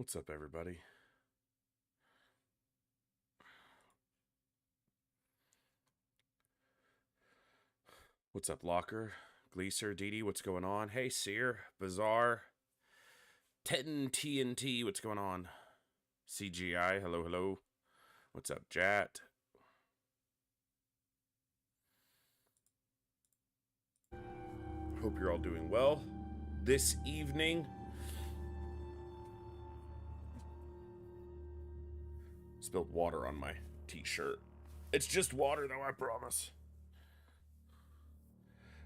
What's up, everybody? What's up, Locker? Gleaser, Dee, what's going on? Hey, Seer, Bizarre, Ten TNT, what's going on? CGI, hello, hello. What's up, Jat? Hope you're all doing well this evening. Spilled water on my t-shirt. It's just water, though, I promise.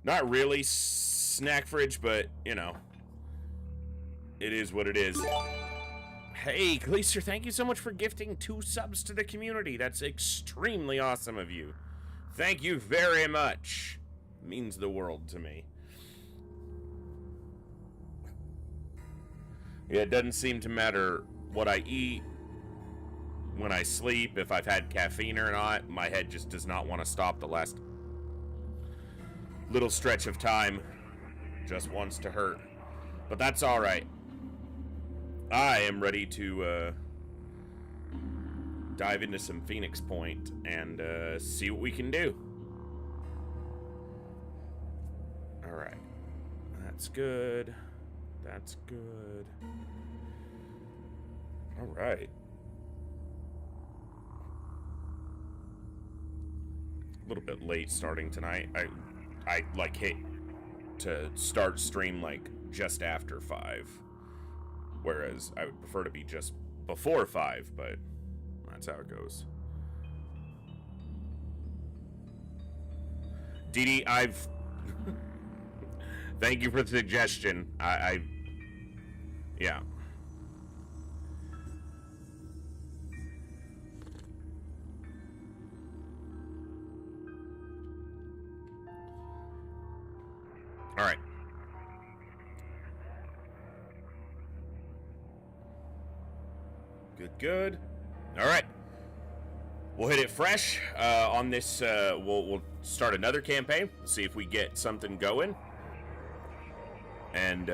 Not really snack fridge, but, you know, it is what it is. Hey, Gleaser, thank you so much for gifting 2 subs to the community. That's extremely awesome of you. Thank you very much. It means the world to me. Yeah, it doesn't seem to matter what I eat, when I sleep, if I've had caffeine or not. My head just does not want to stop the last little stretch of time. Just wants to hurt. But that's alright. I am ready to dive into some Phoenix Point and see what we can do. Alright. That's good. That's good. Alright. A little bit late starting tonight. I like hit to start stream like just after 5, whereas I would prefer to be just before 5, but that's how it goes. Dee, I've thank you for the suggestion. Yeah. All right. Good. All right. We'll hit it fresh on this. We'll start another campaign. See if we get something going. And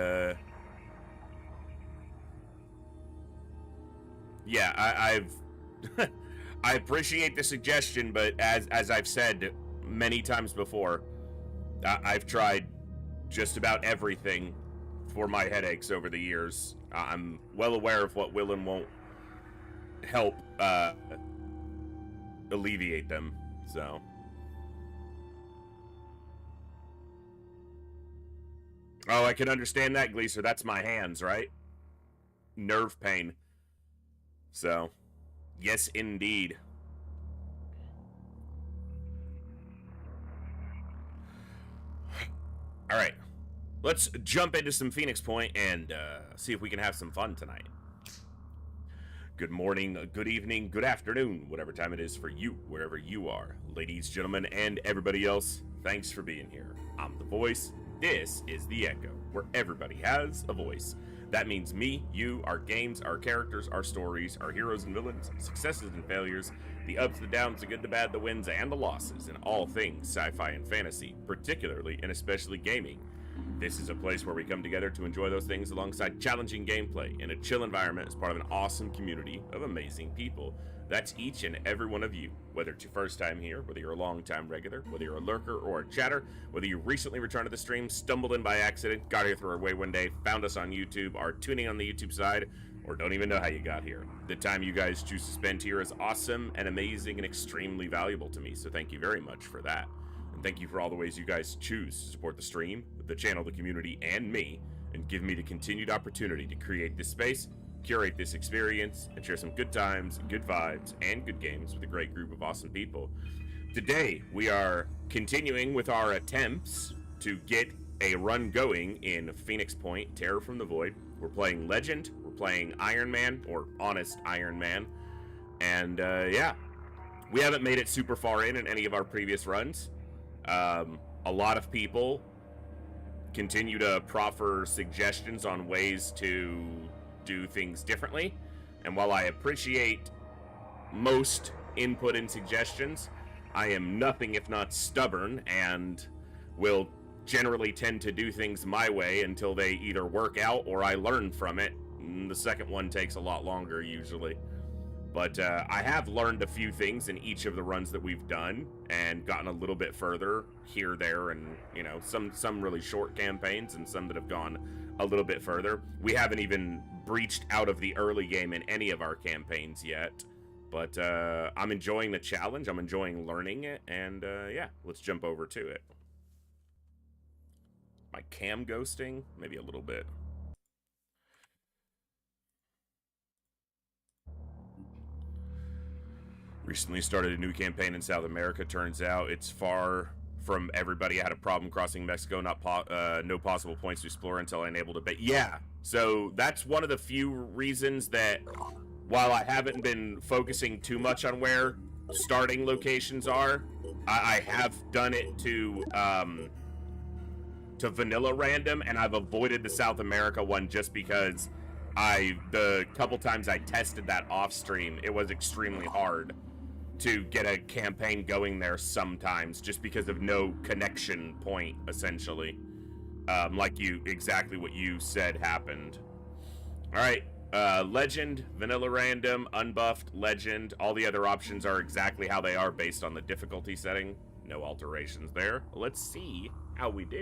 yeah, I've I appreciate the suggestion, but as I've said many times before, I've tried just about everything for my headaches over the years. I'm well aware of what will and won't help alleviate them, so. Oh, I can understand that, Gleaser. That's my hands, right? Nerve pain. So, yes, indeed. All right, let's jump into some Phoenix Point and see if we can have some fun tonight. Good morning, good evening, good afternoon, whatever time it is for you, wherever you are. Ladies, gentlemen, and everybody else, thanks for being here. I'm The Voice. This is The Echo, where everybody has a voice. That means me, you, our games, our characters, our stories, our heroes and villains, successes and failures, the ups, the downs, the good, the bad, the wins, and the losses in all things sci-fi and fantasy, particularly and especially gaming. This is a place where we come together to enjoy those things alongside challenging gameplay in a chill environment as part of an awesome community of amazing people. That's each and every one of you, whether it's your first time here, whether you're a long-time regular, whether you're a lurker or a chatter, whether you recently returned to the stream, stumbled in by accident, got here through our way one day, found us on YouTube, are tuning on the YouTube side, or don't even know how you got here. The time you guys choose to spend here is awesome and amazing and extremely valuable to me, so thank you very much for that. And thank you for all the ways you guys choose to support the stream, the channel, the community, and me, and give me the continued opportunity to create this space, curate this experience, and share some good times, good vibes, and good games with a great group of awesome people. Today, we are continuing with our attempts to get a run going in Phoenix Point, Terror from the Void. We're playing Legend, we're playing Ironman, or Honest Ironman, and yeah, we haven't made it super far in any of our previous runs. A lot of people continue to proffer suggestions on ways to do things differently, and while I appreciate most input and suggestions, I am nothing if not stubborn and will generally tend to do things my way until they either work out or I learn from it The second one takes a lot longer usually. But I have learned a few things in each of the runs that we've done and gotten a little bit further here, there, and, you know, some really short campaigns and some that have gone a little bit further. We haven't even breached out of the early game in any of our campaigns yet. But I'm enjoying the challenge. I'm enjoying learning it. And, yeah, let's jump over to it. My cam ghosting? Maybe a little bit. Recently started a new campaign in South America. Turns out it's far from everybody. I had a problem crossing Mexico. No possible points to explore until I enabled a bit. Yeah, so that's one of the few reasons that while I haven't been focusing too much on where starting locations are, I have done it to vanilla random, and I've avoided the South America one just because the couple times I tested that off stream, it was extremely hard to get a campaign going there sometimes just because of no connection point, essentially. Like exactly what you said happened. All right, legend, vanilla random, unbuffed, legend. All the other options are exactly how they are based on the difficulty setting. No alterations there. Let's see how we do.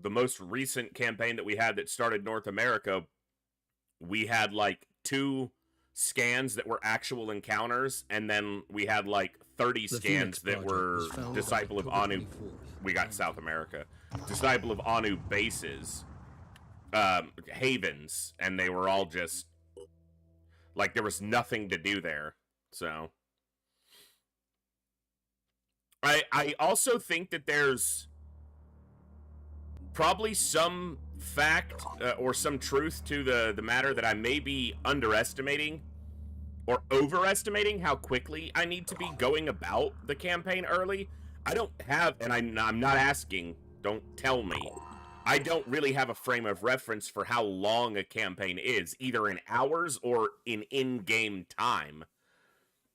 The most recent campaign that we had that started North America, we had like 2 scans that were actual encounters, and then we had like 30 scans that were Disciple of Anu. We got South America. Disciple of Anu bases, havens, and they were all just like there was nothing to do there. So I also think that there's probably some fact or some truth to the matter that I may be underestimating or overestimating how quickly I need to be going about the campaign early. I don't have, and I'm not asking, don't tell me, I don't really have a frame of reference for how long a campaign is, either in hours or in-game time.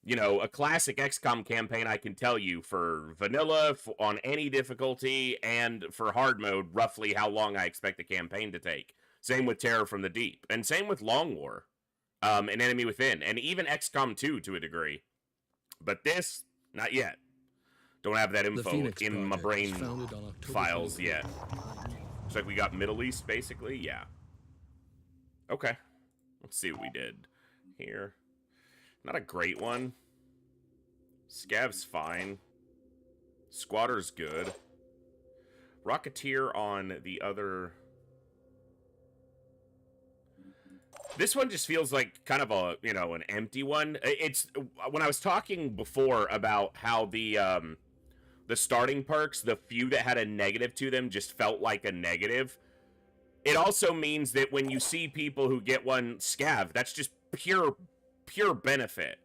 You know, a classic XCOM campaign, I can tell you, for vanilla, on any difficulty, and for hard mode, roughly how long I expect the campaign to take. Same with Terror from the Deep. And same with Long War, and Enemy Within, and even XCOM 2 to a degree. But this, not yet. Don't have that info in my brain files yet. Looks like we got Middle East, basically. Yeah. Okay. Let's see what we did here. Not a great one. Scav's fine. Squatter's good. Rocketeer on the other... This one just feels like kind of a, you know, an empty one. It's... When I was talking before about how the starting perks, the few that had a negative to them just felt like a negative, it also means that when you see people who get one Scav, that's just pure benefit.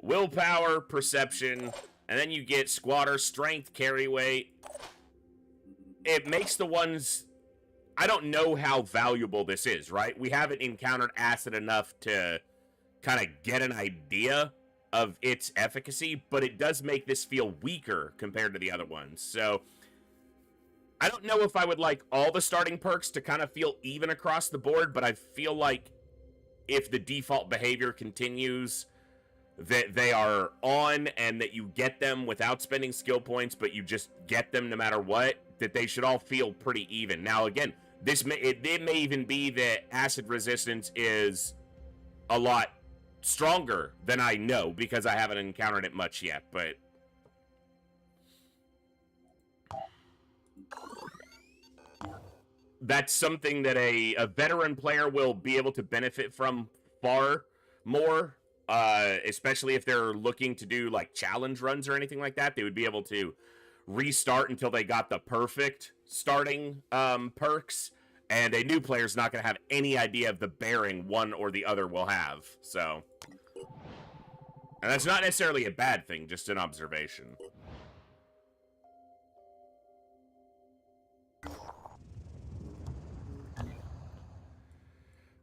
Willpower, perception, and then you get squatter, strength, carry weight. It makes the ones... I don't know how valuable this is, right? We haven't encountered acid enough to kind of get an idea of its efficacy, but it does make this feel weaker compared to the other ones. So I don't know if I would like all the starting perks to kind of feel even across the board, but I feel like if the default behavior continues, that they are on and that you get them without spending skill points, but you just get them no matter what, that they should all feel pretty even. Now, again, it may even be that acid resistance is a lot stronger than I know because I haven't encountered it much yet, but... That's something that a veteran player will be able to benefit from far more, especially if they're looking to do like challenge runs or anything like that. They would be able to restart until they got the perfect starting perks, and a new player's not going to have any idea of the bearing one or the other will have. So, and that's not necessarily a bad thing, just an observation.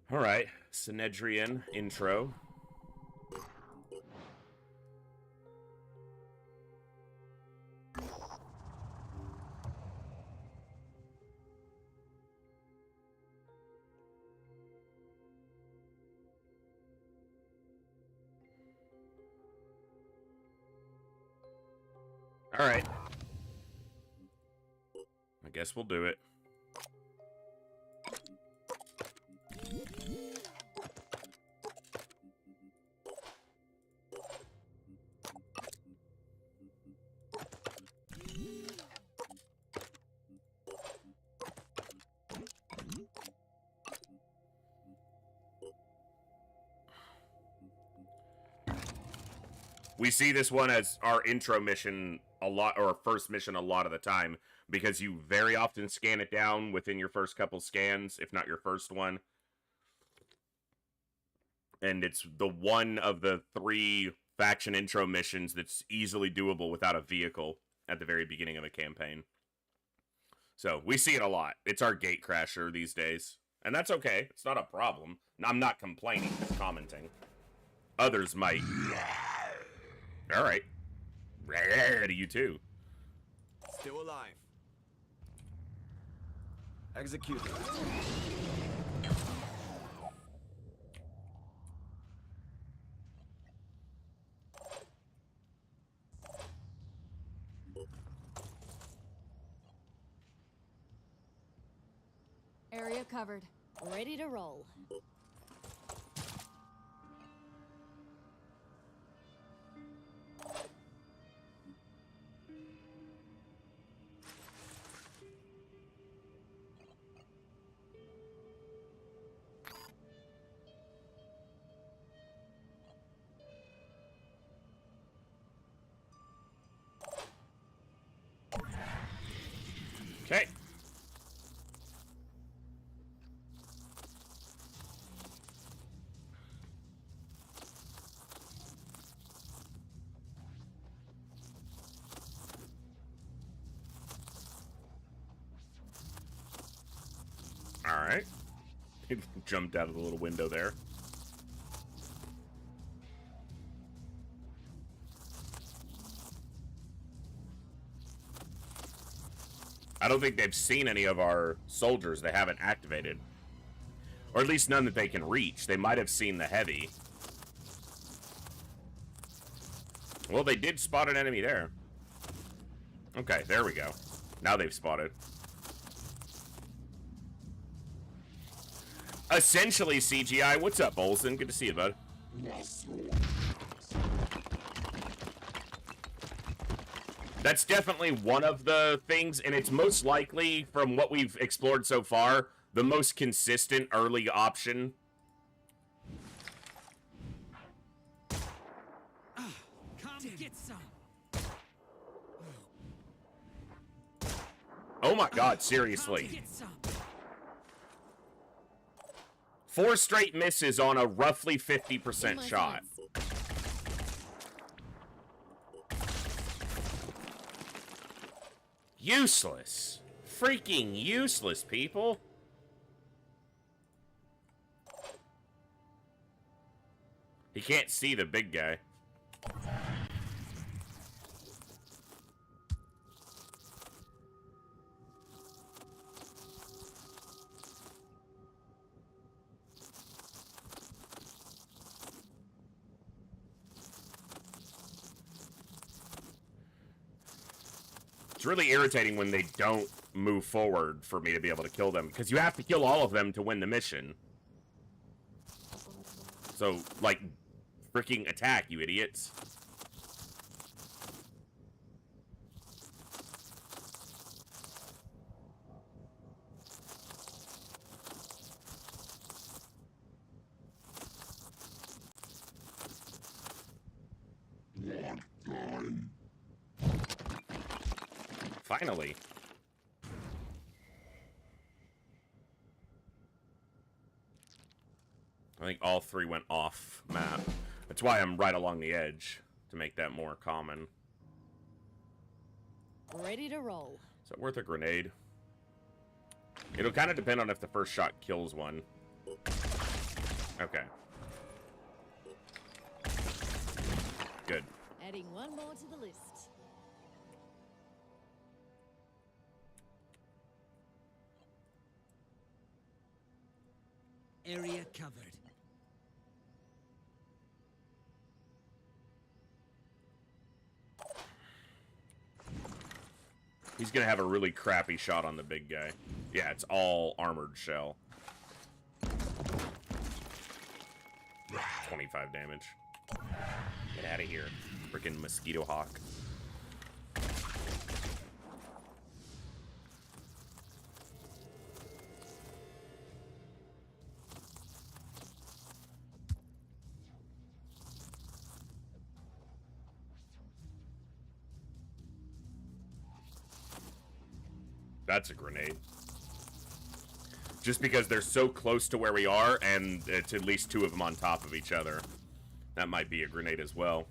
All right, Synedrian intro. All right. I guess we'll do it. We see this one as our intro mission a lot, or first mission a lot of the time, because you very often scan it down within your first couple scans, if not your first one. And it's the one of the 3 faction intro missions that's easily doable without a vehicle at the very beginning of a campaign. So we see it a lot. It's our gate crasher these days. And that's okay. It's not a problem. I'm not complaining, just commenting. Others might. All right. To you too. Still alive. Execute. Area covered. Ready to roll. Okay. All right. It jumped out of the little window there. I don't think they've seen any of our soldiers. They haven't activated. Or at least none that they can reach. They might have seen the heavy. Well, they did spot an enemy there. Okay, there we go. Now they've spotted. Essentially CGI. What's up, Olsen? Good to see you, bud. That's definitely one of the things, and it's most likely, from what we've explored so far, the most consistent early option. Come get some. Oh my god, seriously. 4 straight misses on a roughly 50% shot. Useless. Freaking useless, people. He can't see the big guy. It's really irritating when they don't move forward for me to be able to kill them, because you have to kill all of them to win the mission. So, like, freaking attack, you idiots. Finally. I think all 3 went off map. That's why I'm right along the edge, to make that more common. Ready to roll. Is that worth a grenade? It'll kind of depend on if the first shot kills one. Okay. Good. Adding one more to the list. Area covered. He's gonna have a really crappy shot on the big guy. Yeah, it's all armored shell. 25 damage. Get out of here. Freaking mosquito hawk. That's a grenade. Just because they're so close to where we are, and it's at least two of them on top of each other. That might be a grenade as well.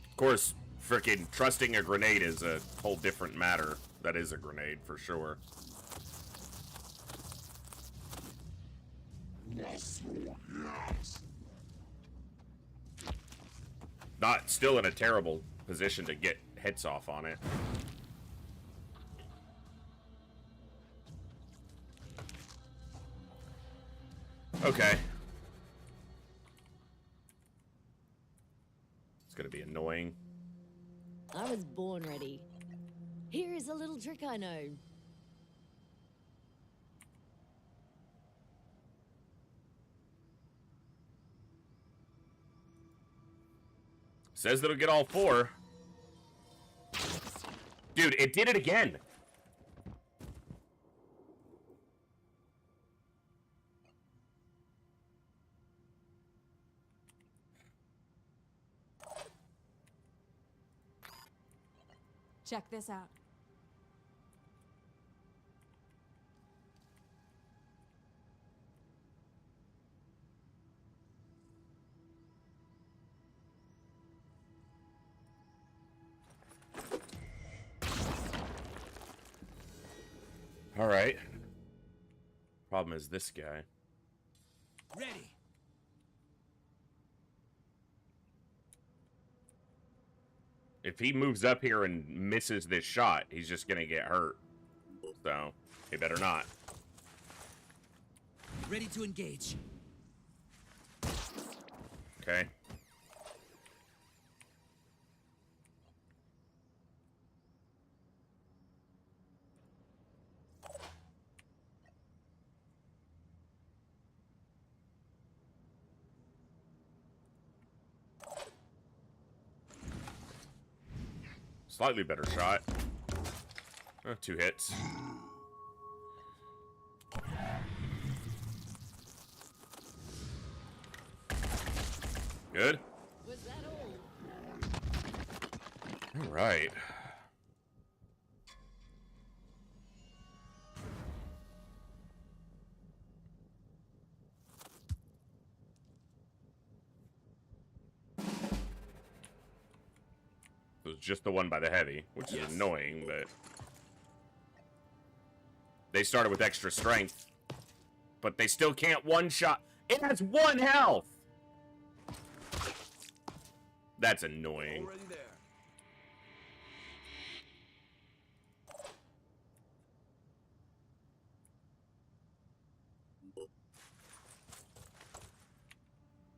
Of course, freaking trusting a grenade is a whole different matter. That is a grenade, for sure. Not still in a terrible position to get hits off on it. Okay. It's gonna be annoying. I was born ready. Here is a little trick I know. Says that it'll get all four. Dude, it did it again. Check this out. All right. Problem is this guy. Ready. If he moves up here and misses this shot, he's just gonna get hurt. So, he better not. Ready to engage. Okay. Slightly better shot. 2 hits. Good. Was that all? All right. It was just the one by the heavy, which is annoying, but they started with extra strength, but they still can't one-shot. It has 1 health. That's annoying. Already there.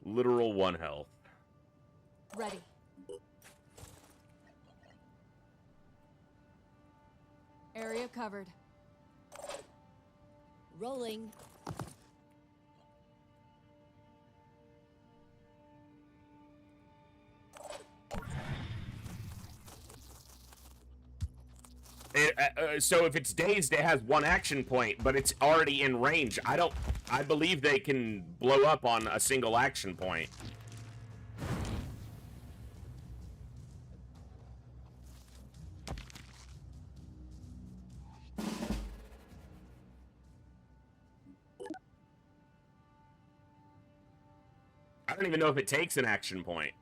Literal 1 health. Ready. Area covered. Rolling. So if it's dazed, it has 1 action point, but it's already in range. I believe they can blow up on a single action point. I don't even know if it takes an action point.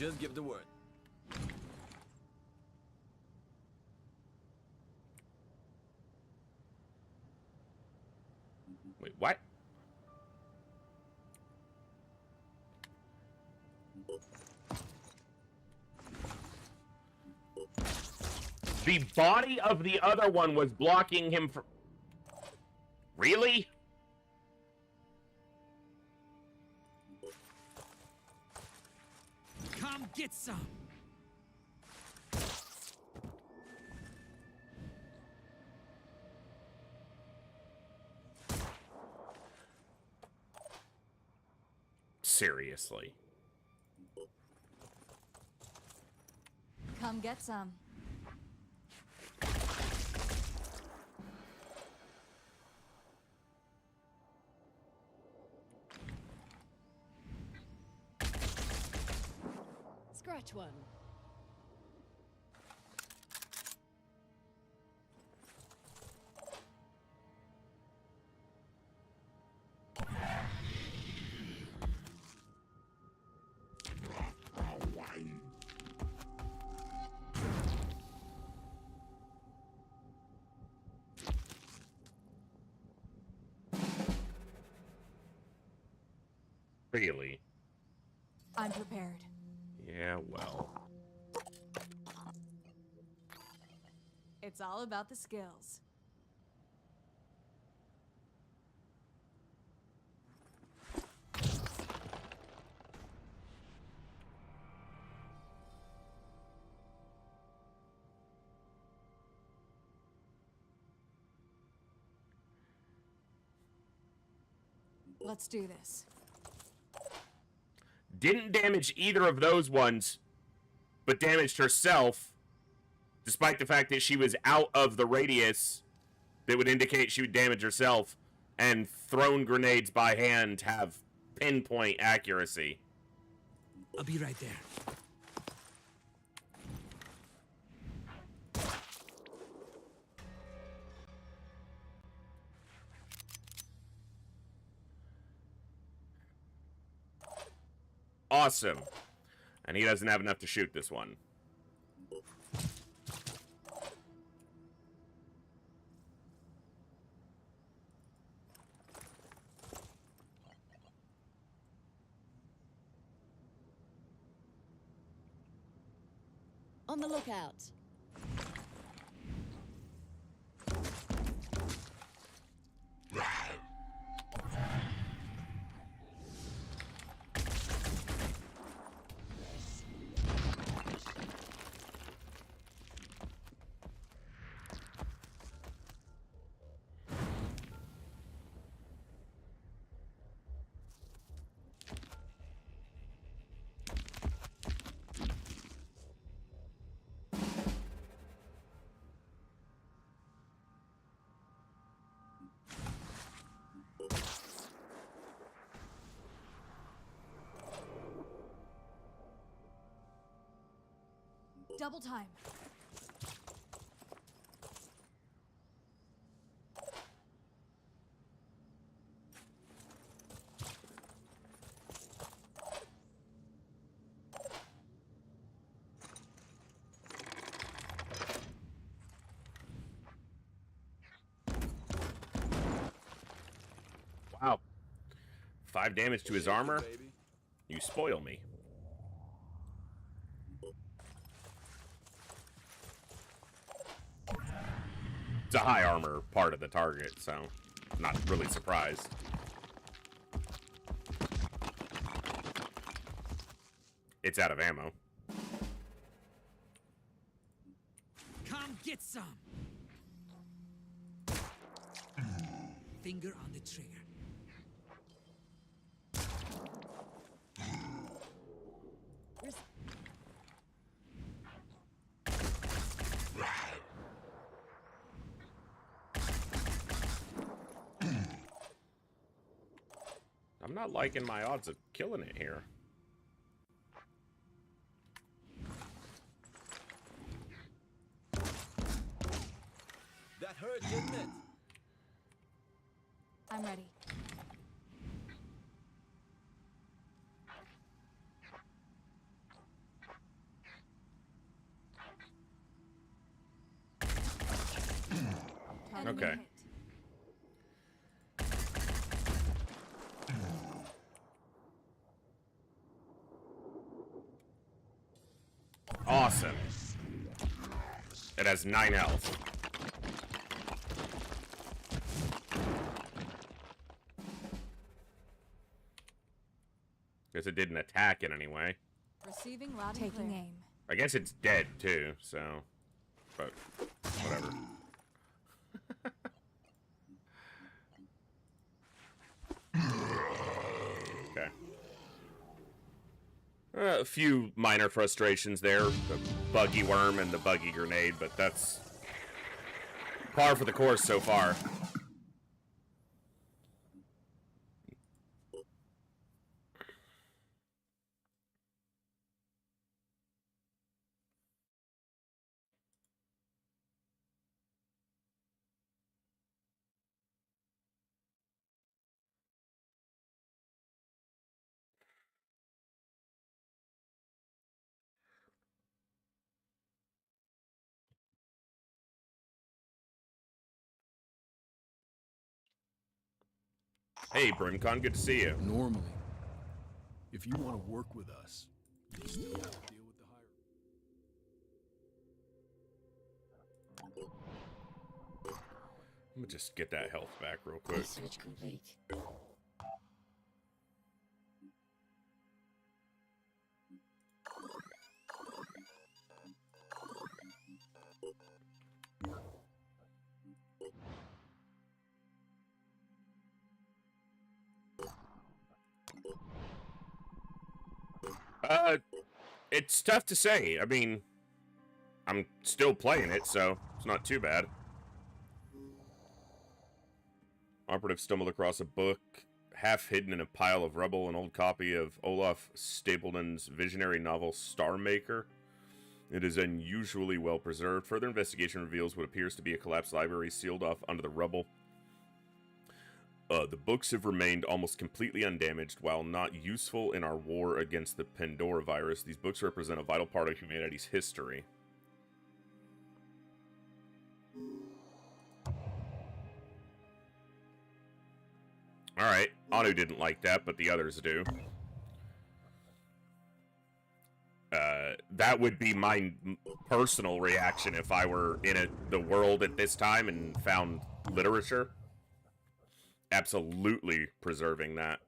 Just give the word. Wait, what? The body of the other one was blocking him from... Really? Come get some. Seriously. Come get some. Scratch one. Really? I'm prepared. Yeah, well. It's all about the skills. Let's do this. Didn't damage either of those ones, but damaged herself, despite the fact that she was out of the radius that would indicate she would damage herself, and thrown grenades by hand have pinpoint accuracy. I'll be right there. Awesome. And he doesn't have enough to shoot this one. On the lookout. Double time. Wow. 5 damage to his armor? Baby. You spoil me. It's a high armor part of the target, so I'm not really surprised. It's out of ammo. Come get some. Finger on the trigger. Res- I'm not liking my odds of killing it here. That hurt, didn't it? I'm ready. Okay. Awesome. It has 9 health. Guess it didn't attack it anyway. Receiving loud and Taking clear. aim. I guess it's dead too, so. But, whatever. Okay. A few minor frustrations there. The buggy worm and the buggy grenade, but that's par for the course so far. Hey, Brimcon, good to see you. Normally, if you want to work with us, you still have to deal with the higher. Let me just get that health back real quick. Research complete. It's tough to say. I mean, I'm still playing it, so it's not too bad. Operative stumbled across a book half hidden in a pile of rubble, an old copy of Olaf Stapledon's visionary novel Star Maker. It is unusually well preserved. Further investigation reveals what appears to be a collapsed library sealed off under the rubble. The books have remained almost completely undamaged. While not useful in our war against the Pandora virus, these books represent a vital part of humanity's history. Alright, Anu didn't like that, but the others do. That would be my personal reaction if I were in the world at this time and found literature. Absolutely preserving that.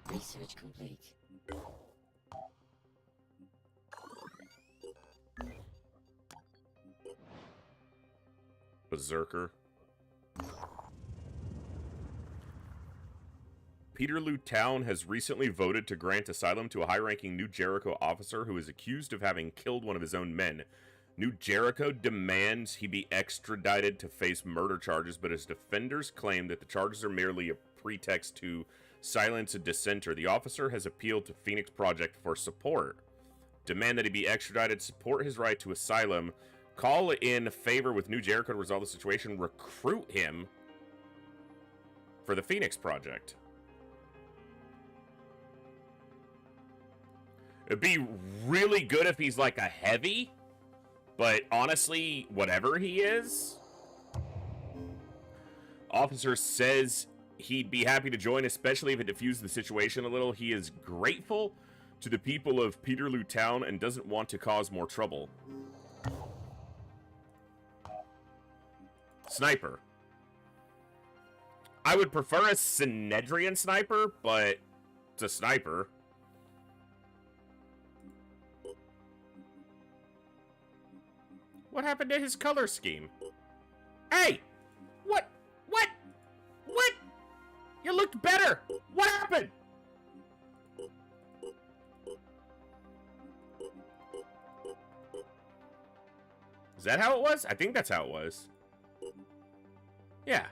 Research complete. Berserker. Peterloo Town has recently voted to grant asylum to a high-ranking New Jericho officer who is accused of having killed one of his own men. New Jericho demands he be extradited to face murder charges, but his defenders claim that the charges are merely a pretext to silence a dissenter. The officer has appealed to Phoenix Project for support. Demand that he be extradited, support his right to asylum, call in favor with New Jericho to resolve the situation, recruit him for the Phoenix Project. It'd be really good if he's like a heavy, but honestly, whatever he is. Officer says he'd be happy to join, especially if it diffused the situation a little. He is grateful to the people of Peterloo Town and doesn't want to cause more trouble. Sniper. I would prefer a Synedrian sniper, but it's a sniper. What happened to his color scheme? Hey! What? What? What? You looked better! What happened? Is that how it was? I think that's how it was. Yeah.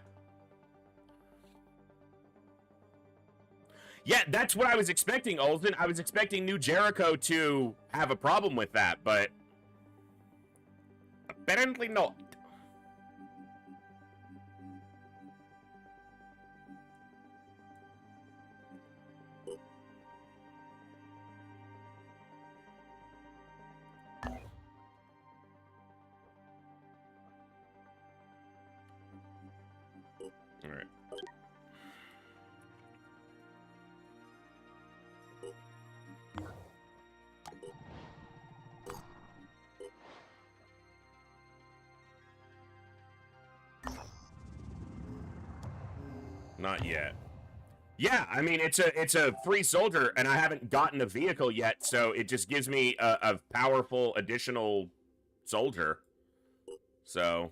Yeah, that's what I was expecting, Olsen. I was expecting New Jericho to have a problem with that, but apparently not. Alright. Not yet. Yeah, I mean, it's a free soldier, and I haven't gotten a vehicle yet, so it just gives me a powerful additional soldier. So...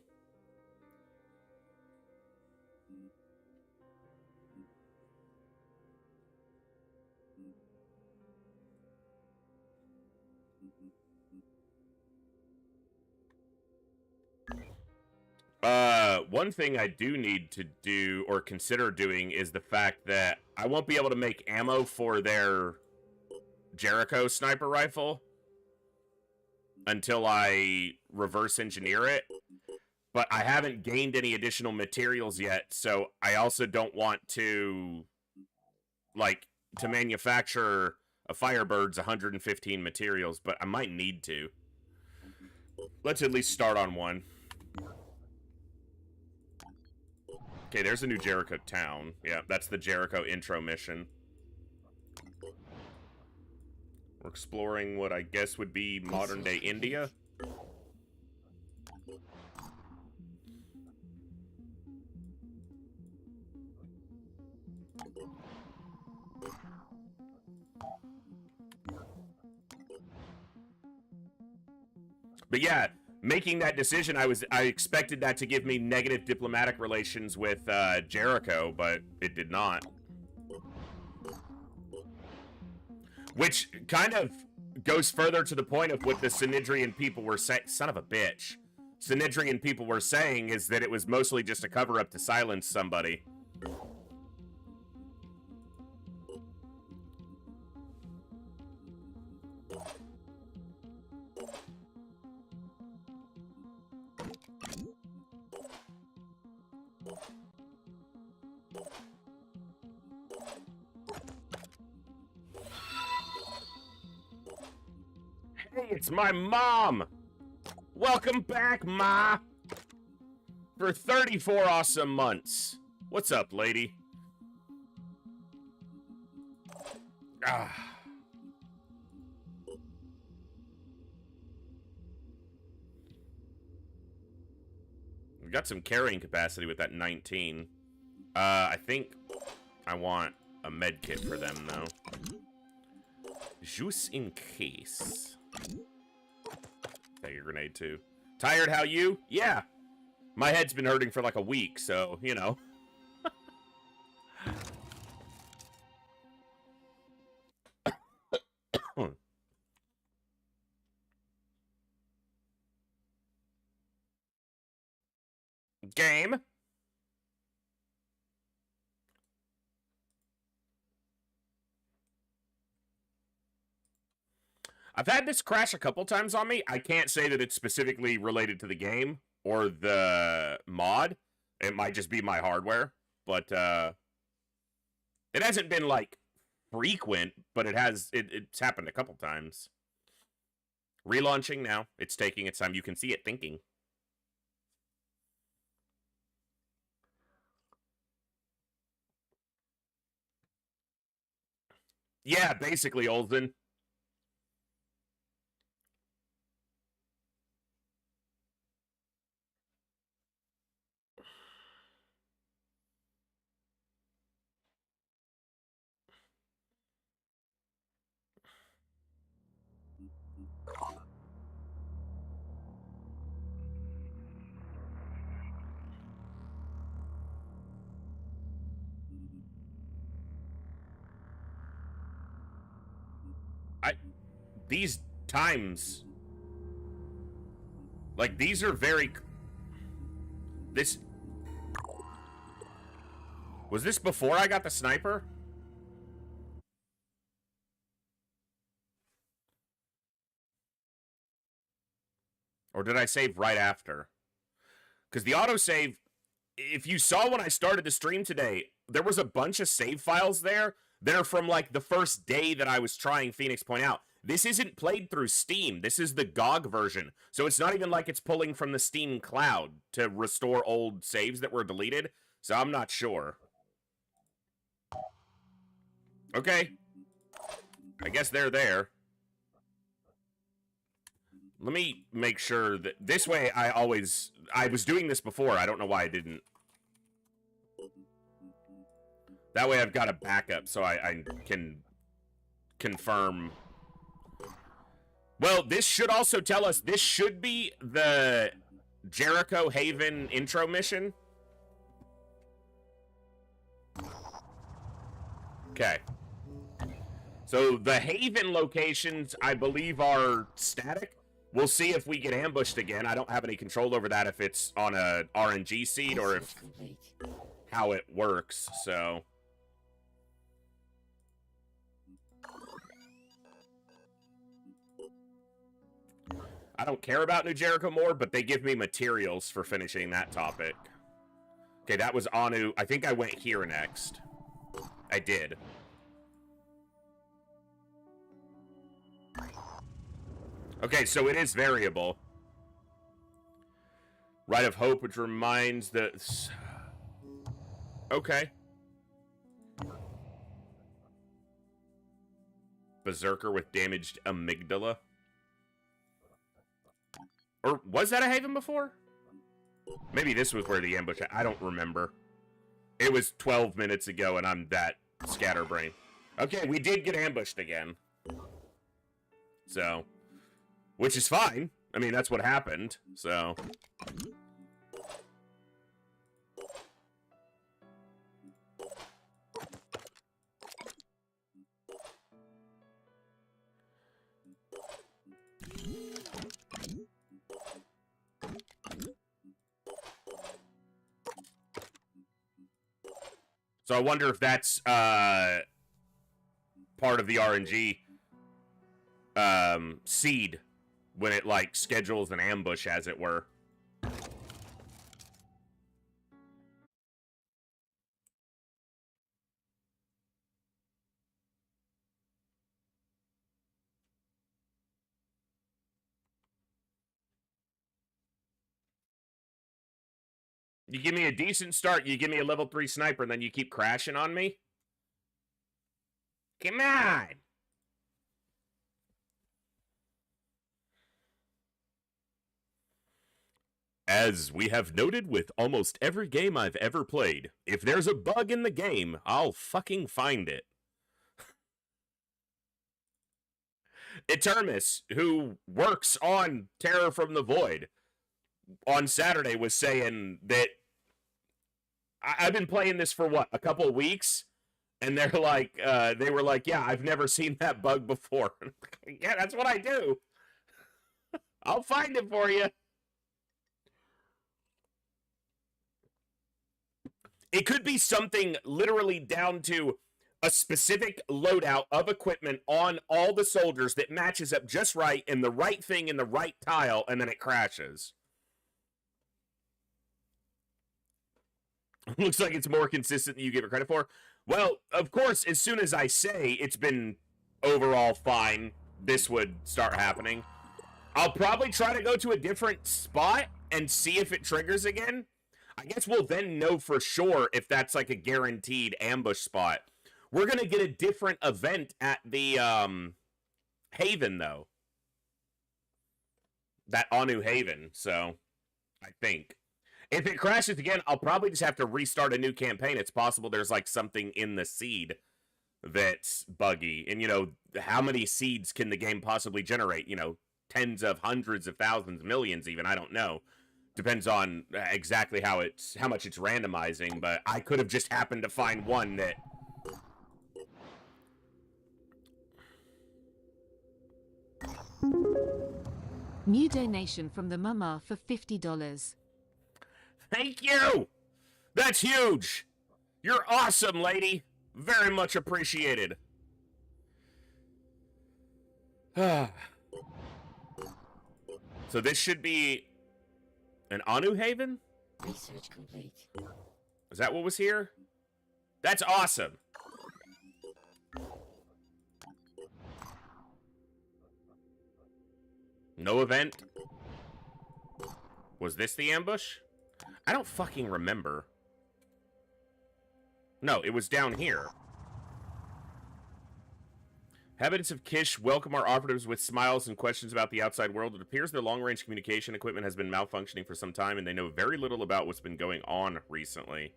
one thing I do need to do, or consider doing, is the fact that I won't be able to make ammo for their Jericho sniper rifle until I reverse engineer it. But I haven't gained any additional materials yet, so I also don't want to, like, to manufacture a Firebird's 115 materials, but I might need to. Let's at least start on one. Okay, there's a new Jericho town. Yeah, that's the Jericho intro mission. We're exploring what I guess would be modern-day India. But yeah, making that decision, I expected that to give me negative diplomatic relations with Jericho, but it did not. Which kind of goes further to the point of what the Synedrian people were saying. Son of a bitch. Synedrian people were saying is that it was mostly just a cover-up to silence somebody. Hey, it's my mom! Welcome back, Ma! For 34 awesome months. What's up, lady? Ah. We got some carrying capacity with that 19. I think I want a med kit for them, though. Just in case. Take your grenade, too. Tired, how you? Yeah. My head's been hurting for like a week, so, you know. Game. I've had this crash a couple times on me. I can't say that it's specifically related to the game or the mod. It might just be my hardware, but it hasn't been like frequent, but it's happened a couple times. Relaunching now. It's taking its time. You can see it thinking. Yeah, basically, Olsen. These times, like, these are very... Was this before I got the sniper? Or did I save right after? Because the autosave, if you saw when I started the stream today, there was a bunch of save files there that are from, like, the first day that I was trying Phoenix Point out. This isn't played through Steam. This is the GOG version. So it's not even like it's pulling from the Steam cloud to restore old saves that were deleted. So I'm not sure. Okay. I guess they're there. Let me make sure that this way I was doing this before. I don't know why I didn't. That way I've got a backup so I can confirm. Well, this should also tell us, this should be the Jericho Haven intro mission. Okay. So the Haven locations, I believe, are static. We'll see if we get ambushed again. I don't have any control over that, if it's on a RNG seed or if how it works, so. I don't care about New Jericho more, but they give me materials for finishing that topic. Okay, that was Anu. I think I went here next. I did. Okay, so it is variable. Rite of Hope, which reminds the... Okay. Berserker with damaged amygdala. Or was that a Haven before? Maybe this was where the ambush... I don't remember. It was 12 minutes ago, and I'm that scatterbrain. Okay, we did get ambushed again. So... Which is fine. I mean, that's what happened, so... So I wonder if that's, part of the RNG, seed. When it, like, schedules an ambush, as it were. You give me a decent start, you give me a level 3 sniper, and then you keep crashing on me? Come on! As we have noted with almost every game I've ever played, if there's a bug in the game, I'll fucking find it. Etermus, who works on Terror from the Void, on Saturday was saying that I've been playing this for, what, a couple weeks? And they're like, they were like, yeah, I've never seen that bug before. Yeah, that's what I do. I'll find it for you. It could be something literally down to a specific loadout of equipment on all the soldiers that matches up just right in the right thing in the right tile, and then it crashes. Looks like it's more consistent than you give it credit for. Well, of course, as soon as I say it's been overall fine, this would start happening. I'll probably try to go to a different spot and see if it triggers again. I guess we'll then know for sure if that's like a guaranteed ambush spot. We're going to get a different event at the Haven, though. That Anu Haven, so I think. If it crashes again, I'll probably just have to restart a new campaign. It's possible there's like something in the seed that's buggy. And, you know, how many seeds can the game possibly generate? You know, tens of hundreds of thousands, millions even, I don't know. Depends on exactly how much it's randomizing, but I could have just happened to find one that... New donation from the mama for $50. Thank you! That's huge! You're awesome, lady! Very much appreciated. So this should be an Anu Haven? Research complete. Is that what was here? That's awesome! No event? Was this the ambush? I don't fucking remember. No, it was down here. Habitants of Kish welcome our operatives with smiles and questions about the outside world. It appears their long-range communication equipment has been malfunctioning for some time, and they know very little about what's been going on recently.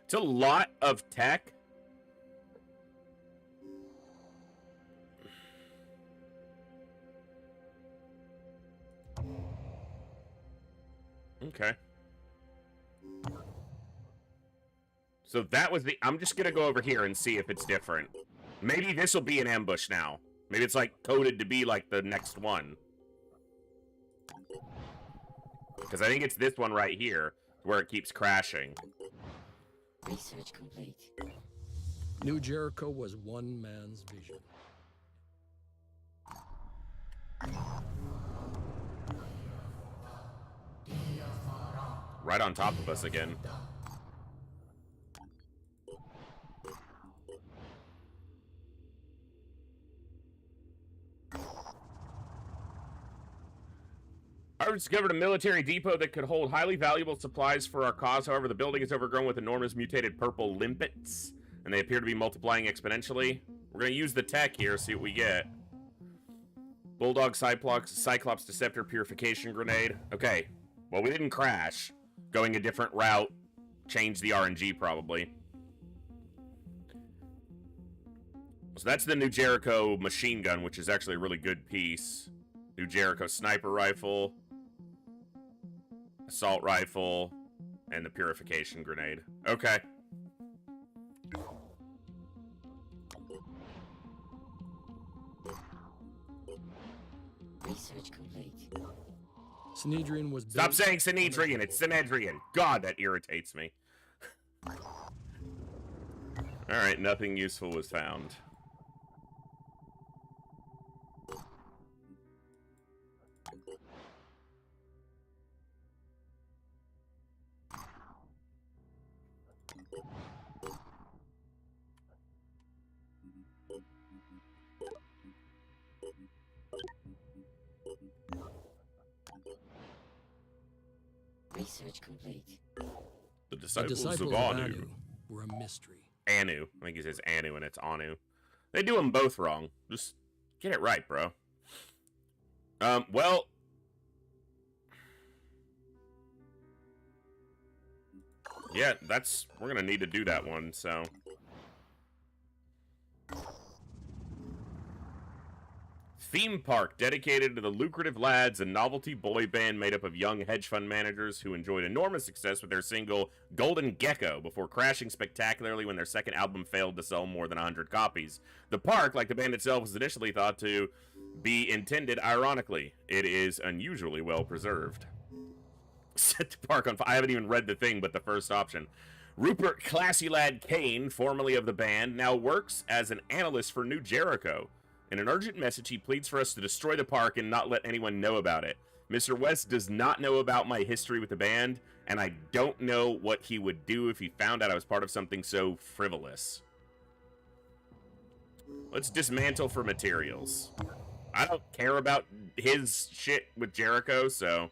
It's a lot of tech. Okay. So that was the... I'm just going to go over here and see if it's different. Maybe this will be an ambush now. Maybe it's, like, coded to be, like, the next one. Because I think it's this one right here where it keeps crashing. Research complete. New Jericho was one man's vision. Right on top of us again. I discovered a military depot that could hold highly valuable supplies for our cause. However, the building is overgrown with enormous mutated purple limpets, and they appear to be multiplying exponentially. We're going to use the tech here, see what we get. Bulldog, Cyclops Deceptor, Purification Grenade. Okay, well, we didn't crash. Going a different route, change the RNG probably. So that's the New Jericho machine gun, which is actually a really good piece. New Jericho sniper rifle, assault rifle, and the purification grenade. Okay. Research complete. Synedrian was Stop built saying Synedrian, it's Synedrian. God, that irritates me. Alright, nothing useful was found. Research complete. The The disciples disciples of of Anu. Anu were a mystery. Anu. I think he says Anu and it's Anu. They do them both wrong. Just get it right, bro. Well... yeah, that's... we're gonna need to do that one, so... Theme park dedicated to the lucrative lads, a novelty boy band made up of young hedge fund managers who enjoyed enormous success with their single Golden Gecko before crashing spectacularly when their second album failed to sell more than 100 copies. The park, like the band itself, was initially thought to be intended ironically. It is unusually well preserved. Set the park on fire. I haven't even read the thing, but the first option. Rupert Classy Lad Kane, formerly of the band, now works as an analyst for New Jericho. In an urgent message, he pleads for us to destroy the park and not let anyone know about it. Mr. West does not know about my history with the band, and I don't know what he would do if he found out I was part of something so frivolous. Let's dismantle for materials. I don't care about his shit with Jericho, so...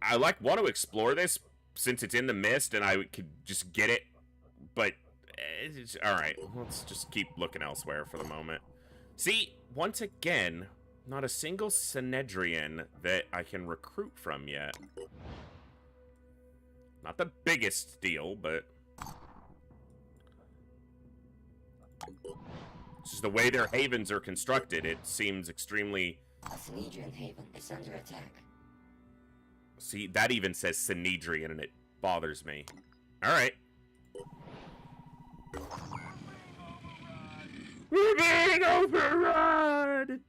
I want to explore this since it's in the mist and I could just get it, but alright, let's just keep looking elsewhere for the moment. See, once again, not a single Synedrian that I can recruit from yet. Not the biggest deal, but... it's just the way their havens are constructed, it seems extremely... A Synedrian haven is under attack. See, that even says Synedrian, and it bothers me. Alright. We're being overrun!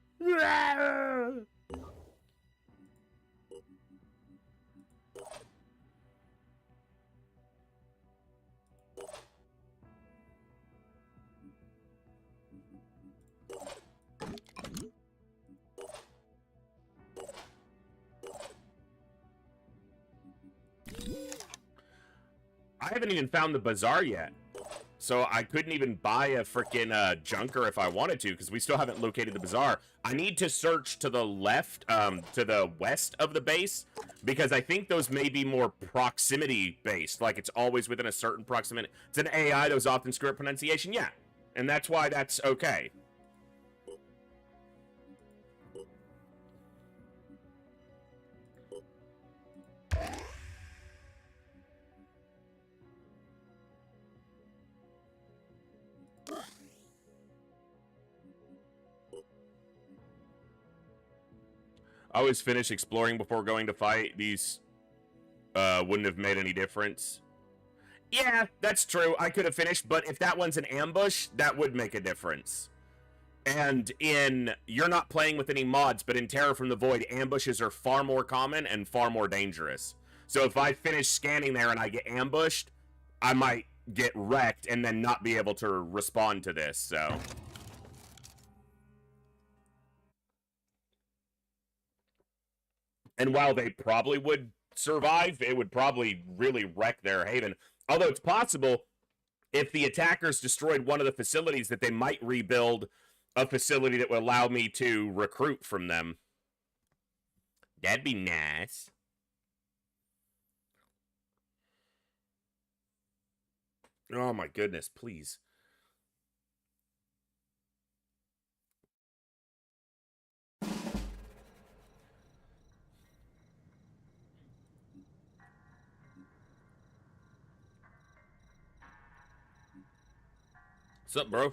I haven't even found the bazaar yet. So I couldn't even buy a freaking junker if I wanted to, because we still haven't located the bazaar. I need to search to the left, to the west of the base, because I think those may be more proximity based. Like it's always within a certain proximity. It's an AI, those often screw up pronunciation. Yeah, and that's why that's okay. I always finish exploring before going to fight. These wouldn't have made any difference. Yeah, that's true. I could have finished, but if that one's an ambush, that would make a difference. And you're not playing with any mods, but in Terror from the Void, ambushes are far more common and far more dangerous. So if I finish scanning there and I get ambushed, I might get wrecked and then not be able to respond to this, so... And while they probably would survive, it would probably really wreck their haven. Although it's possible, if the attackers destroyed one of the facilities, that they might rebuild a facility that would allow me to recruit from them. That'd be nice. Oh my goodness, please. What's up, bro?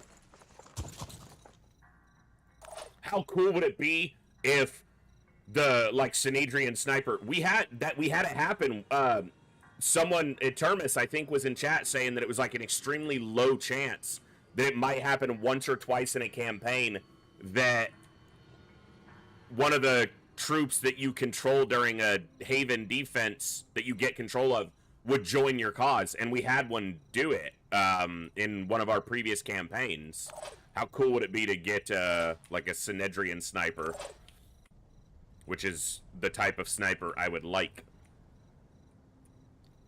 How cool would it be if the Synedrian sniper we had it happen? Someone Termis, I think, was in chat saying that it was like an extremely low chance that it might happen once or twice in a campaign that one of the troops that you control during a haven defense that you get control of would join your cause, and we had one do it in one of our previous campaigns. How cool would it be to get like a Synedrian sniper, which is the type of sniper I would like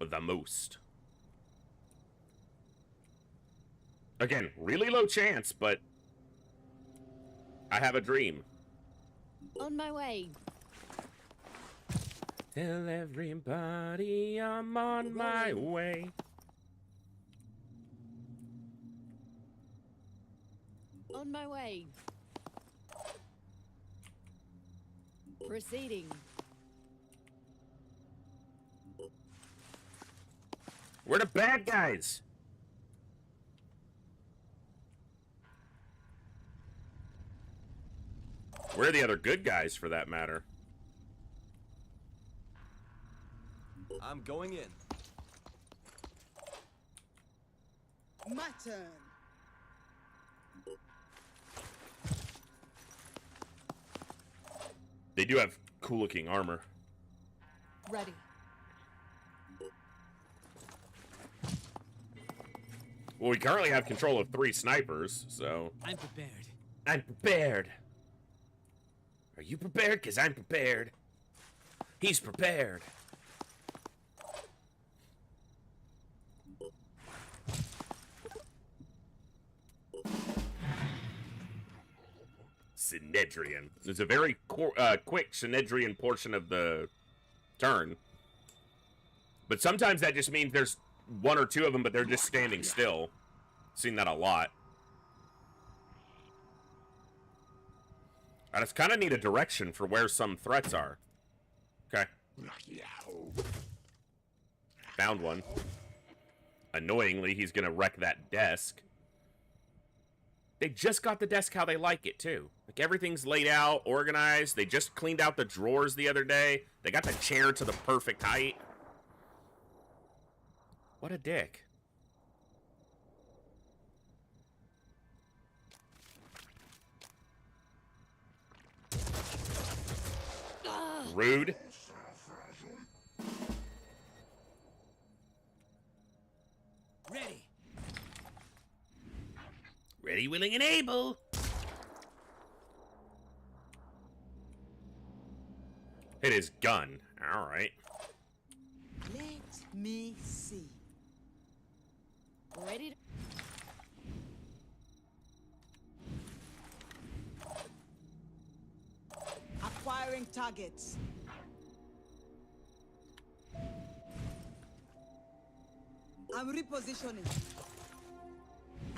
the most. Again, really low chance, but I have a dream. On my way. Tell everybody I'm on my way. On my way. Proceeding. We're the bad guys. We're the other good guys, for that matter. I'm going in. My turn. They do have cool-looking armor. Ready. Well, we currently have control of 3 snipers, so... I'm prepared. I'm prepared. Are you prepared? Because I'm prepared. He's prepared. Synedrian. There's a very quick Synedrian portion of the turn. But sometimes that just means there's 1 or 2 of them, but they're just standing still. Seen that a lot. I just kind of need a direction for where some threats are. Okay. Found one. Annoyingly, he's gonna wreck that desk. They just got the desk how they like it, too. Like, everything's laid out, organized. They just cleaned out the drawers the other day. They got the chair to the perfect height. What a dick. Rude. Ready. Ready, willing, and able. Hit his gun. All right. Let me see. Ready to... Acquiring targets. I'm repositioning.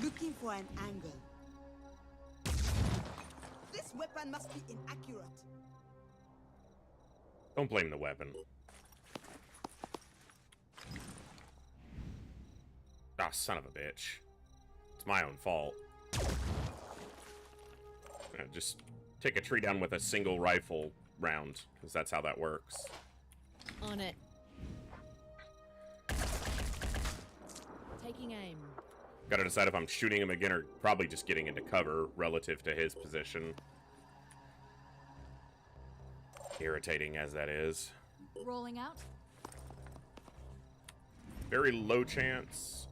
Looking for an angle. This weapon must be inaccurate. Don't blame the weapon. Ah, son of a bitch. It's my own fault. Just take a tree down with a single rifle round, because that's how that works. On it. Taking aim. Gotta decide if I'm shooting him again or probably just getting into cover relative to his position. Irritating as that is. Rolling out. Very low chance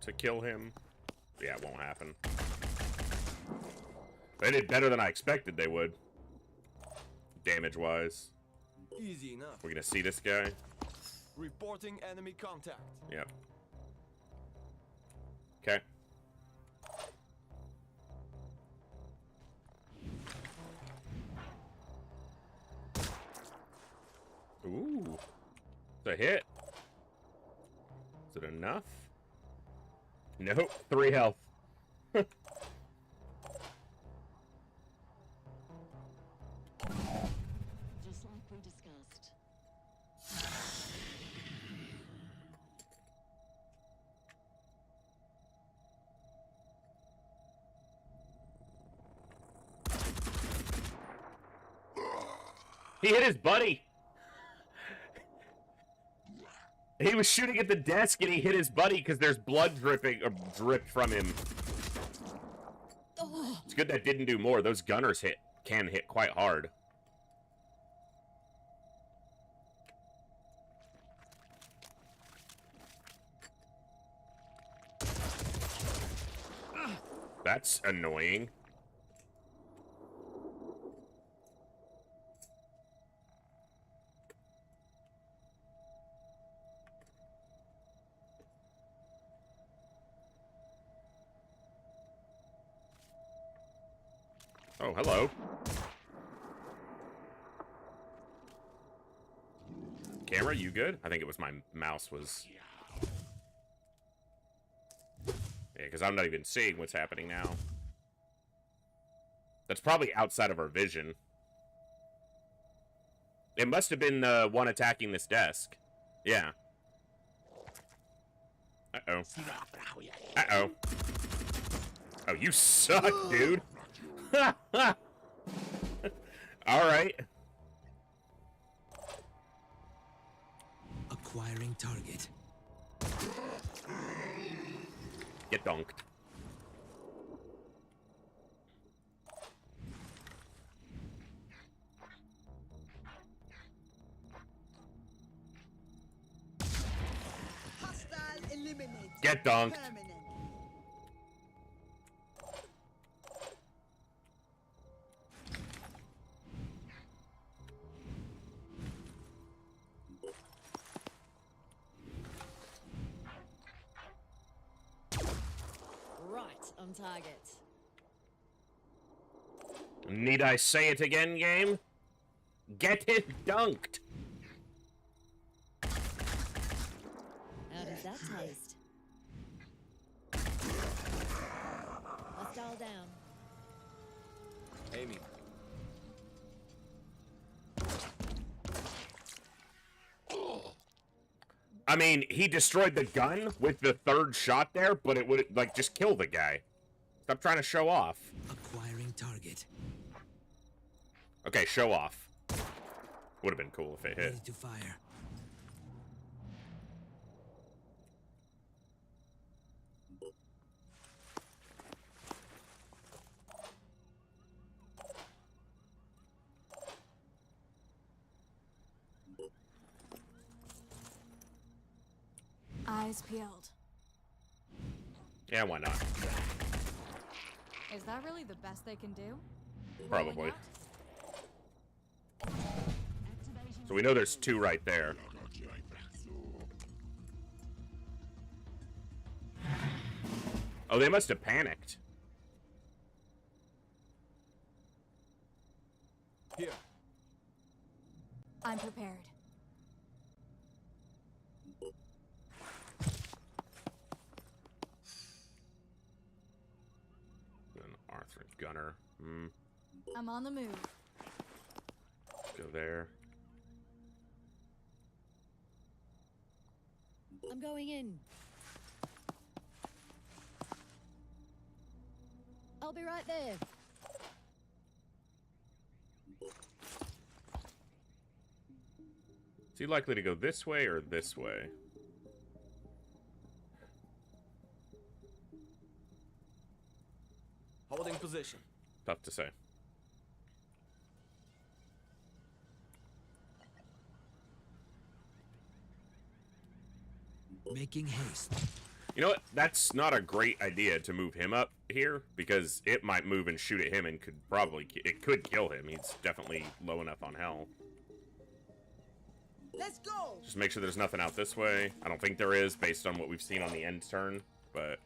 to kill him. Yeah, it won't happen. They did better than I expected they would. Damage-wise. Easy enough. We're gonna see this guy. Reporting enemy contact. Yep. Okay. Ooh. It's a hit. Is it enough? Nope. 3 health. Just like we discussed. He hit his buddy. He was shooting at the desk and he hit his buddy because there's blood dripping or dripped from him. It's good that didn't do more. Those gunners can hit quite hard. That's annoying. Oh, hello. Camera, you good? I think it was my mouse was... Yeah, because I'm not even seeing what's happening now. That's probably outside of our vision. It must have been the one attacking this desk. Yeah. Uh-oh. Uh-oh. Oh, you suck, dude. Alright. Acquiring target. Get dunked. Hostile eliminated. Get dunked. Permanent. Right on target. Need I say it again, game? Get it dunked. How does that taste? Hostile down. Aiming. I mean, he destroyed the gun with the 3rd shot there, but it would, like, just kill the guy. Stop trying to show off. Acquiring target. Okay, show off. Would have been cool if it hit. Ready to fire. Eyes peeled. Yeah, why not? Is that really the best they can do? Probably. Rolling out? So we know there's 2 right there. Oh, they must have panicked. Here. I'm prepared. An Arthur Gunner. I'm on the move. Go there. I'm going in. I'll be right there. Is he likely to go this way or this way? Holding position. Tough to say. Making haste. You know what? That's not a great idea to move him up here, because it might move and shoot at him and could probably... It could kill him. He's definitely low enough on health. Let's go. Just make sure there's nothing out this way. I don't think there is, based on what we've seen on the end turn, but...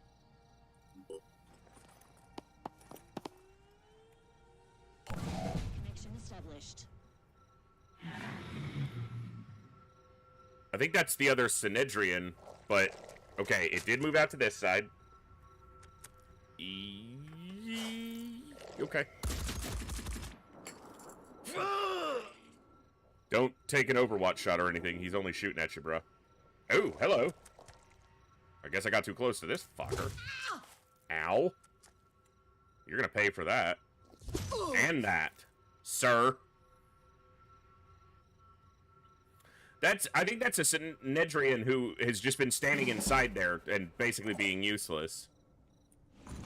Connection established. I think that's the other Synedrian, but... Okay, it did move out to this side. Okay. Don't take an Overwatch shot or anything. He's only shooting at you, bro. Oh, hello. I guess I got too close to this fucker. Ow. You're gonna pay for that. And that, sir. I think that's a Synedrian who has just been standing inside there and basically being useless.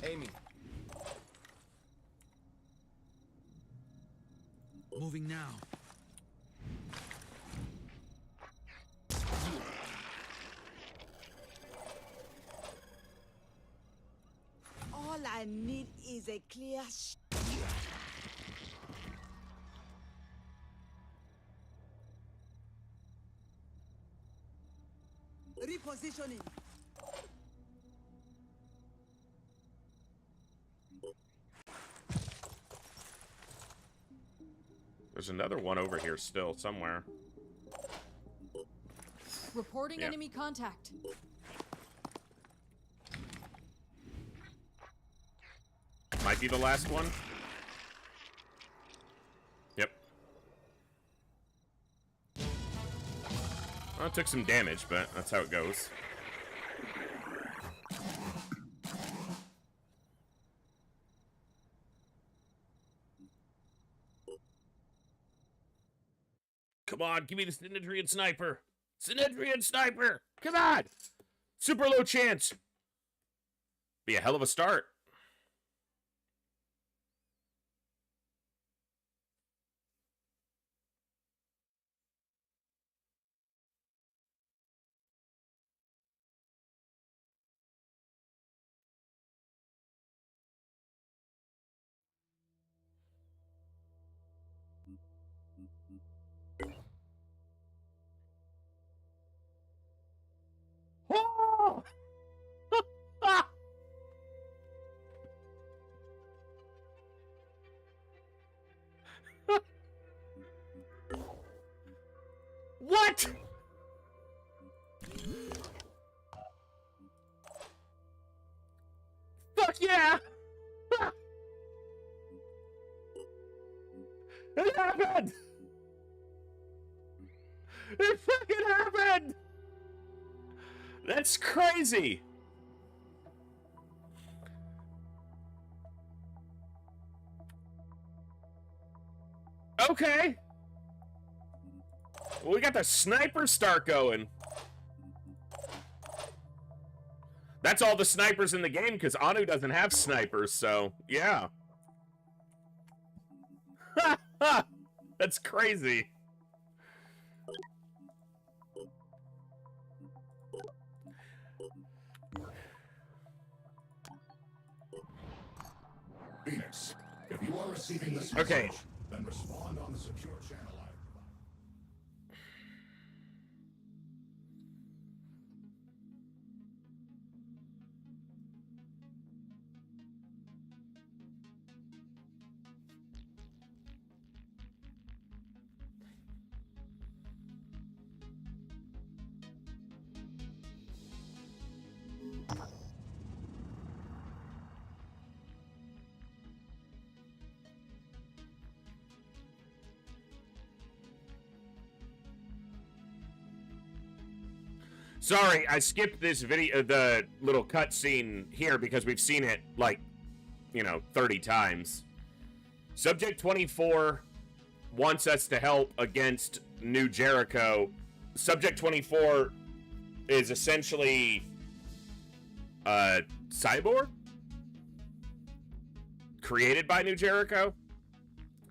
Aiming. Moving now. All I need is a clear repositioning. There's another one over here still, somewhere. Reporting Yeah. enemy contact. Might be the last one. Yep. Well, it took some damage, but that's how it goes. Come on, give me the Synedrian sniper. Synedrian sniper! Come on! Super low chance. Be a hell of a start. Oh! What? Fuck yeah! It happened! It fucking happened! That's crazy! Okay. Well, we got the sniper start going. That's all the snipers in the game, because Anu doesn't have snipers, so, yeah. Ha ha! That's crazy. Phoenix, if you are receiving this Okay. message, then respond on the secure channel I provide. Sorry, I skipped this video, the little cutscene here because we've seen it like, 30 times. Subject 24 wants us to help against New Jericho. Subject 24 is essentially a cyborg created by New Jericho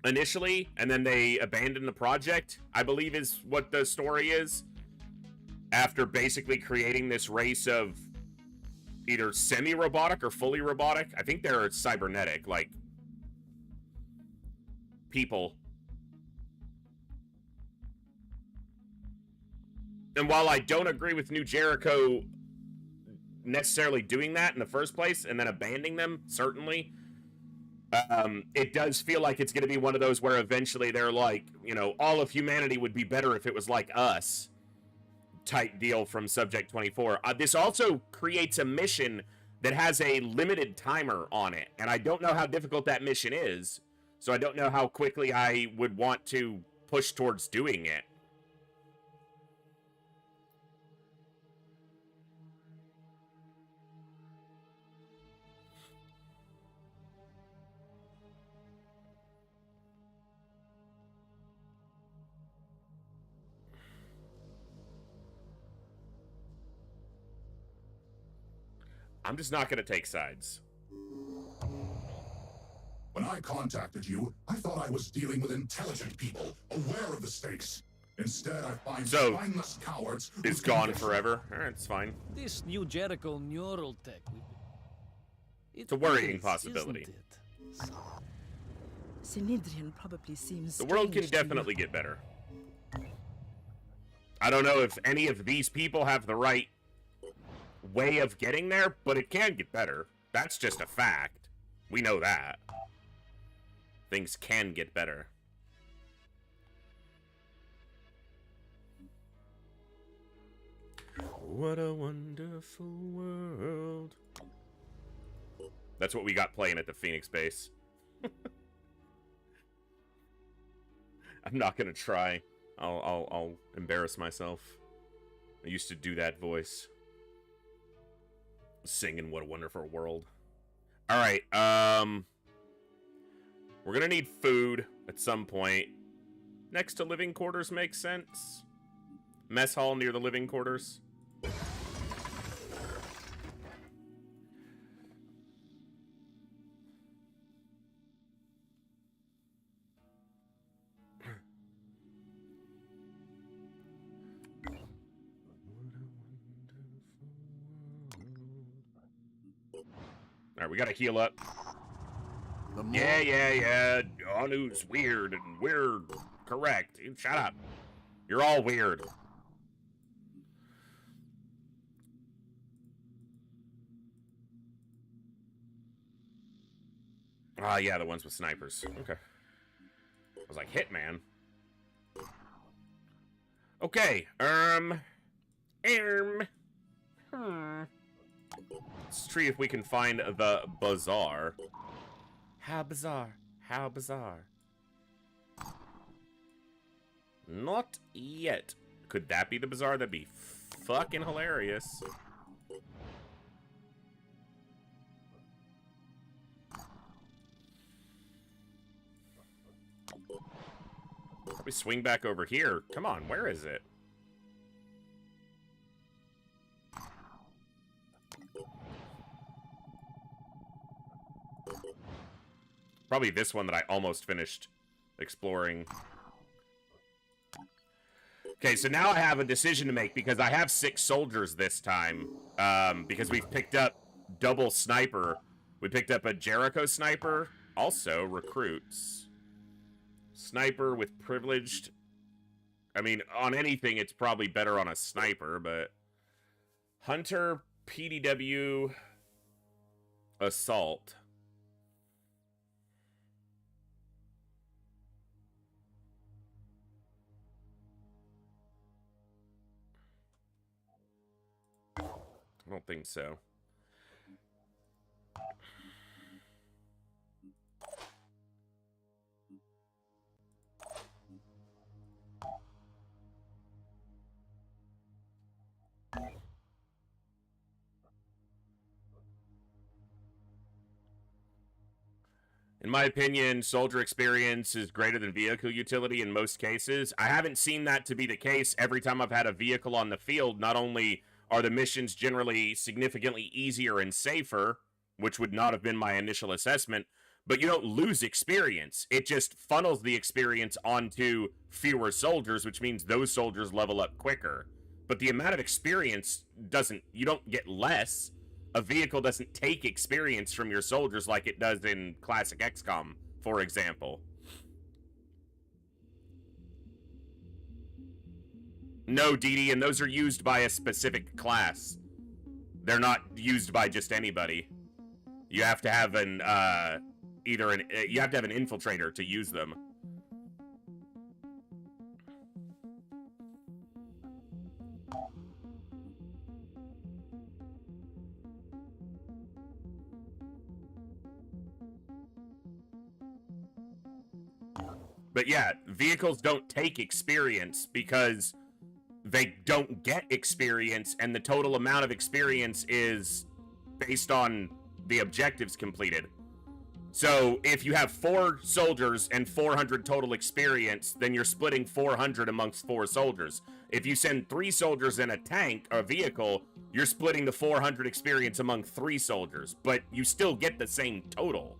initially, and then they abandoned the project, I believe is what the story is, after basically creating this race of either semi-robotic or fully robotic. I think they're cybernetic, like people. And while I don't agree with New Jericho necessarily doing that in the first place and then abandoning them, certainly, it does feel like it's going to be one of those where eventually they're like, all of humanity would be better if it was like us type deal from Subject 24. This also creates a mission that has a limited timer on it, and I don't know how difficult that mission is, so I don't know how quickly I would want to push towards doing it. I'm just not going to take sides. When I contacted you, I thought I was dealing with intelligent people, aware of the stakes. Instead, I find spineless cowards. It's gone forever. Alright, it's fine. This New Jericho neural tech. It's a worrying possibility. Synedrian probably seems the world can strange to you. definitely get better. I don't know if any of these people have the right way of getting there, but it can get better. That's just a fact. We know that. Things can get better. What a wonderful world. That's what we got playing at the Phoenix base. I'm not gonna try. I'll embarrass myself. I used to do that voice. Singing What a Wonderful World. Alright, we're gonna need food at some point. Next to living quarters makes sense. Mess hall near the living quarters. Alright, we gotta heal up. Yeah. Anu's weird, and we're correct. Shut up. You're all weird. Ah, yeah, the ones with snipers. Okay. I was like, Hitman. Okay, let's see if we can find the bazaar. How bizarre. How bizarre. Not yet. Could that be the bazaar? That'd be fucking hilarious. Probably swing back over here. Come on, where is it? Probably this one that I almost finished exploring. Okay, so now I have a decision to make because I have 6 soldiers this time. Because we've picked up double sniper. We picked up a Jericho sniper. Also, recruits. Sniper with privileged. I mean, on anything, it's probably better on a sniper, but. Hunter, PDW, assault. I don't think so. In my opinion, soldier experience is greater than vehicle utility in most cases. I haven't seen that to be the case every time I've had a vehicle on the field. Not only are the missions generally significantly easier and safer, which would not have been my initial assessment, but you don't lose experience. It just funnels the experience onto fewer soldiers, which means those soldiers level up quicker. But the amount of experience you don't get less. A vehicle doesn't take experience from your soldiers like it does in classic XCOM, for example. No, Dee, and those are used by a specific class. They're not used by just anybody. You have to have an you have to have an infiltrator to use them. But yeah, vehicles don't take experience because they don't get experience, and the total amount of experience is based on the objectives completed. So if you have 4 soldiers and 400 total experience, then you're splitting 400 amongst 4 soldiers. If you send 3 soldiers in a tank or vehicle, you're splitting the 400 experience among 3 soldiers, but you still get the same total.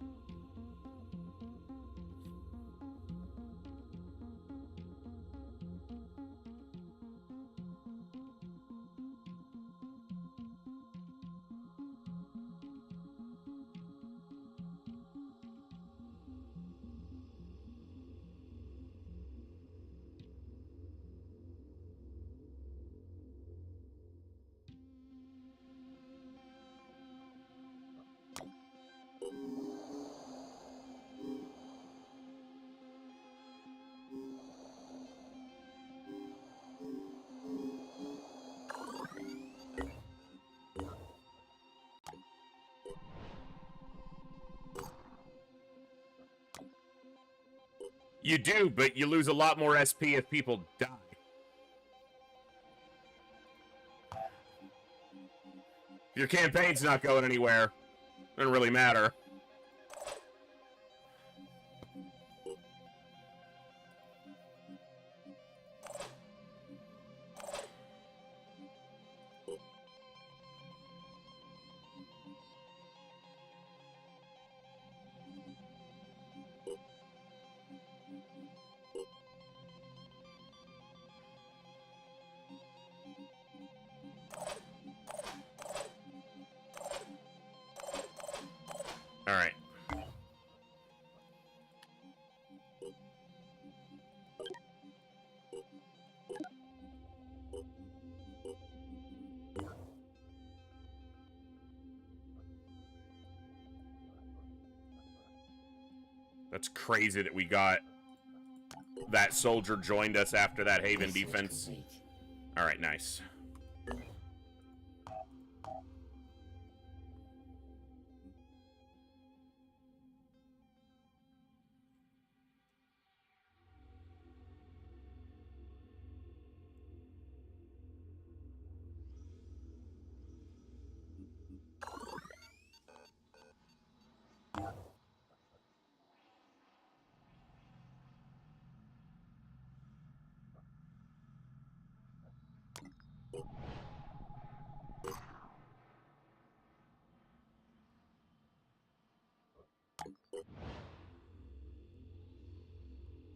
You do, but you lose a lot more SP if people die. Your campaign's not going anywhere. Doesn't really matter. All right. That's crazy that we got that soldier joined us after that Haven defense. All right, nice.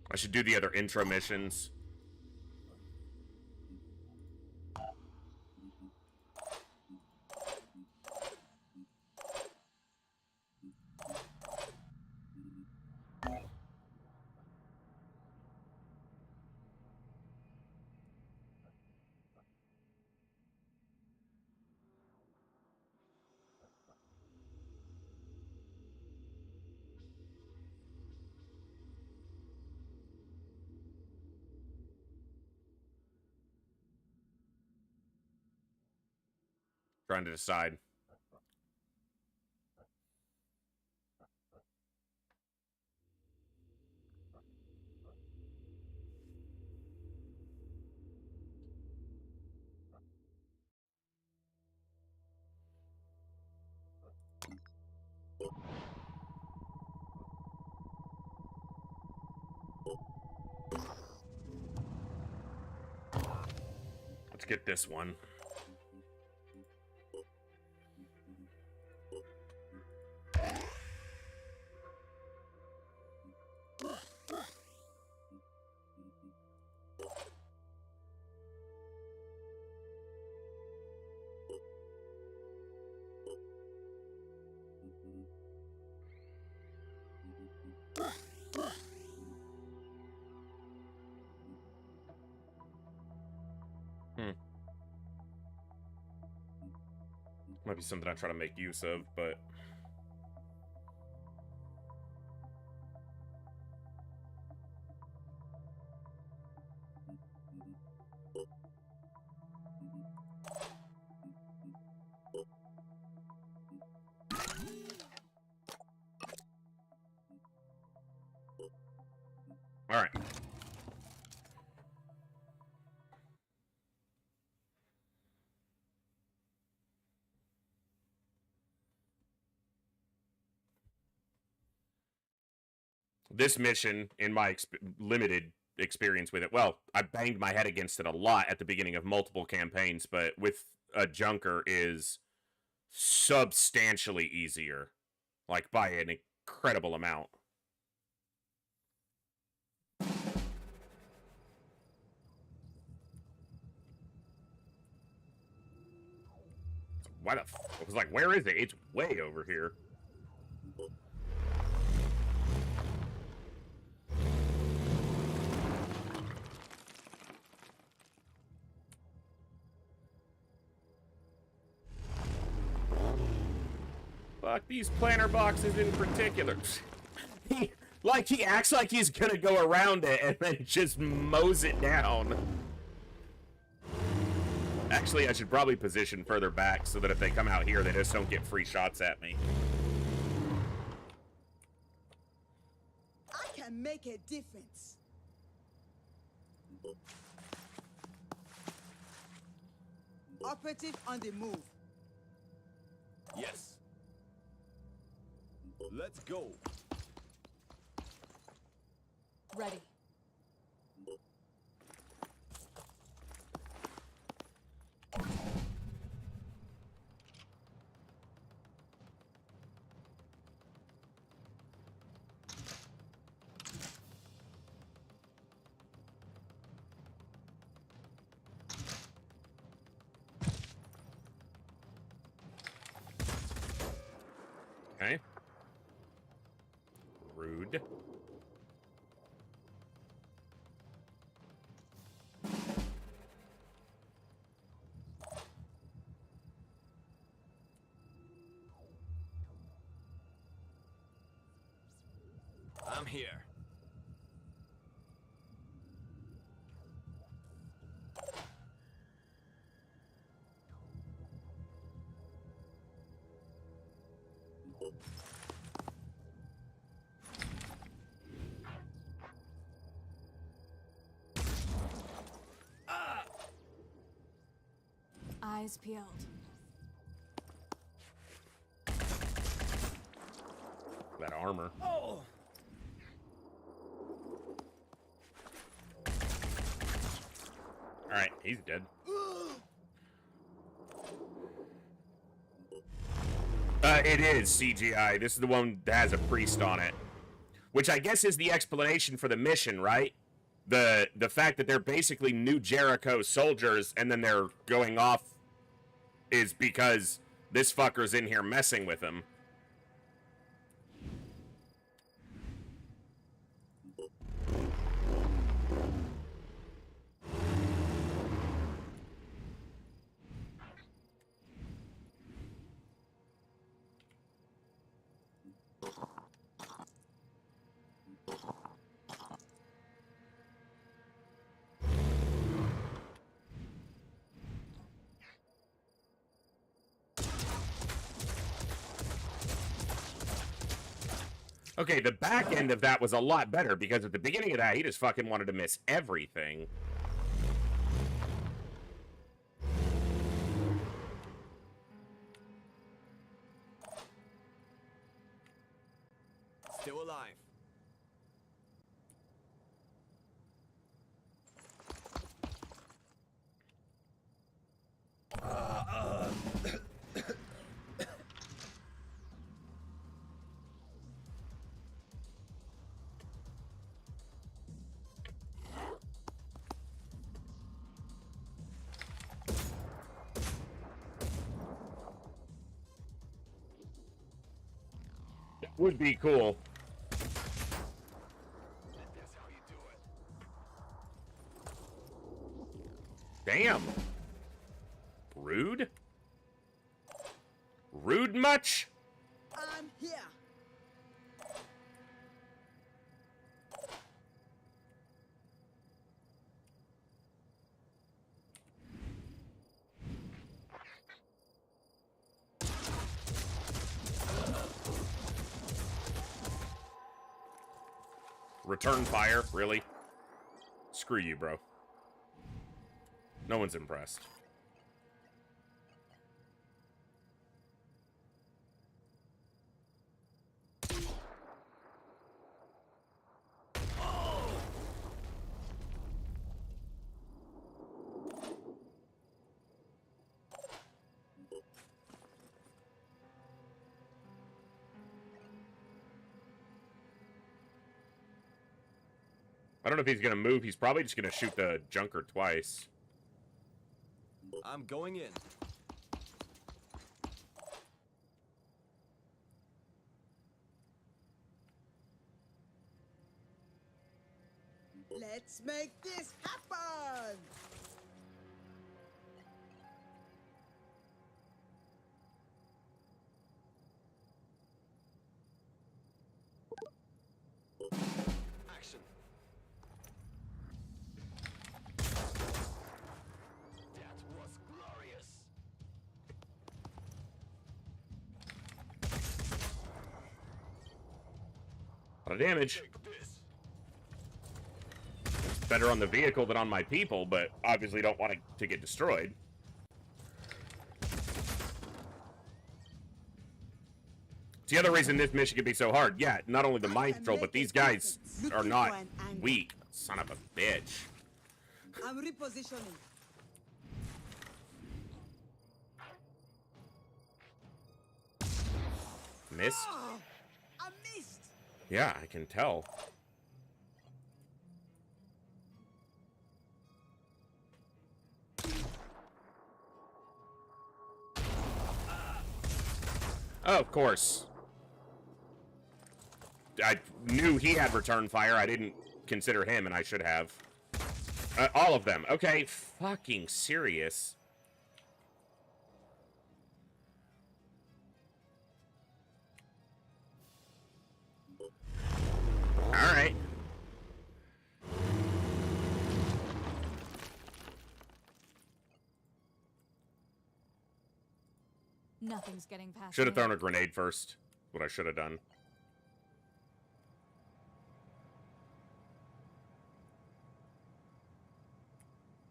I should do the other intro missions. Trying to decide. Let's get this one. Might be something I try to make use of, but... All right. This mission, in my limited experience with it, well, I banged my head against it a lot at the beginning of multiple campaigns, but with a junker is substantially easier, like by an incredible amount. Why the I was like, where is it? It's way over here. Fuck these planter boxes in particular. He acts like he's gonna go around it and then just mows it down. Actually, I should probably position further back so that if they come out here, they just don't get free shots at me. I can make a difference. Operative on the move. Yes. Let's go. Ready. Okay. Rude. I'm here. Eyes peeled. That armor. Oh. Alright, he's dead. It is CGI. This is the one that has a priest on it. Which I guess is the explanation for the mission, right? The fact that they're basically New Jericho soldiers and then they're going off is because this fucker's in here messing with them. Okay, the back end of that was a lot better because at the beginning of that, he just fucking wanted to miss everything. Still alive. Would be cool. Damn. Rude? Rude much? I'm here. Return fire? Really? Screw you, bro. No one's impressed. I don't know if he's gonna move. He's probably just gonna shoot the junker twice. I'm going in. Let's make this happen. Action. That was glorious. A lot of damage. Take this. Better on the vehicle than on my people, but obviously don't want it to get destroyed. It's the other reason this mission can be so hard. Yeah, not only the mind control, but these guys are not weak. Son of a bitch. I'm repositioning. Missed? Oh, I missed. Yeah, I can tell. Oh, of course. I knew he had return fire. I didn't consider him, and I should have. All of them. Okay, fucking serious. Alright. Nothing's getting past Should have me. thrown a grenade first. What I should have done.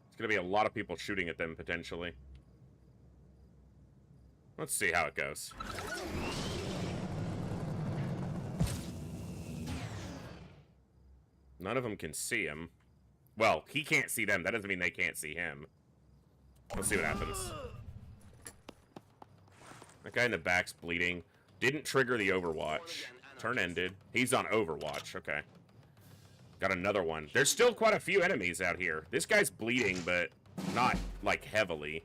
It's going to be a lot of people shooting at them, potentially. Let's see how it goes. None of them can see him. Well, he can't see them. That doesn't mean they can't see him. Let's see what happens. That guy in the back's bleeding. Didn't trigger the Overwatch. Turn ended. He's on Overwatch. Okay. Got another one. There's still quite a few enemies out here. This guy's bleeding, but not, like, heavily.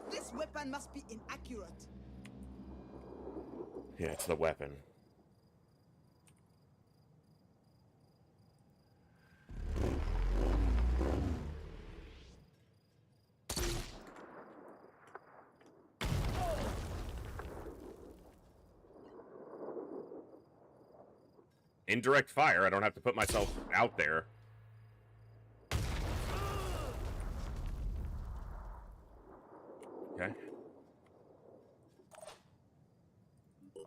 This weapon must be inaccurate. Yeah, it's the weapon. Indirect fire. I don't have to put myself out there. Okay.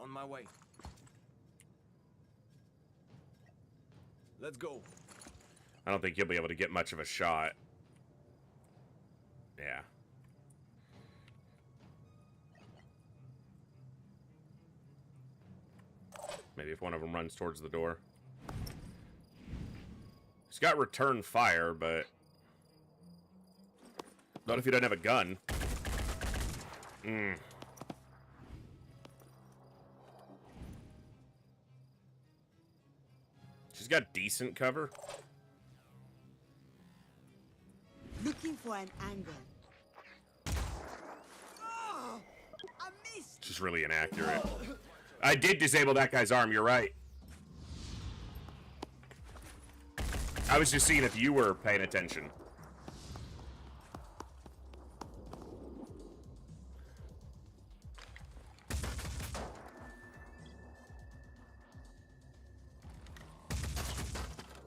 On my way. Let's go. I don't think you'll be able to get much of a shot. Yeah. Maybe if one of them runs towards the door. He's got return fire, but not if he doesn't have a gun. She's got decent cover. looking for an angle. Oh, I missed. Just really inaccurate. I did disable that guy's arm, you're right. I was just seeing if you were paying attention.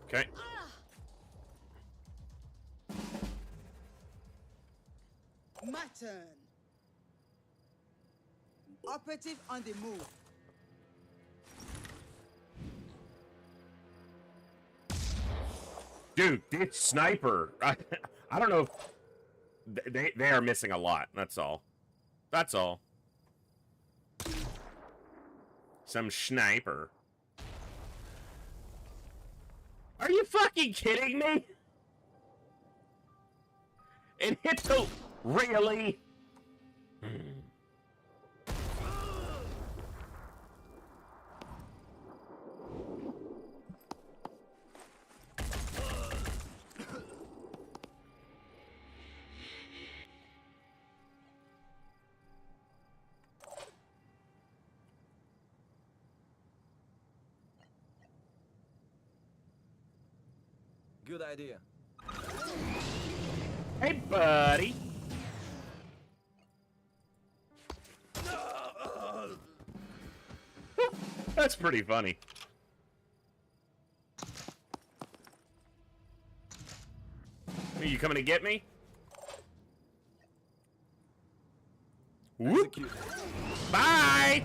Okay. My turn. Operative on the move. Dude, this sniper, I don't know if they are missing a lot, that's all. That's all. Some sniper. Are you fucking kidding me? It hit the... Really? Good idea. Hey, buddy. That's pretty funny. Are you coming to get me? Whoop. Execute. Bye!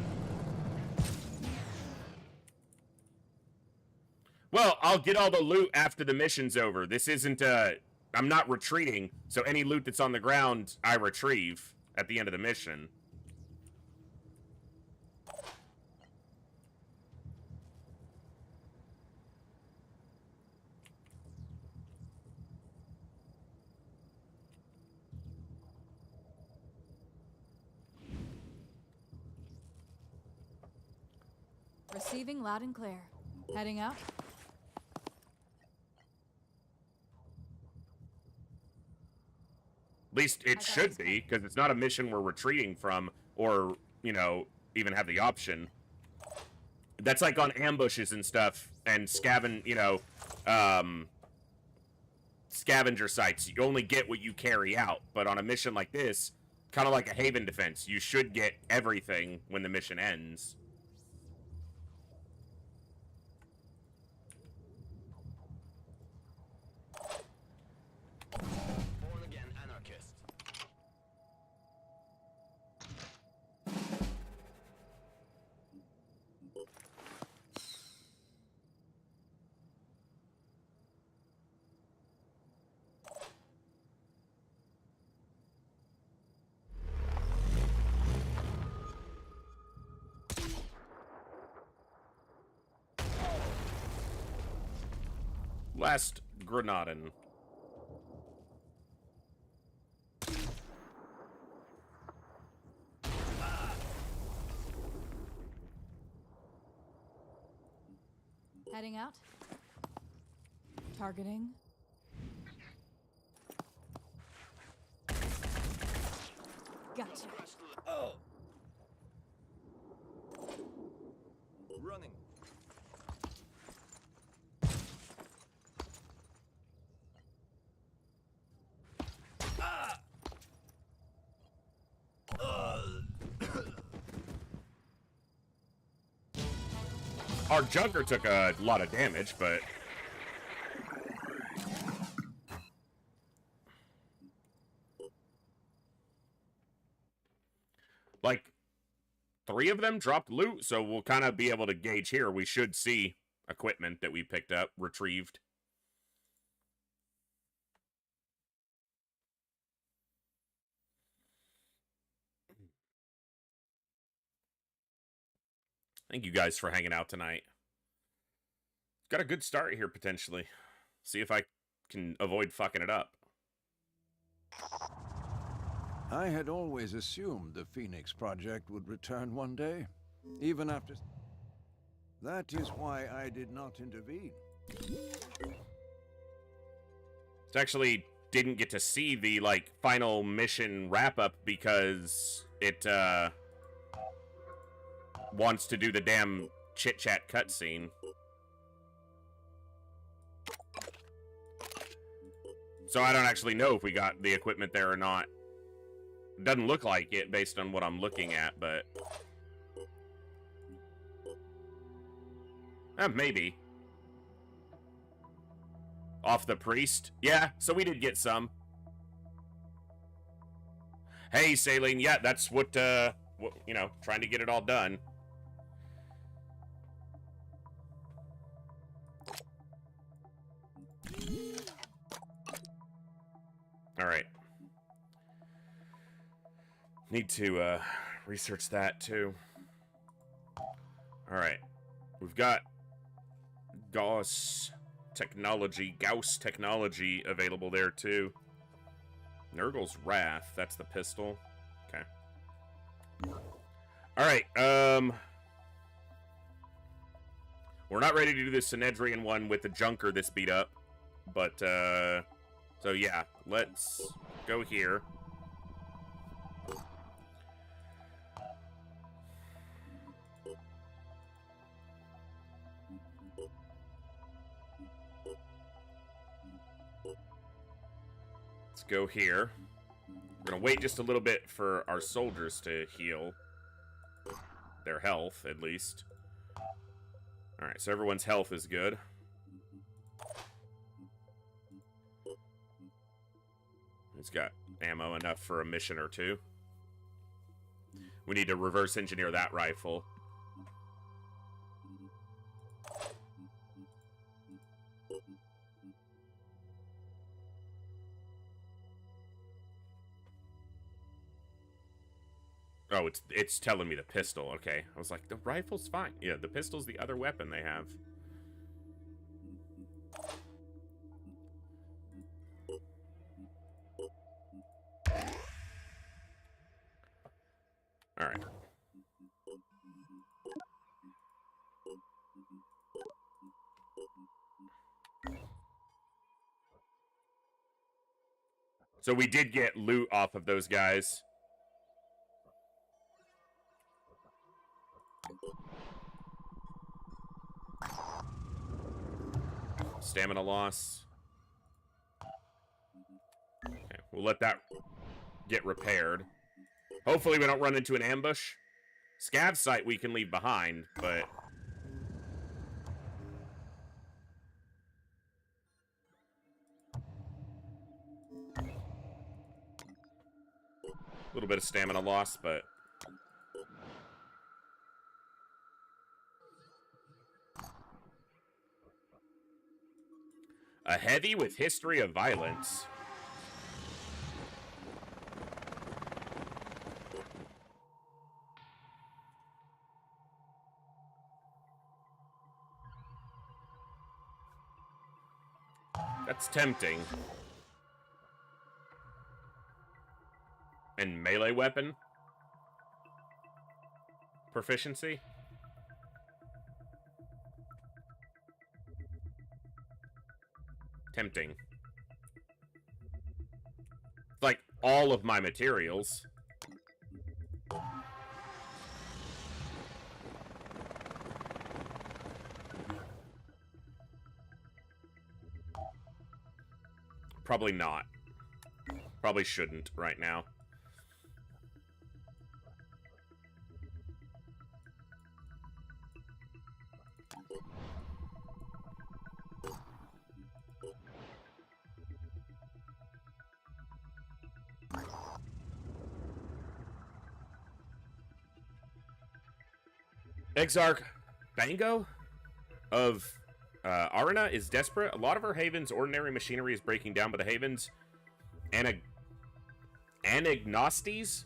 Well, I'll get all the loot after the mission's over. This isn't, I'm not retreating, so any loot that's on the ground, I retrieve at the end of the mission. Receiving loud and clear. Heading out. At least it should be, because it's not a mission we're retreating from, or, you know, even have the option. That's like on ambushes and stuff, and scavenger sites. You only get what you carry out, but on a mission like this, kind of like a Haven defense, you should get everything when the mission ends. Born again anarchist. Last Grenadan. Heading out. Targeting. Gotcha. Oh. Running. Our Junker took a lot of damage, but... like, 3 of them dropped loot, so we'll kind of be able to gauge here. We should see equipment that we picked up, retrieved. Thank you guys for hanging out tonight. Got a good start here, potentially. See if I can avoid fucking it up. I had always assumed the Phoenix Project would return one day, even after... That is why I did not intervene. It's actually didn't get to see the, like, final mission wrap-up because it, wants to do the damn chit-chat cutscene. So I don't actually know if we got the equipment there or not. It doesn't look like it based on what I'm looking at, but... maybe. Off the priest? Yeah, so we did get some. Hey, Saline, yeah, that's what, you know, trying to get it all done. Alright. Need to, research that, too. Alright. We've got Gauss technology available there, too. Nurgle's Wrath, that's the pistol. Okay. Alright, we're not ready to do the Synedrian one with the Junker that's beat up. But, so yeah, let's go here. Let's go here. We're gonna wait just a little bit for our soldiers to heal. Their health, at least. Alright, so everyone's health is good. He's got ammo enough for a mission or two. We need to reverse engineer that rifle. Oh, it's telling me the pistol. Okay. I was like, the rifle's fine. Yeah, the pistol's the other weapon they have. Alright. So we did get loot off of those guys. Stamina loss. Okay, we'll let that get repaired. Hopefully we don't run into an ambush. Scav site we can leave behind, but... a little bit of stamina loss, but... a heavy with history of violence. That's tempting. And melee weapon proficiency. Tempting. Like all of my materials. Probably not. Probably shouldn't right now. Exarch Bango of Arena is desperate. A lot of our Haven's ordinary machinery is breaking down, but the Haven's Anagnostes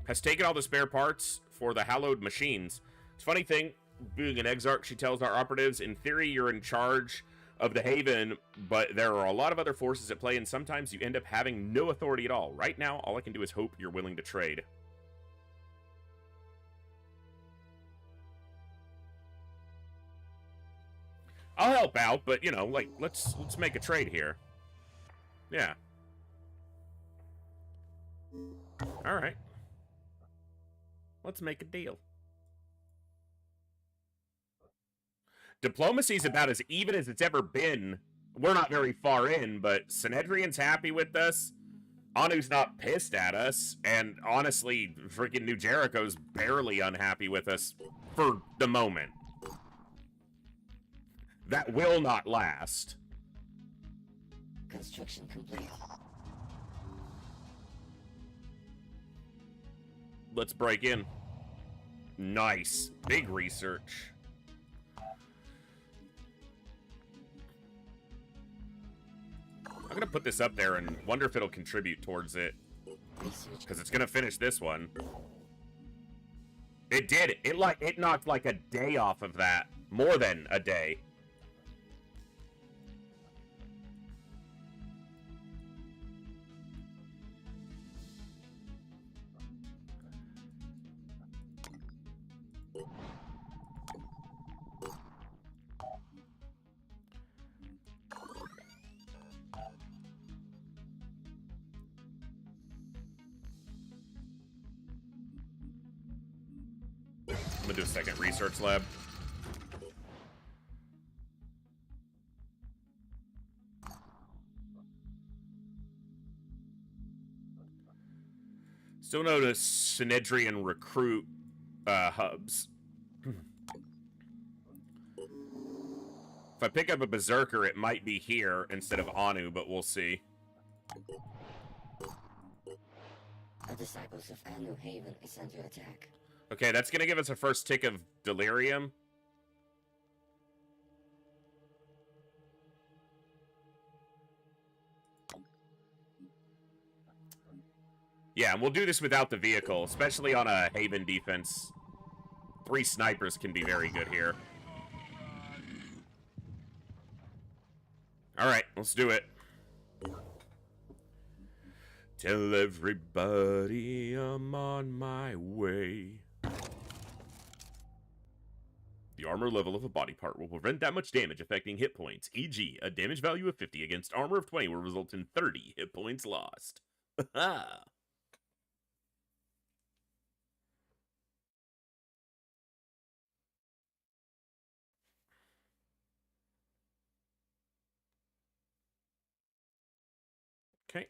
has taken all the spare parts for the hallowed machines. It's a funny thing, being an Exarch, she tells our operatives, in theory you're in charge of the Haven, but there are a lot of other forces at play, and sometimes you end up having no authority at all. Right now, all I can do is hope you're willing to trade. I'll help out, but, you know, like, let's make a trade here. Yeah. All right. Let's make a deal. Diplomacy's about as even as it's ever been. We're not very far in, but Synedrian's happy with us. Anu's not pissed at us. And honestly, freaking New Jericho's barely unhappy with us for the moment. That will not last. Construction complete. Let's break in. Nice. Big research. I'm gonna put this up there and wonder if it'll contribute towards it. Because it's gonna finish this one. It did. It knocked like a day off of that. More than a day. I'm gonna do a second research lab. Still notice Synedrian recruit hubs. If I pick up a Berserker, it might be here instead of Anu, but we'll see. The Disciples of Anu Haven is under attack. Okay, that's gonna give us a first tick of delirium. Yeah, and we'll do this without the vehicle, especially on a Haven defense. 3 snipers can be very good here. Alright, let's do it. Tell everybody I'm on my way. The armor level of a body part will prevent that much damage affecting hit points, e.g. a damage value of 50 against armor of 20 will result in 30 hit points lost. Haha. Okay.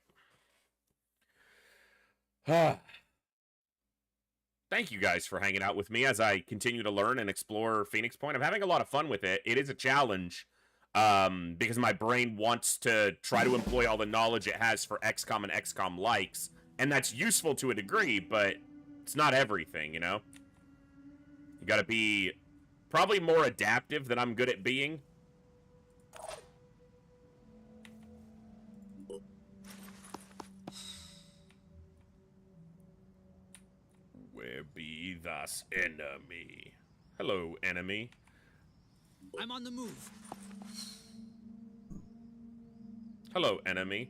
Thank you guys for hanging out with me as I continue to learn and explore Phoenix Point. I'm having a lot of fun with it. It is a challenge because my brain wants to try to employ all the knowledge it has for XCOM and XCOM likes, and that's useful to a degree, but it's not everything, you know? You gotta be probably more adaptive than I'm good at being. Where be thus enemy? Hello, enemy. I'm on the move. Hello, enemy.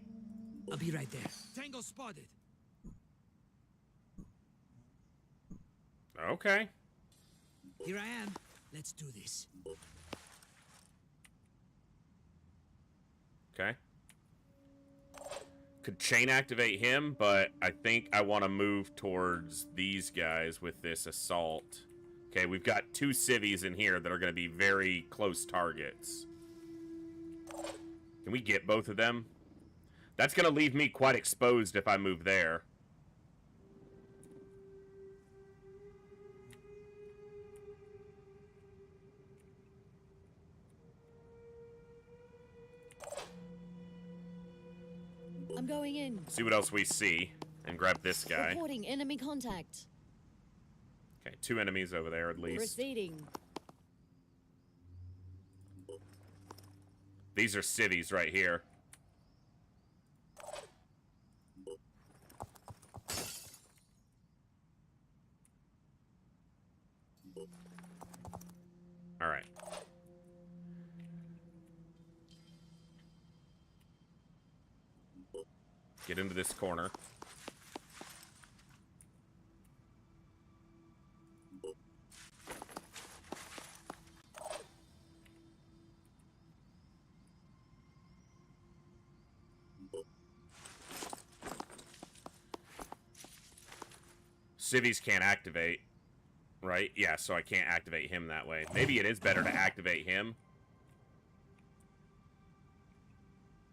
I'll be right there. Tango spotted. Okay. Here I am. Let's do this. Okay. Could chain activate him, but I think I want to move towards these guys with this assault. Okay, we've got 2 civvies in here that are going to be very close targets. Can we get both of them? That's going to leave me quite exposed if I move there. I'm going in. See what else we see and grab this guy. Reporting enemy contact. Okay, 2 enemies over there at least. Proceeding. These are civvies right here. All right. Get into this corner. Civvies can't activate, right? Yeah, so I can't activate him that way. Maybe it is better to activate him.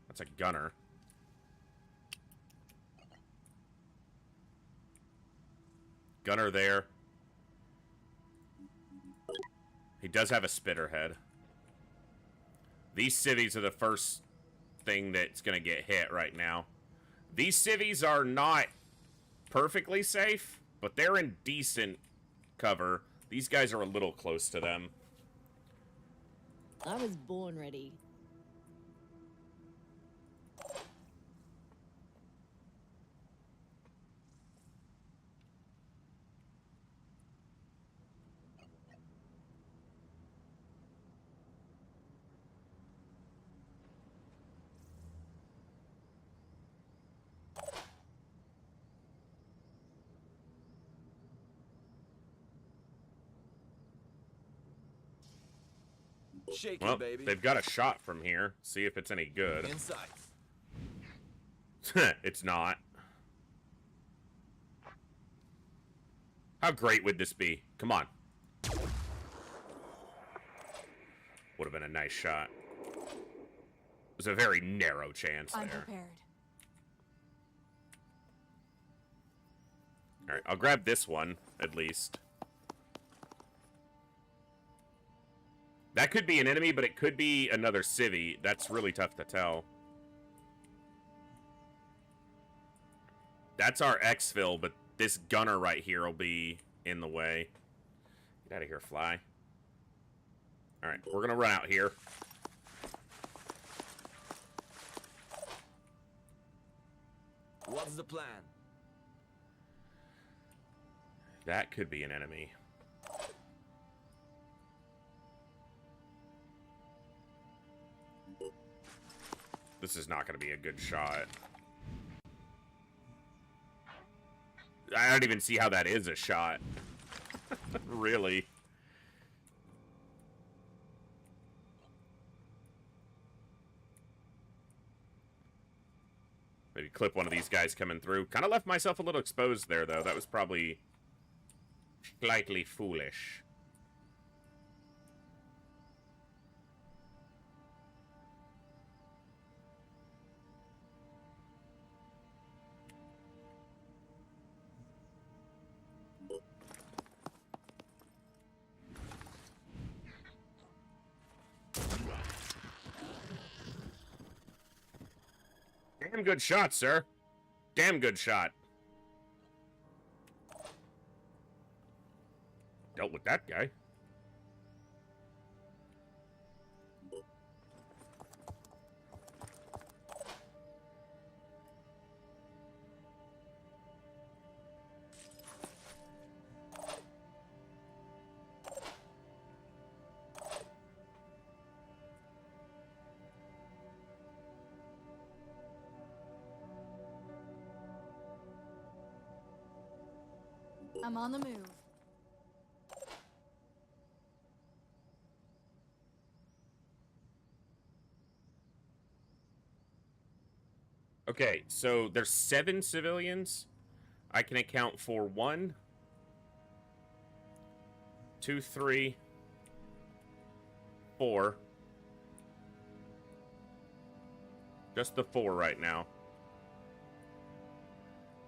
That's a gunner. Gunner there. He does have a spitter head. These civvies are the first thing that's going to get hit right now. These civvies are not perfectly safe, but they're in decent cover. These guys are a little close to them. I was born ready. Shake Well, it, baby. they've got a shot from here. See if it's any good. Inside. It's not. How great would this be? Come on. Would have been a nice shot. It was a very narrow chance I'm there. prepared. Alright, I'll grab this one, at least. That could be an enemy, but it could be another civvy. That's really tough to tell. That's our exfil, but this gunner right here will be in the way. Get out of here, fly. Alright, we're gonna run out here. What's the plan? That could be an enemy. This is not going to be a good shot. I don't even see how that is a shot. Really. Maybe clip one of these guys coming through. Kind of left myself a little exposed there, though. That was probably slightly foolish. Damn good shot, sir. Damn good shot. Dealt with that guy. I'm on the move. Okay, so there's 7 civilians. I can account for 1, 2, 3, 4. Just the 4 right now.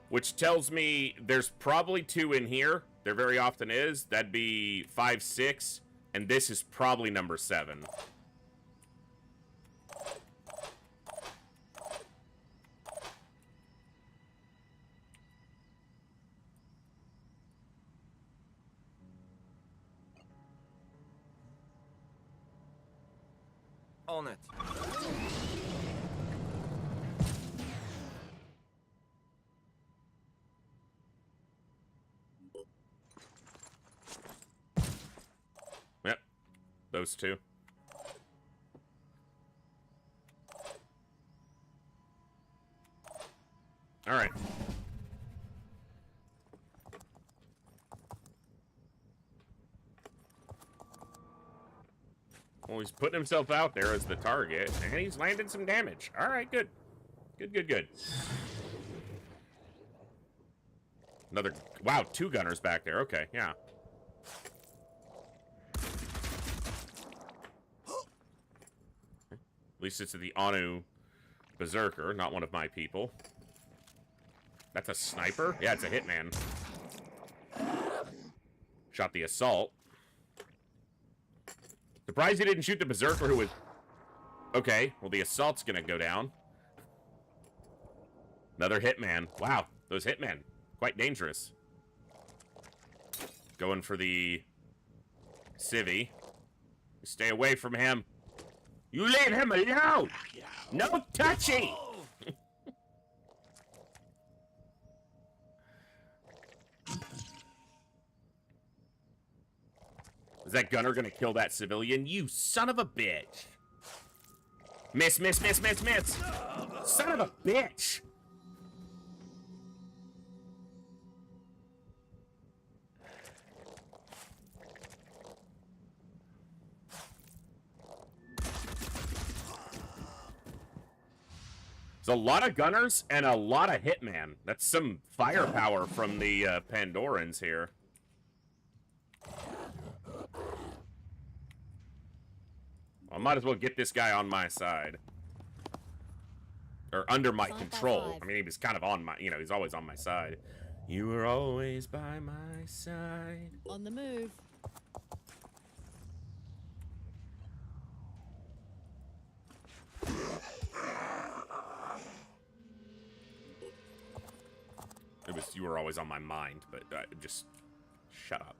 Which tells me there's probably 2 in here. There very often is. That'd be 5, 6. And this is probably number 7. On it. Yep. Those 2. All right. Well, he's putting himself out there as the target, and he's landed some damage. All right, good. Good, good, good. Another... Wow, 2 gunners back there. Okay, yeah. At least it's the Anu Berserker, not one of my people. That's a sniper? Yeah, it's a hitman. Shot the assault. Surprised he didn't shoot the Berserker who was... Okay, well the assault's gonna go down. Another hitman. Wow, those hitmen. Quite dangerous. Going for the... civvy. Stay away from him. You leave him alone! No touchy! Is that gunner gonna kill that civilian? You son of a bitch! Miss, miss, miss, miss, miss! Son of a bitch! There's a lot of gunners and a lot of hitman. That's some firepower from the Pandorans here. I might as well get this guy on my side. Or under my control. I mean, he was kind of on my, you know, he's always on my side. You were always by my side. On the move. It was, you were always on my mind, but just shut up.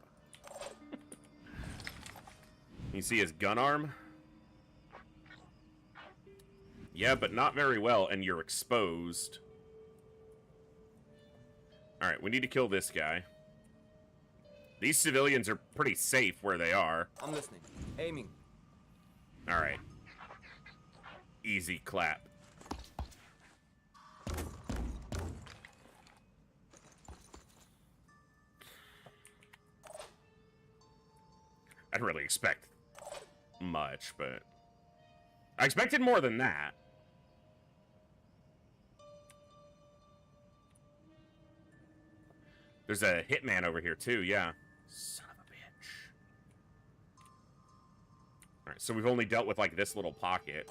You see his gun arm? Yeah, but not very well, and you're exposed. Alright, we need to kill this guy. These civilians are pretty safe where they are. I'm listening. Aiming. Alright. Easy clap. I didn't really expect much, but... I expected more than that. There's a hitman over here, too, yeah. Son of a bitch. Alright, so we've only dealt with, like, this little pocket.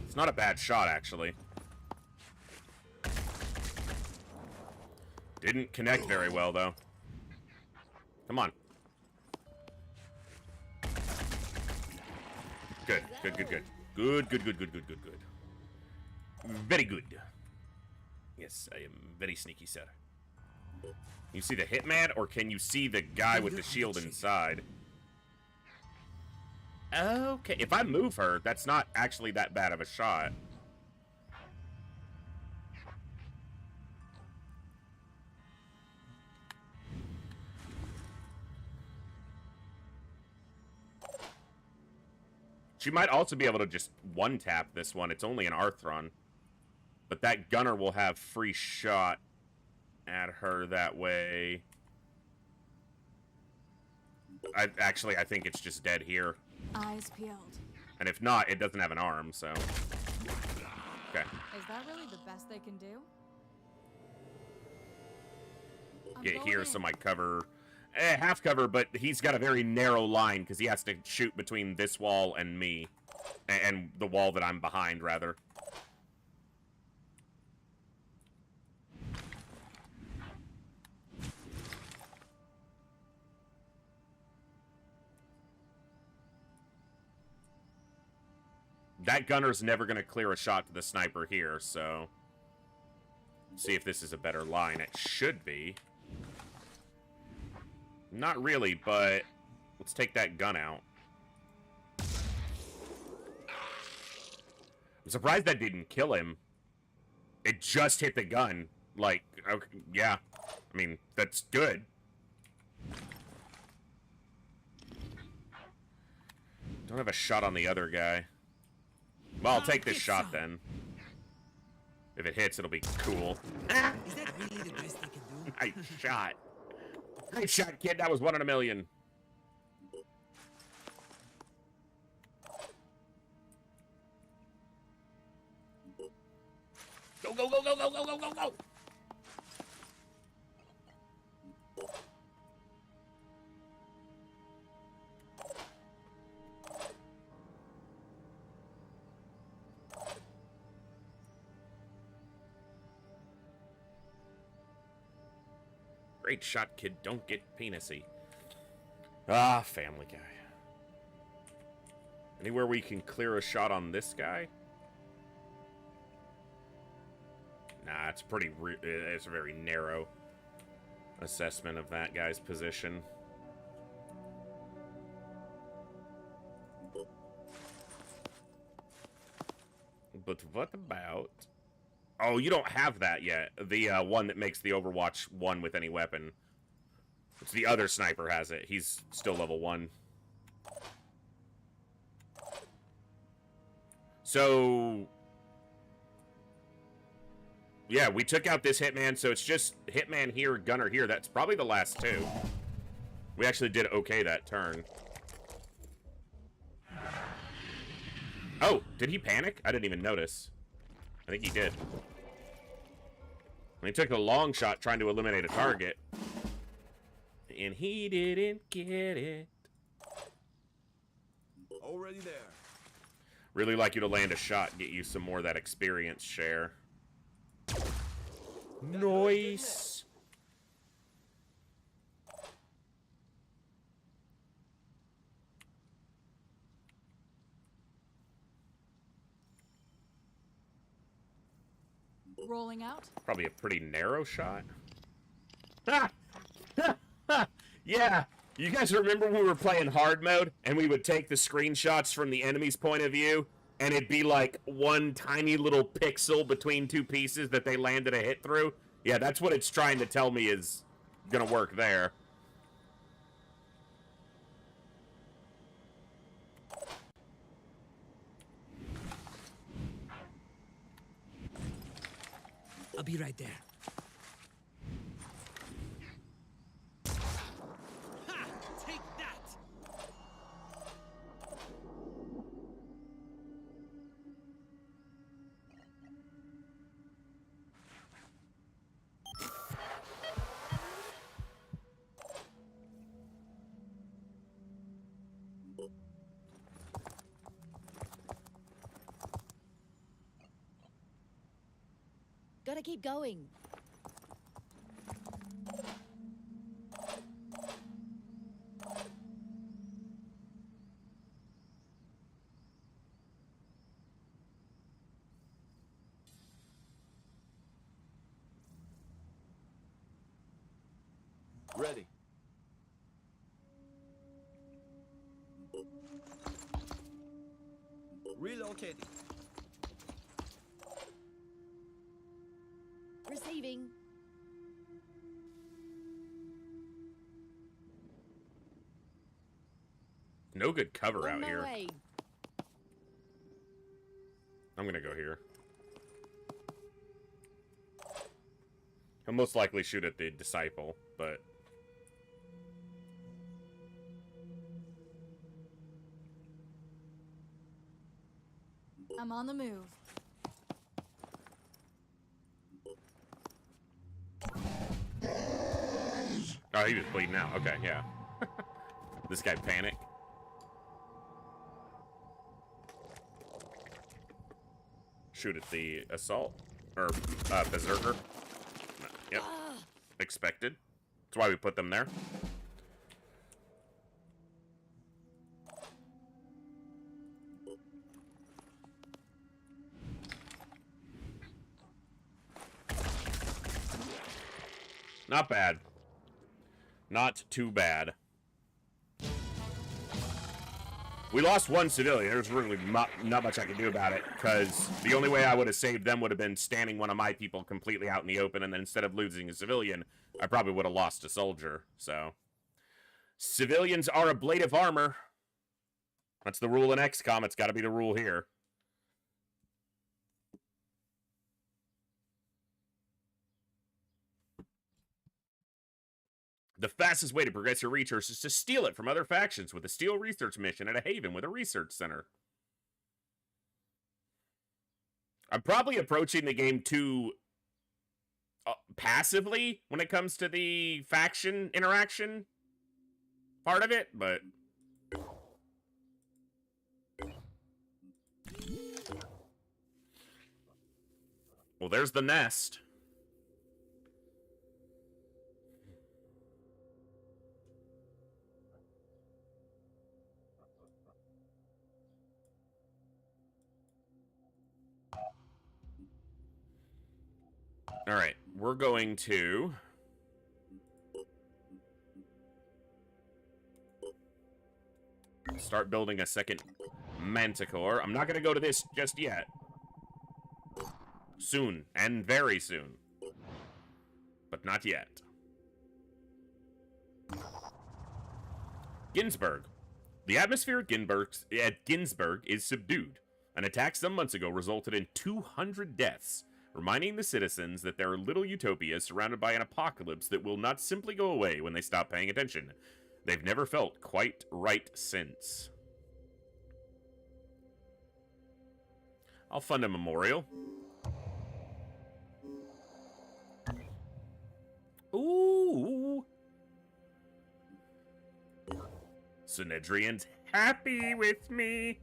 It's not a bad shot, actually. Didn't connect very well, though. Come on. Good, good, good, good. Good, good, good, good, good, good, good. Very good. Yes, I am very sneaky, sir. You see the hitman, or can you see the guy with the shield inside? Okay, if I move her, that's not actually that bad of a shot. She might also be able to just one-tap this one. It's only an Arthron. But that gunner will have free shot at her that way. I think it's just dead here. Eyes peeled. And if not, it doesn't have an arm, so... Okay. Is that really the best they can do? Get here so my cover... half cover, but he's got a very narrow line because he has to shoot between this wall and me. And the wall that I'm behind, rather. That gunner's never going to clear a shot to the sniper here, so... See if this is a better line. It should be. Not really, but let's take that gun out. I'm surprised that didn't kill him. It just hit the gun. Like, okay, yeah. I mean, that's good. Don't have a shot on the other guy. Well, I'll take this shot then. If it hits, it'll be cool. Is that really the best they can do? Nice shot. Nice shot, kid. That was 1 in a million. Go, go, go, go, go, go, go, go, go! Great shot, kid. Don't get penisy. Ah, Family Guy. Anywhere we can clear a shot on this guy? Nah, it's pretty. It's a very narrow assessment of that guy's position. But what about? Oh, you don't have that yet. The one that makes the Overwatch 1 with any weapon. It's the other sniper has it. He's still level 1. So, yeah, we took out this Hitman, so it's just Hitman here, Gunner here. That's probably the last two. We actually did okay that turn. Oh, did he panic? I didn't even notice. I think he did. He took a long shot trying to eliminate a target. And he didn't get it. Already there. Really like you to land a shot, get you some more of that experience share. Nice. Rolling out. Probably a pretty narrow shot. Yeah. You guys remember when we were playing hard mode and we would take the screenshots from the enemy's point of view and it'd be like one tiny little pixel between two pieces that they landed a hit through? Yeah, that's what it's trying to tell me is gonna work there. I'll be right there. Ha! Take that! Gotta keep going. Ready. Relocating. Receiving. No good cover On out my here. way. I'm gonna go here. He'll most likely shoot at the Disciple, but... I'm on the move. Oh, he was bleeding out. Okay, yeah. This guy panicked. Shoot at the assault. Or, berserker. Yep. Expected. That's why we put them there. Not bad. Not too bad. We lost one civilian. There's really not much I can do about it, because the only way I would have saved them would have been standing one of my people completely out in the open, and then instead of losing a civilian, I probably would have lost a soldier. So, civilians are ablative armor. That's the rule in XCOM. It's got to be the rule here. The fastest way to progress your research is to steal it from other factions with a steel research mission at a haven with a research center. I'm probably approaching the game too passively when it comes to the faction interaction part of it, but... Well, there's the nest. All right, we're going to start building a second manticore. I'm not going to go to this just yet. Soon, and very soon. But not yet. Ginsburg. The atmosphere at Ginsburg is subdued. An attack some months ago resulted in 200 deaths, reminding the citizens that their little utopia is surrounded by an apocalypse that will not simply go away when they stop paying attention. They've never felt quite right since. I'll fund a memorial. Ooh. Synedrian's happy with me.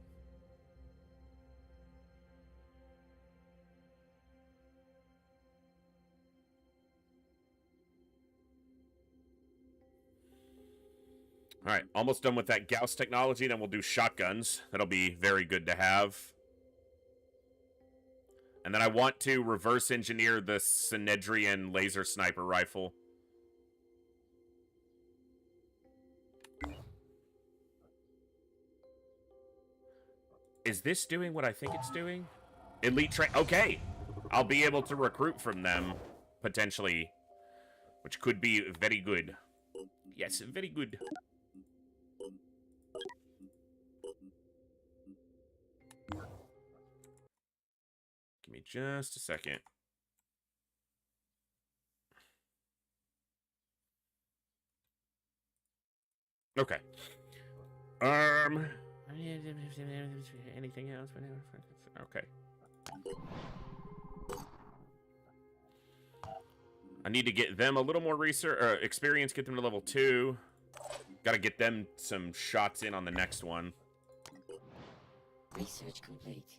All right, almost done with that Gauss technology. Then we'll do shotguns. That'll be very good to have. And then I want to reverse engineer the Synedrian laser sniper rifle. Is this doing what I think it's doing? Elite train. Okay. I'll be able to recruit from them, potentially. Which could be very good. Yes, very good. Give me just a second. Okay. Anything else? Okay. I need to get them a little more research experience, get them to level 2. Gotta get them some shots in on the next one. Research complete.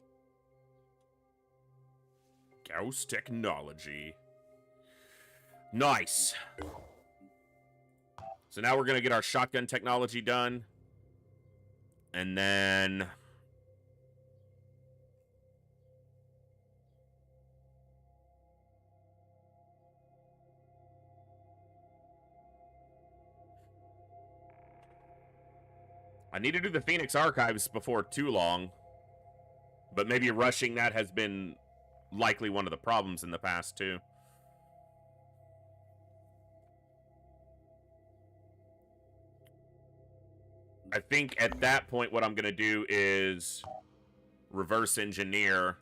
Gauss technology. Nice. So now we're gonna get our shotgun technology done. And then... I need to do the Phoenix Archives before too long. But maybe rushing that has been likely one of the problems in the past, too. I think at that point what I'm going to do is reverse engineer.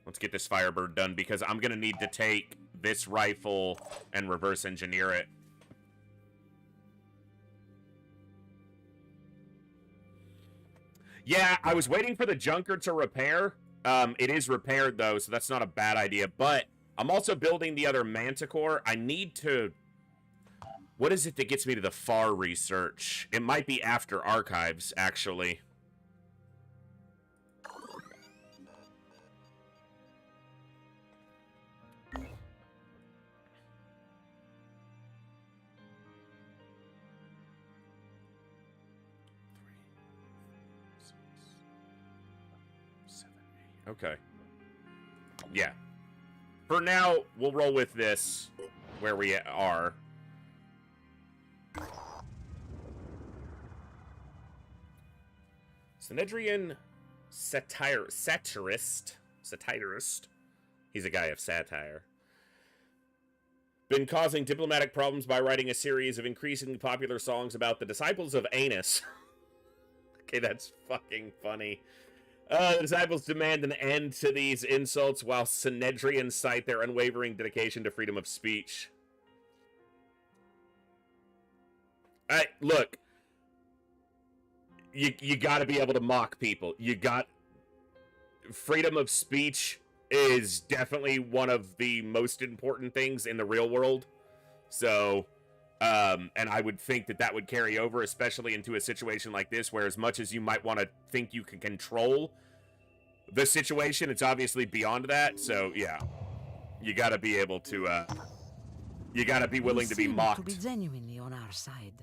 Let's get this Firebird done because I'm going to need to take this rifle and reverse engineer it. Yeah, I was waiting for the Junker to repair. It is repaired, though, so that's not a bad idea. But I'm also building the other Manticore. I need to... What is it that gets me to the far research? It might be after Archives, actually. Okay. Yeah. For now, we'll roll with this where we are. Synedrian satirist. He's a guy of satire. Been causing diplomatic problems by writing a series of increasingly popular songs about the disciples of Anus. Okay, that's fucking funny. The disciples demand an end to these insults while Synedrians cite their unwavering dedication to freedom of speech. Look, you got to be able to mock people. Freedom of speech is definitely one of the most important things in the real world. So, and I would think that would carry over, especially into a situation like this, where as much as you might want to think you can control the situation, it's obviously beyond that. So, yeah, you got to be able to, you got to be willing to be mocked. To be genuinely on our side,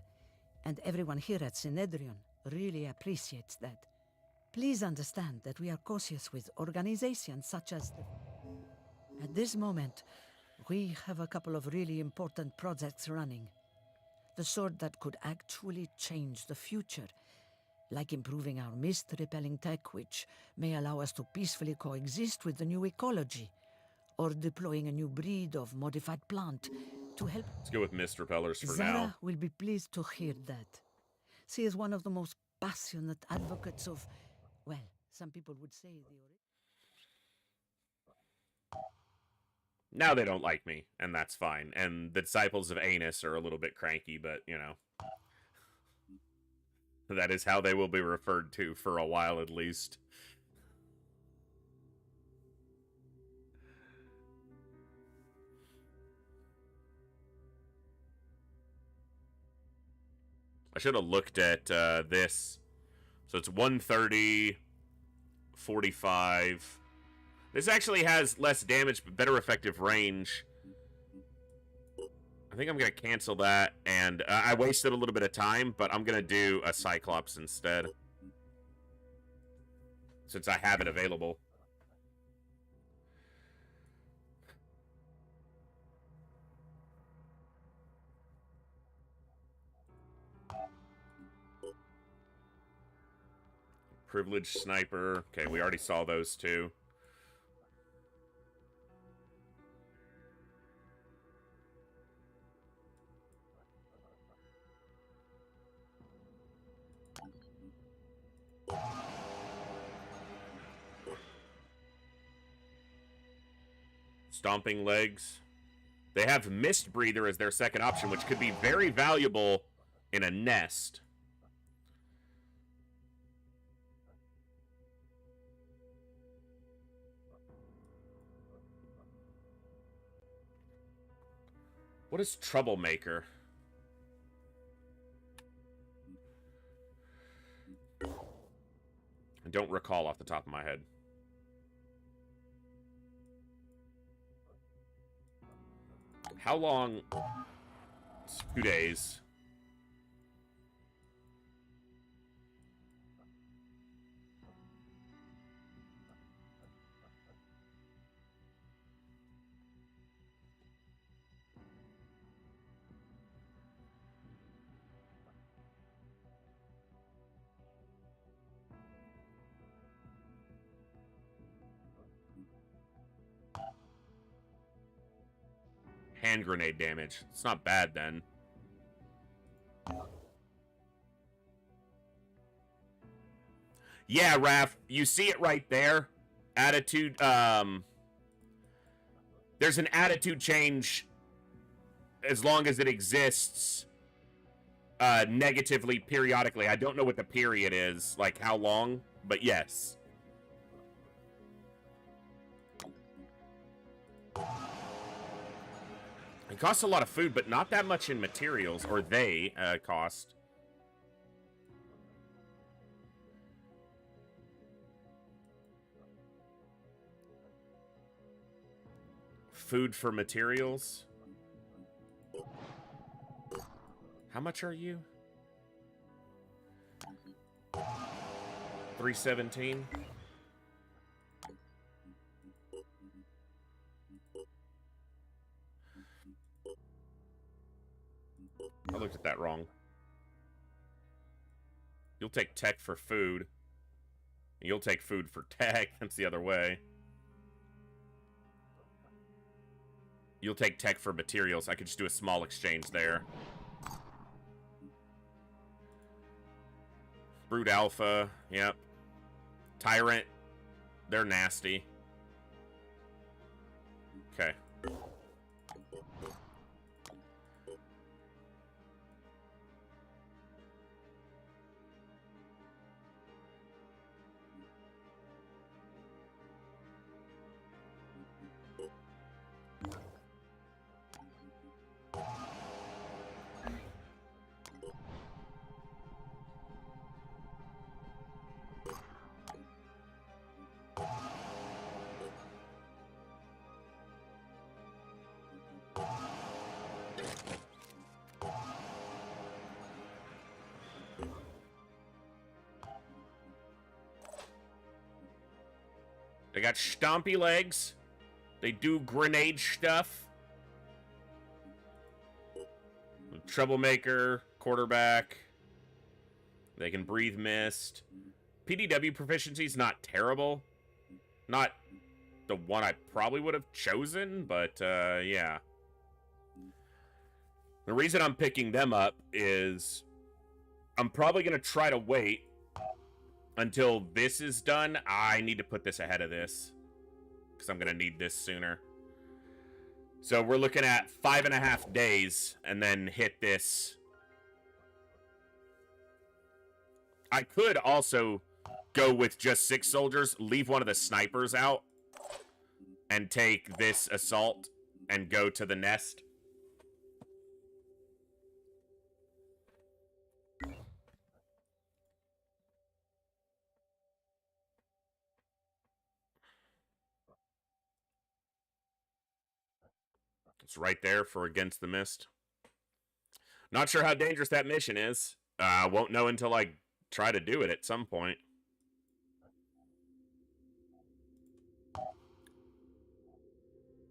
and everyone here at Synedrion really appreciates that. Please understand that we are cautious with organizations such as At this moment, we have a couple of really important projects running. The sort that could actually change the future, like improving our mist-repelling tech, which may allow us to peacefully coexist with the new ecology, or deploying a new breed of modified plant to help... Let's go with mist repellers for Zara now. will be pleased to hear that. She is one of the most passionate advocates of, well, some people would say Now they don't like me, and that's fine. And the disciples of Anus are a little bit cranky, but, you know. That is how they will be referred to for a while, at least. I should have looked at this. So it's 130, 45. This actually has less damage, but better effective range. I think I'm going to cancel that, and I wasted a little bit of time, but I'm going to do a Cyclops instead. Since I have it available. Privileged Sniper. Okay, we already saw those two. Stomping Legs. They have Mist Breather as their second option, which could be very valuable in a nest. What is Troublemaker? I don't recall off the top of my head. How long? It's 2 days. Hand grenade damage. It's not bad then. Yeah, Raph, you see it right there. Attitude, there's an attitude change as long as it exists negatively periodically. I don't know what the period is, like how long, but yes. It costs a lot of food, but not that much in materials, or they cost. Food for materials. How much are you? 317. I looked at that wrong. You'll take tech for food. You'll take food for tech. That's the other way. You'll take tech for materials. I could just do a small exchange there. Brute Alpha. Yep. Tyrant. They're nasty. Okay. They got stompy legs. They do grenade stuff. Troublemaker, quarterback. They can breathe mist. PDW proficiency's not terrible. Not the one I probably would have chosen, but yeah. The reason I'm picking them up is I'm probably going to try to wait until this is done. I need to put this ahead of this because I'm going to need this sooner. So we're looking at 5.5 days and then hit this. I could also go with just 6 soldiers, leave one of the snipers out, and take this assault and go to the nest. It's right there for Against the Mist. Not sure how dangerous that mission is. Won't know until I try to do it at some point.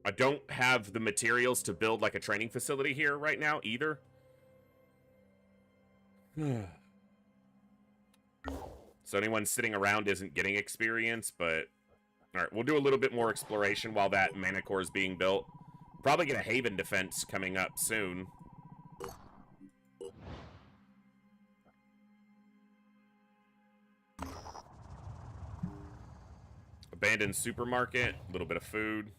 I don't have the materials to build like a training facility here right now either. So anyone sitting around isn't getting experience, but alright, we'll do a little bit more exploration while that mana core is being built. Probably get a Haven defense coming up soon. Abandoned supermarket, a little bit of food.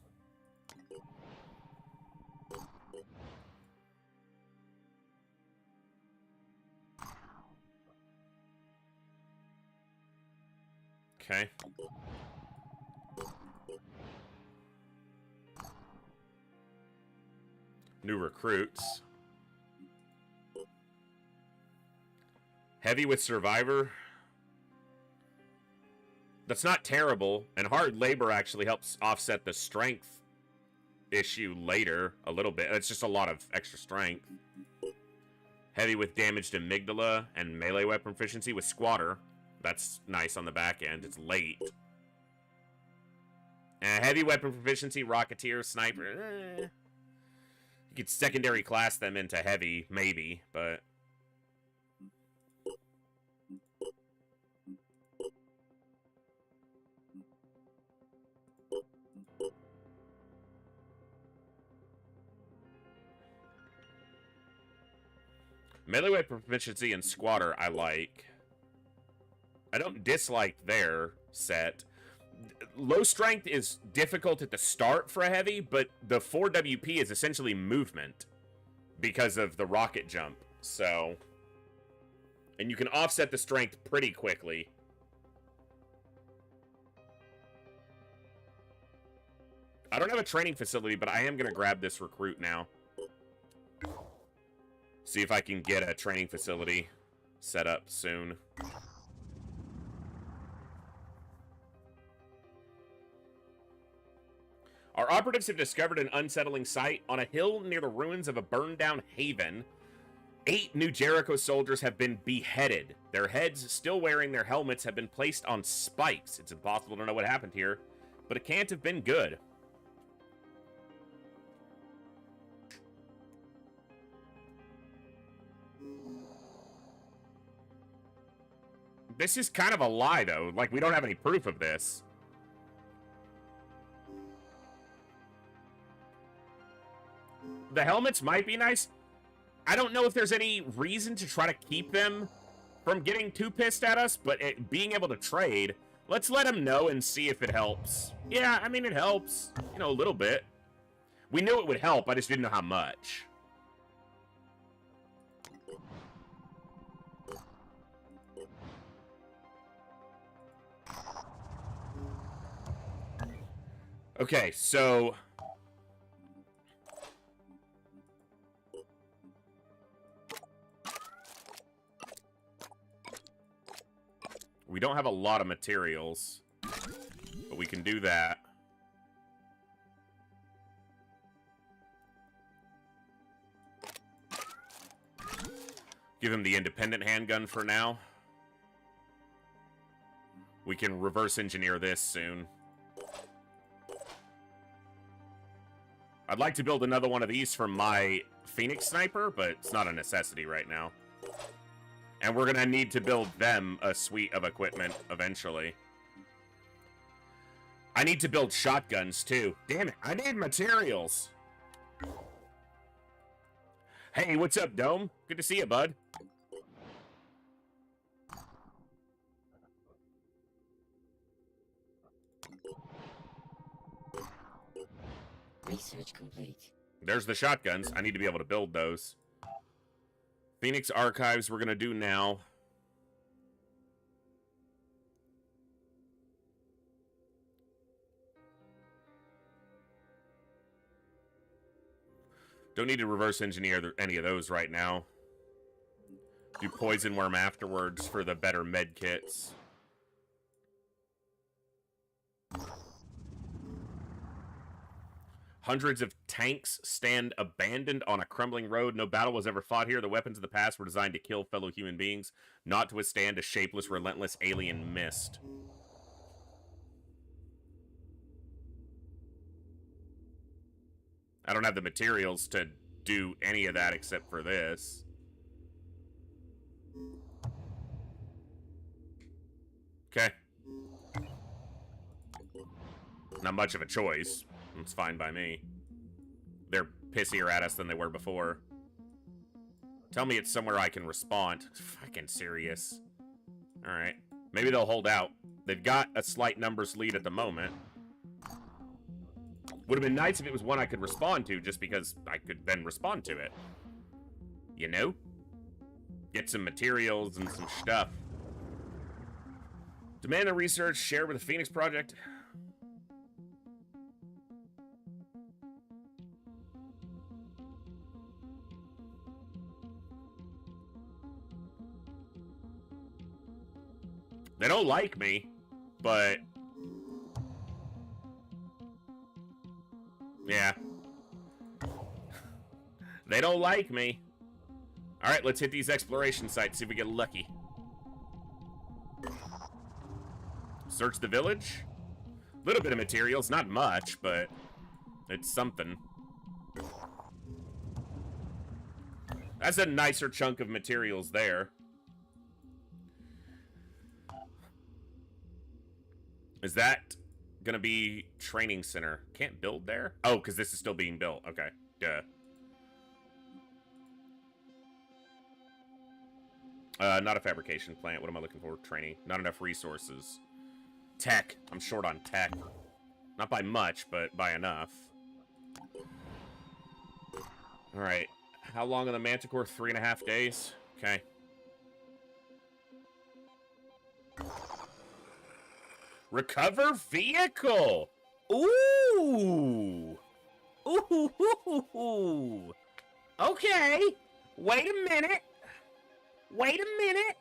Okay. New recruits. Heavy with Survivor. That's not terrible, and hard labor actually helps offset the strength issue later a little bit. It's just a lot of extra strength. Heavy with damaged amygdala and melee weapon proficiency with Squatter. That's nice on the back end. It's late. Heavy weapon proficiency, Rocketeer, Sniper. You could secondary class them into heavy, maybe, but... Melee weapon proficiency and Squatter I like. I don't dislike their set. Low strength is difficult at the start for a heavy, but the 4WP is essentially movement because of the rocket jump. So, and you can offset the strength pretty quickly. I don't have a training facility, but I am going to grab this recruit now. See if I can get a training facility set up soon. Our operatives have discovered an unsettling sight on a hill near the ruins of a burned-down haven. 8 New Jericho soldiers have been beheaded. Their heads, still wearing their helmets, have been placed on spikes. It's impossible to know what happened here, but it can't have been good. This is kind of a lie, though. Like, we don't have any proof of this. The helmets might be nice. I don't know if there's any reason to try to keep them from getting too pissed at us, but being able to trade, let's let them know and see if it helps. Yeah, I mean, it helps. You know, a little bit. We knew it would help, I just didn't know how much. Okay, so... we don't have a lot of materials, but we can do that. Give him the independent handgun for now. We can reverse engineer this soon. I'd like to build another one of these for my Phoenix Sniper, but it's not a necessity right now. And we're gonna need to build them a suite of equipment eventually. I need to build shotguns too. Damn it, I need materials. Hey, what's up, Dome? Good to see you, bud. Research complete. There's the shotguns. I need to be able to build those. Phoenix Archives we're going to do now. Don't need to reverse engineer any of those right now. Do poison worm afterwards for the better med kits. Hundreds of tanks stand abandoned on a crumbling road. No battle was ever fought here. The weapons of the past were designed to kill fellow human beings, not to withstand a shapeless, relentless alien mist. I don't have the materials to do any of that except for this. Okay. Not much of a choice. It's fine by me. They're pissier at us than they were before. Tell me it's somewhere I can respond. Fucking serious. Alright. Maybe they'll hold out. They've got a slight numbers lead at the moment. Would have been nice if it was one I could respond to, just because I could then respond to it. You know? Get some materials and some stuff. Demand the research, share with the Phoenix Project. They don't like me, but... yeah. They don't like me. Alright, let's hit these exploration sites, see if we get lucky. Search the village. A little bit of materials, not much, but it's something. That's a nicer chunk of materials there. Is that gonna be training center? Can't build there? Oh, because this is still being built. Okay, duh. Not a fabrication plant. What am I looking for? Training. Not enough resources. Tech. I'm short on tech. Not by much, but by enough. Alright. How long on the Manticore? 3.5 days? Okay. Recover vehicle! Ooh! Ooh! Okay! Wait a minute! Wait a minute!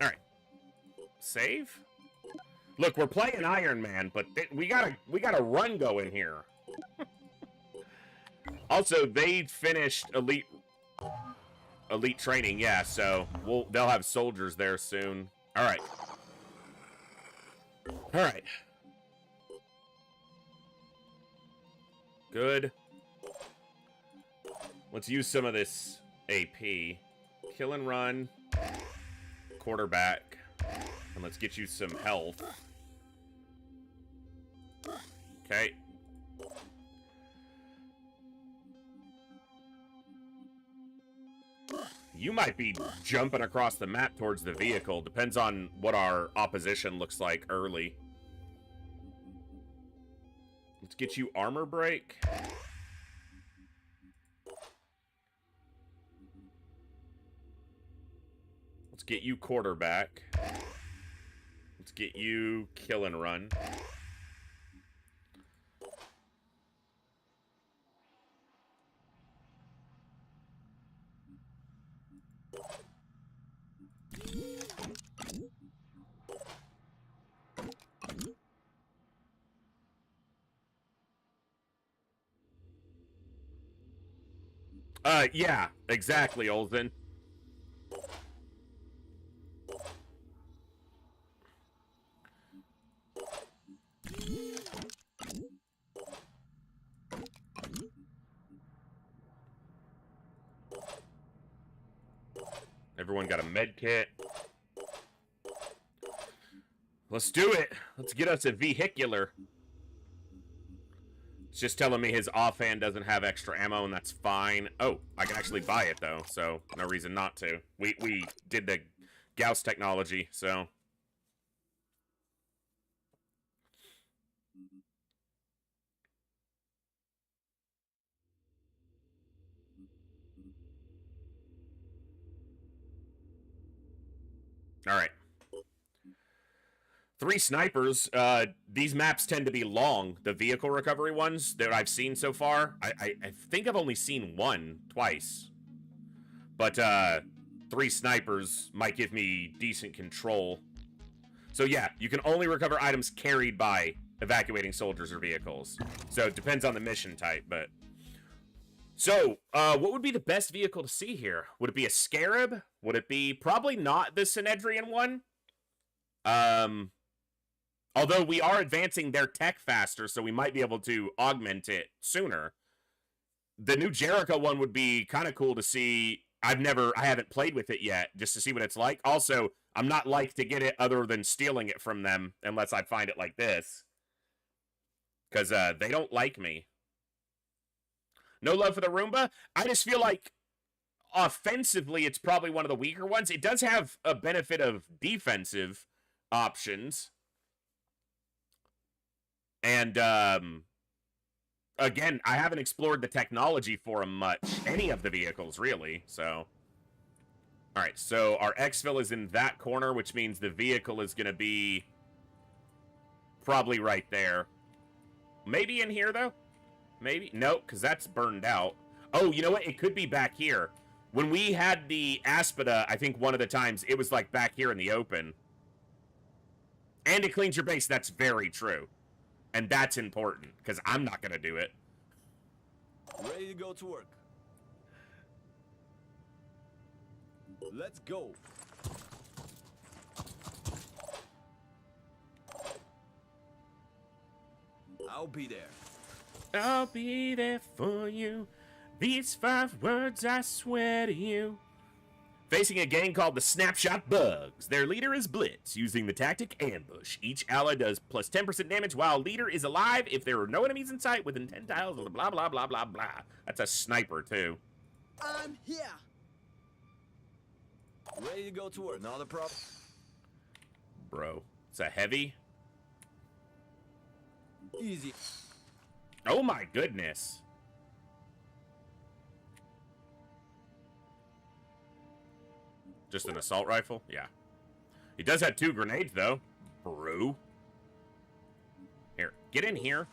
Alright. Save? Look, we're playing Ironman, but we got a run going here. Also, they finished Elite training, yeah, so they'll have soldiers there soon. Alright. Alright. Good. Let's use some of this AP. Kill and run. Quarterback. And let's get you some health. Okay. You might be jumping across the map towards the vehicle. Depends on what our opposition looks like early. Let's get you armor break. Let's get you quarterback. Let's get you kill and run. Yeah, exactly, Olsen. Everyone got a med kit. Let's do it. Let's get us a vehicular. It's just telling me his offhand doesn't have extra ammo, and that's fine. Oh, I can actually buy it, though, so no reason not to. We did the Gauss technology, so... Alright. 3 snipers. These maps tend to be long, the vehicle recovery ones that I've seen so far. I think I've only seen one twice. But 3 snipers might give me decent control. So yeah, you can only recover items carried by evacuating soldiers or vehicles. So it depends on the mission type, but... So, what would be the best vehicle to see here? Would it be a Scarab? Would it be... Probably not the Synedrian one. Although we are advancing their tech faster, so we might be able to augment it sooner. The new Jericho one would be kind of cool to see. I haven't played with it yet, just to see what it's like. Also, I'm not like to get it other than stealing it from them, unless I find it like this. Because, they don't like me. No love for the Roomba? I just feel like, offensively, it's probably one of the weaker ones. It does have a benefit of defensive options. And, again, I haven't explored the technology for them much. Any of the vehicles, really, so. Alright, so our exfil is in that corner, which means the vehicle is going to be probably right there. Maybe in here, though? Maybe? Nope, because that's burned out. Oh, you know what? It could be back here. When we had the Aspida, I think one of the times, it was, like, back here in the open. And it cleans your base. That's very true. And that's important, because I'm not going to do it. Ready to go to work. Let's go. I'll be there. I'll be there for you. These 5 words I swear to you. Facing a gang called the Snapshot Bugs. Their leader is Blitz, using the tactic Ambush. Each ally does plus 10% damage while leader is alive if there are no enemies in sight within 10 tiles of the blah blah blah blah blah. That's a sniper, too. I'm here. Ready to go to work. Not a problem. Bro, it's a heavy. Easy. Oh my goodness. Just an assault rifle? Yeah. He does have 2 grenades, though. Bro. Here, get in here.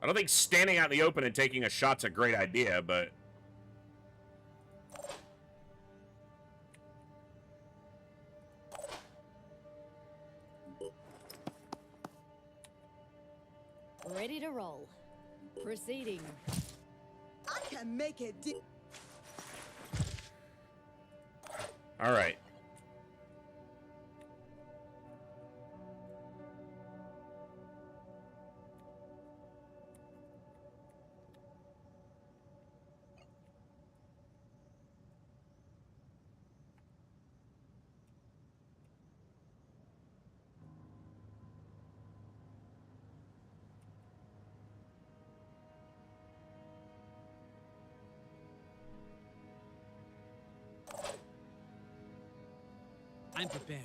I don't think standing out in the open and taking a shot's a great idea, but... Ready to roll. Proceeding. I can make it. All right. I'm prepared.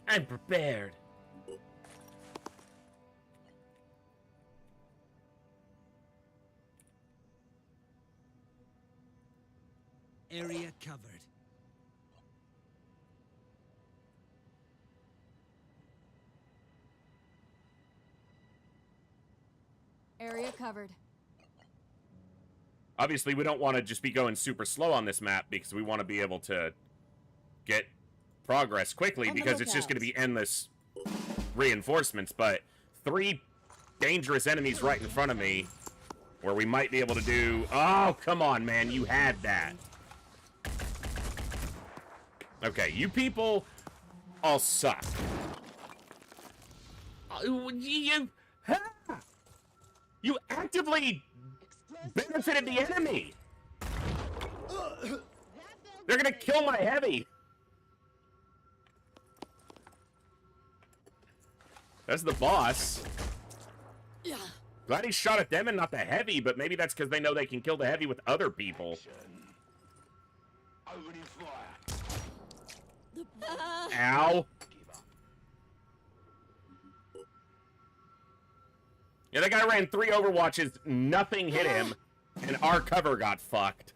I'm prepared. Area covered. Area covered. Obviously, we don't want to just be going super slow on this map because we want to be able to get progress quickly because it's just going to be endless reinforcements, but 3 dangerous enemies right in front of me where we might be able to do... Oh, come on, man. You had that. Okay, you people all suck. Ha! You actively benefited the enemy. They're gonna kill my heavy. That's the boss. Glad he shot at them and not the heavy, but maybe that's because they know they can kill the heavy with other people. Ow. Yeah, that guy ran 3 overwatches, nothing hit him, and our cover got fucked.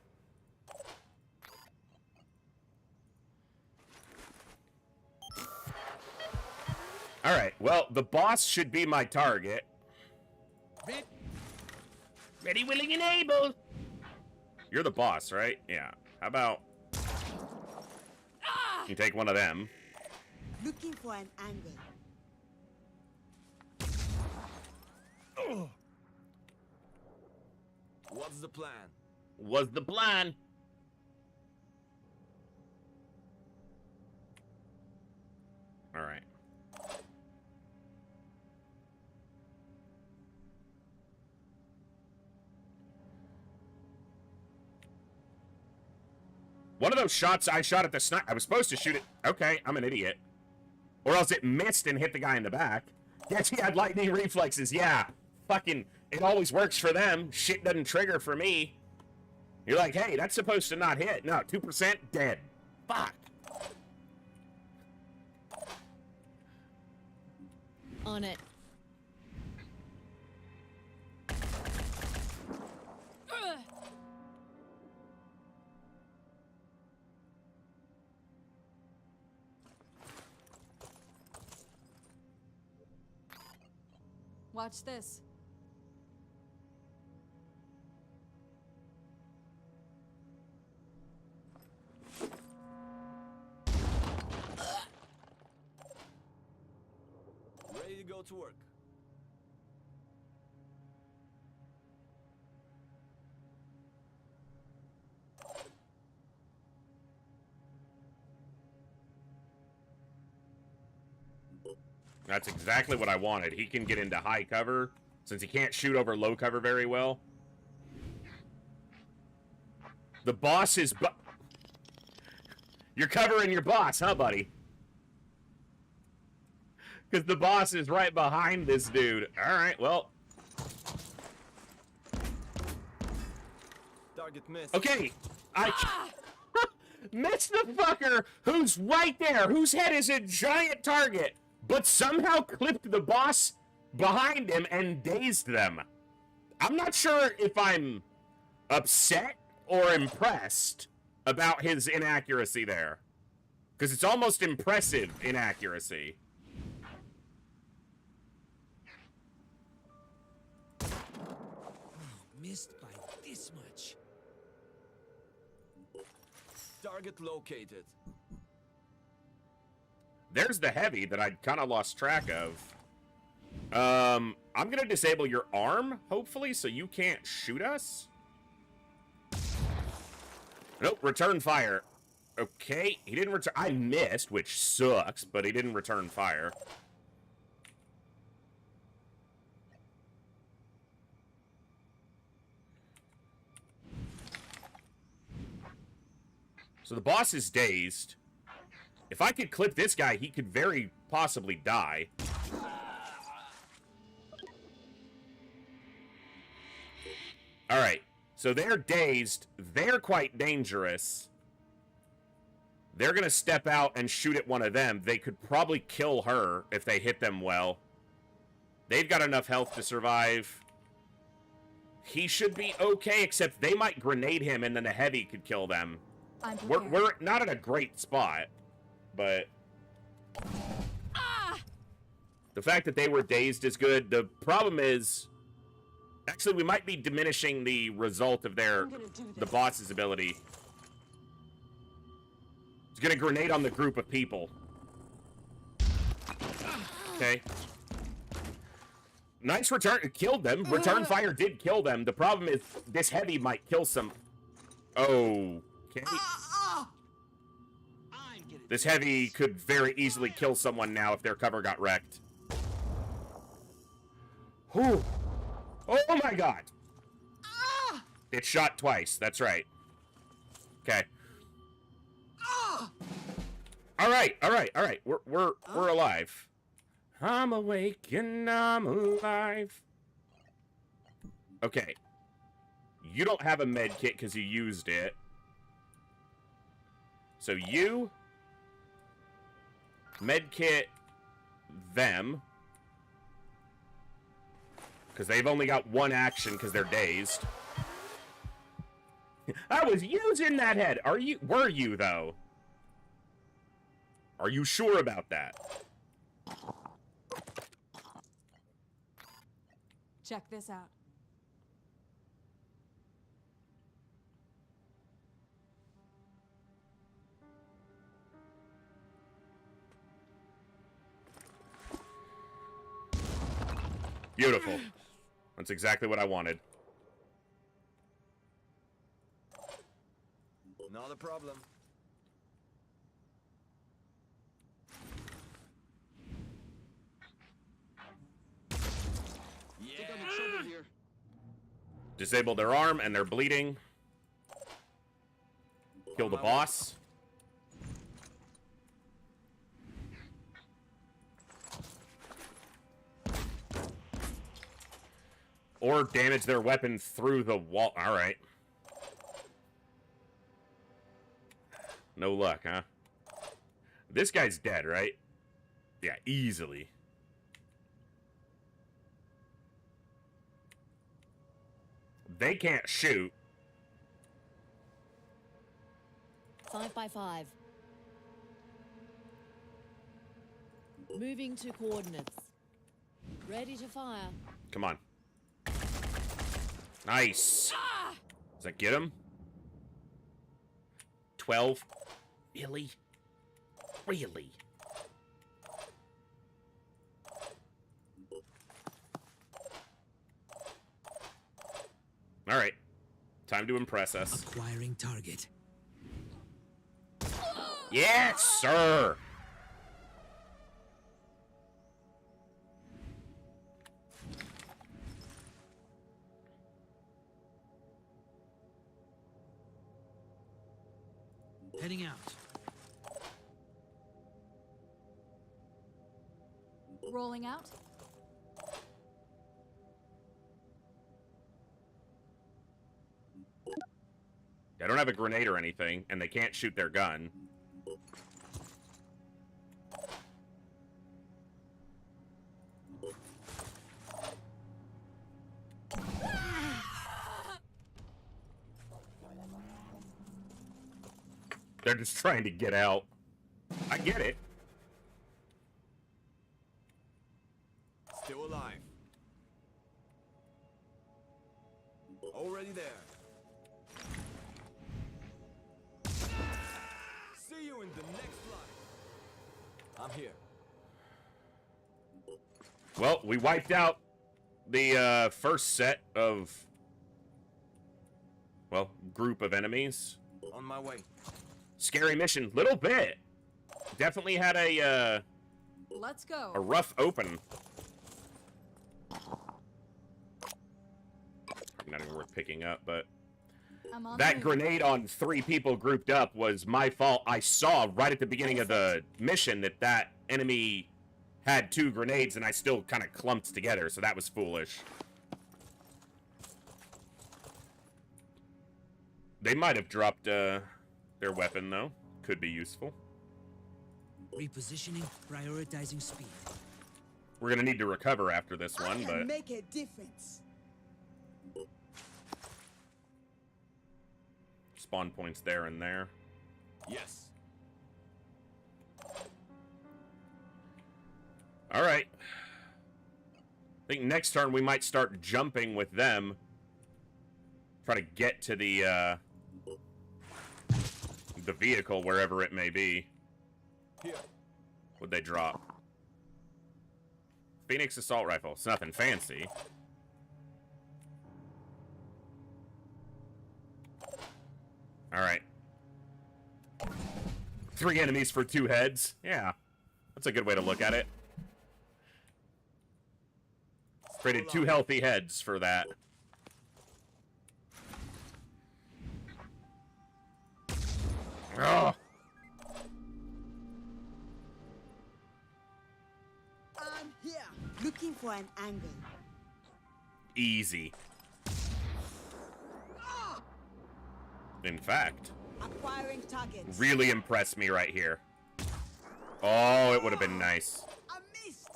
Alright, well, the boss should be my target. Ready, willing, and able. You're the boss, right? Yeah. How about you take one of them? Looking for an angle. What's the plan? What's the plan? All right. One of those shots I shot at the sniper, I was supposed to shoot it. Okay, I'm an idiot. Or else it missed and hit the guy in the back. Yes, he had lightning reflexes. Yeah, fucking, it always works for them. Shit doesn't trigger for me. You're like, hey, that's supposed to not hit. No, 2% dead. Fuck. On it. Watch this. Ready to go to work. That's exactly what I wanted. He can get into high cover, since he can't shoot over low cover very well. The boss is... You're covering your boss, huh, buddy? Because the boss is right behind this dude. Alright, well... Target missed. Okay, I... missed the fucker who's right there, whose head is a giant target, but somehow clipped the boss behind him and dazed them. I'm not sure if I'm upset or impressed about his inaccuracy there. Because it's almost impressive inaccuracy. Missed by this much. Target located. There's the heavy that I'd kind of lost track of. I'm going to disable your arm, hopefully, so you can't shoot us. Nope, return fire. Okay, he didn't return. I missed, which sucks, but he didn't return fire. So the boss is dazed. If I could clip this guy, he could very possibly die. Alright, so they're dazed. They're quite dangerous. They're gonna step out and shoot at one of them. They could probably kill her if they hit them well. They've got enough health to survive. He should be okay, except they might grenade him and then the heavy could kill them. We're not in a great spot. But the fact that they were dazed is good. The problem is, actually, we might be diminishing the result of the boss's ability. He's gonna grenade on the group of people. Okay. Nice return. It killed them. Return fire did kill them. The problem is this heavy might kill some. Oh. Okay. This heavy could very easily kill someone now if their cover got wrecked. Whew. Oh my god! Ah! It shot twice. That's right. Okay. Ah! All right. We're alive. I'm awake and I'm alive. Okay. You don't have a med kit because you used it. So you med kit them. Because they've only got one action because they're dazed. I was using that head. Were you though? Are you sure about that? Check this out. Beautiful. That's exactly what I wanted. Not a problem. Think I'm in trouble here. Disabled their arm and they're bleeding. Kill the boss. Or damage their weapon through the wall. Alright. No luck, huh? This guy's dead, right? Yeah, easily. They can't shoot. 5 by 5. Moving to coordinates. Ready to fire. Come on. Nice. Does that get him? 12. Really? Really? All right. Time to impress us. Acquiring target. Yes, sir. Heading out. Rolling out. I don't have a grenade or anything, and they can't shoot their gun. They're just trying to get out. I get it. Still alive. Already there. See you in the next life. I'm here. Well, we wiped out the first set of, well, group of enemies. On my way. Scary mission, little bit. Definitely had a Let's go. a rough open. Not even worth picking up, but I'm on that the move. grenade on 3 people grouped up was my fault. I saw right at the beginning of the mission that enemy had 2 grenades, and I still kind of clumped together, so that was foolish. They might have dropped their weapon, though. Could be useful. Repositioning, prioritizing speed. We're gonna need to recover after this one, I can but make a difference. spawn points there and there. Yes. All right. I think next turn we might start jumping with them. Try to get to the vehicle, wherever it may be. Here. What'd they drop? Phoenix assault rifle. It's nothing fancy. All right. 3 enemies for 2 heads. Yeah. That's a good way to look at it. Traded 2 healthy heads for that. Oh. I'm here, looking for an angle. Easy. In fact, Acquiring targets. really impressed me right here. Oh, it would have been nice. I missed.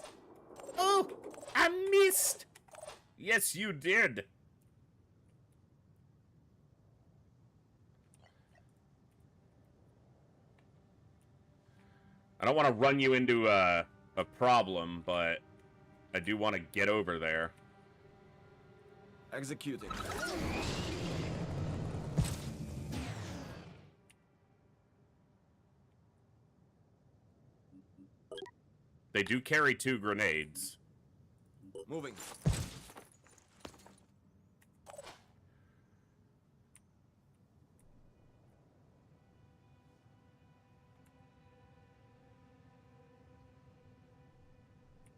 Oh, I missed. Yes, you did. I don't want to run you into a problem, but I do want to get over there. Executing. They do carry 2 grenades. Moving.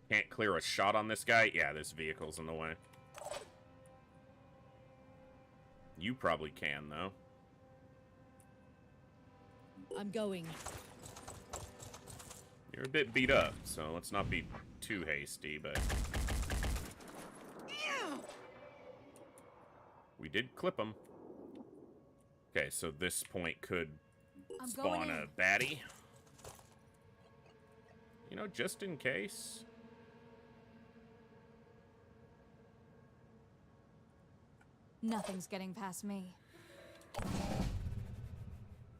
Can't clear a shot on this guy? Yeah, this vehicle's in the way. You probably can, though. I'm going. You're a bit beat up, so let's not be too hasty, but... We did clip him. Okay, so this point could spawn a baddie. You know, just in case. Nothing's getting past me.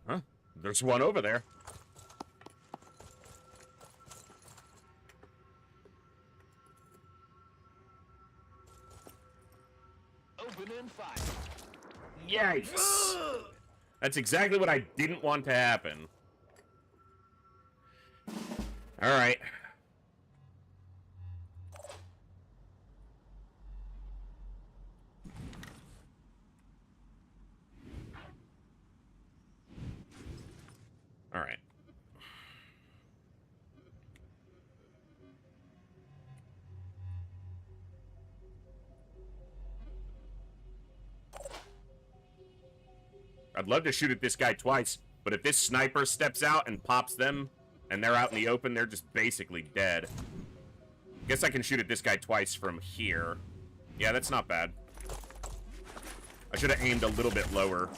Huh? There's one over there. Open in fire. Yikes! That's exactly what I didn't want to happen. Alright. Alright. I'd love to shoot at this guy twice, but if this sniper steps out and pops them, and they're out in the open, they're just basically dead. Guess I can shoot at this guy twice from here. Yeah, that's not bad. I should have aimed a little bit lower.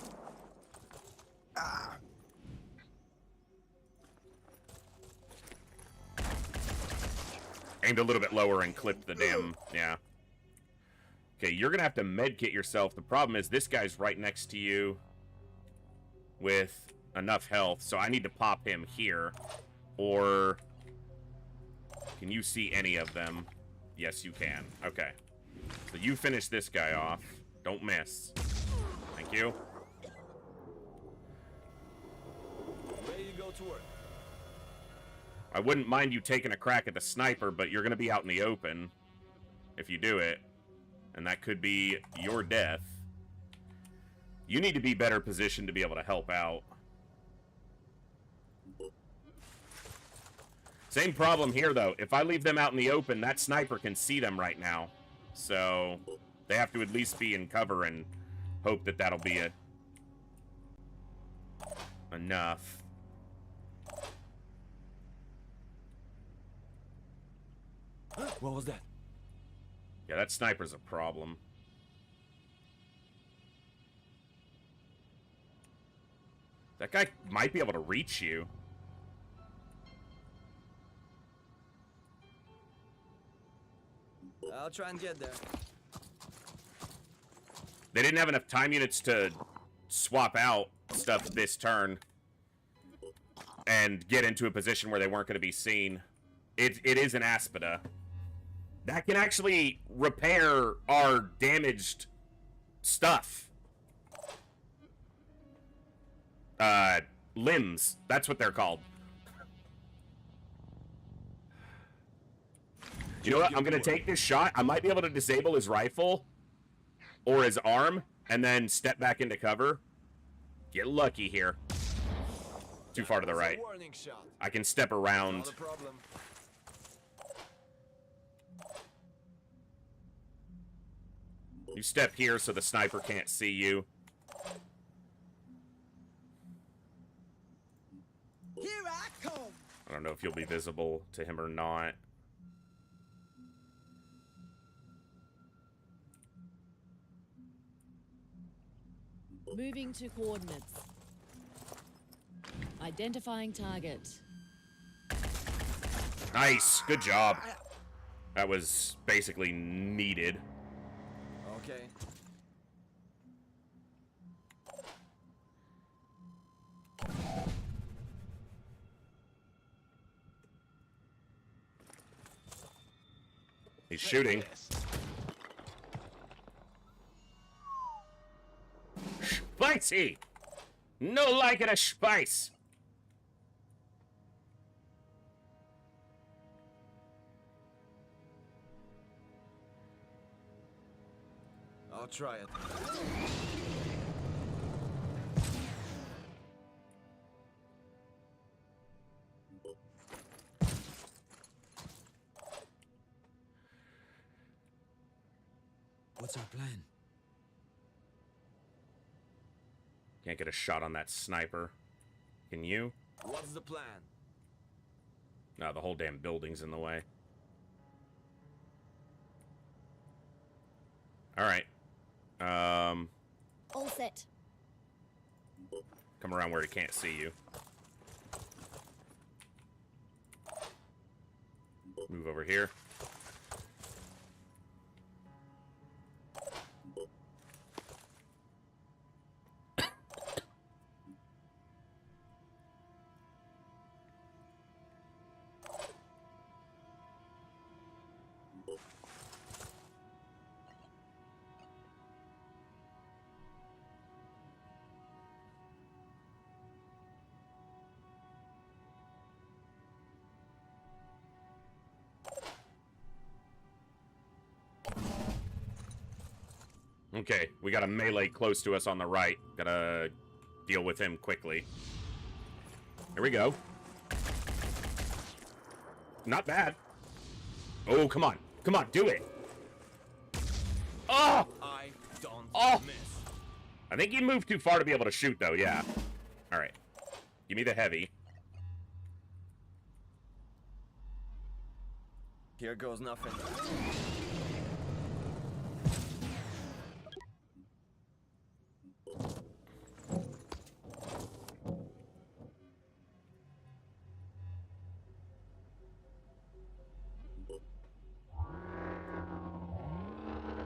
Aimed a little bit lower and clipped the damn... Yeah. Okay, you're gonna have to medkit yourself. The problem is this guy's right next to you with enough health, so I need to pop him here. Or... Can you see any of them? Yes, you can. Okay. So you finish this guy off. Don't miss. Thank you. Ready to go to work. I wouldn't mind you taking a crack at the sniper, but you're going to be out in the open if you do it. And that could be your death. You need to be better positioned to be able to help out. Same problem here, though. If I leave them out in the open, that sniper can see them right now. So they have to at least be in cover and hope that that'll be enough. What was that? Yeah, that sniper's a problem. That guy might be able to reach you. I'll try and get there. They didn't have enough time units to swap out stuff this turn and get into a position where they weren't going to be seen. It is an Aspida. That can actually repair our damaged stuff. Limbs. That's what they're called. You know what? I'm going to take this shot. I might be able to disable his rifle or his arm and then step back into cover. Get lucky here. Too far to the right. I can step around. You step here so the sniper can't see you. Here I come. I don't know if you'll be visible to him or not. Moving to coordinates. Identifying target. Nice. Good job. That was basically needed. Okay. He's shooting. Spicy! No like it a spice! I'll try it. What's our plan? Can't get a shot on that sniper. Can you? What's the plan? No, the whole damn building's in the way. Alright. All set. Come around where he can't see you. Move over here. Okay, we got a melee close to us on the right. Gotta deal with him quickly. Here we go. Not bad. Oh, come on. Come on, do it. Oh! I don't miss. I think you moved too far to be able to shoot, though, yeah. Alright. Give me the heavy. Here goes nothing.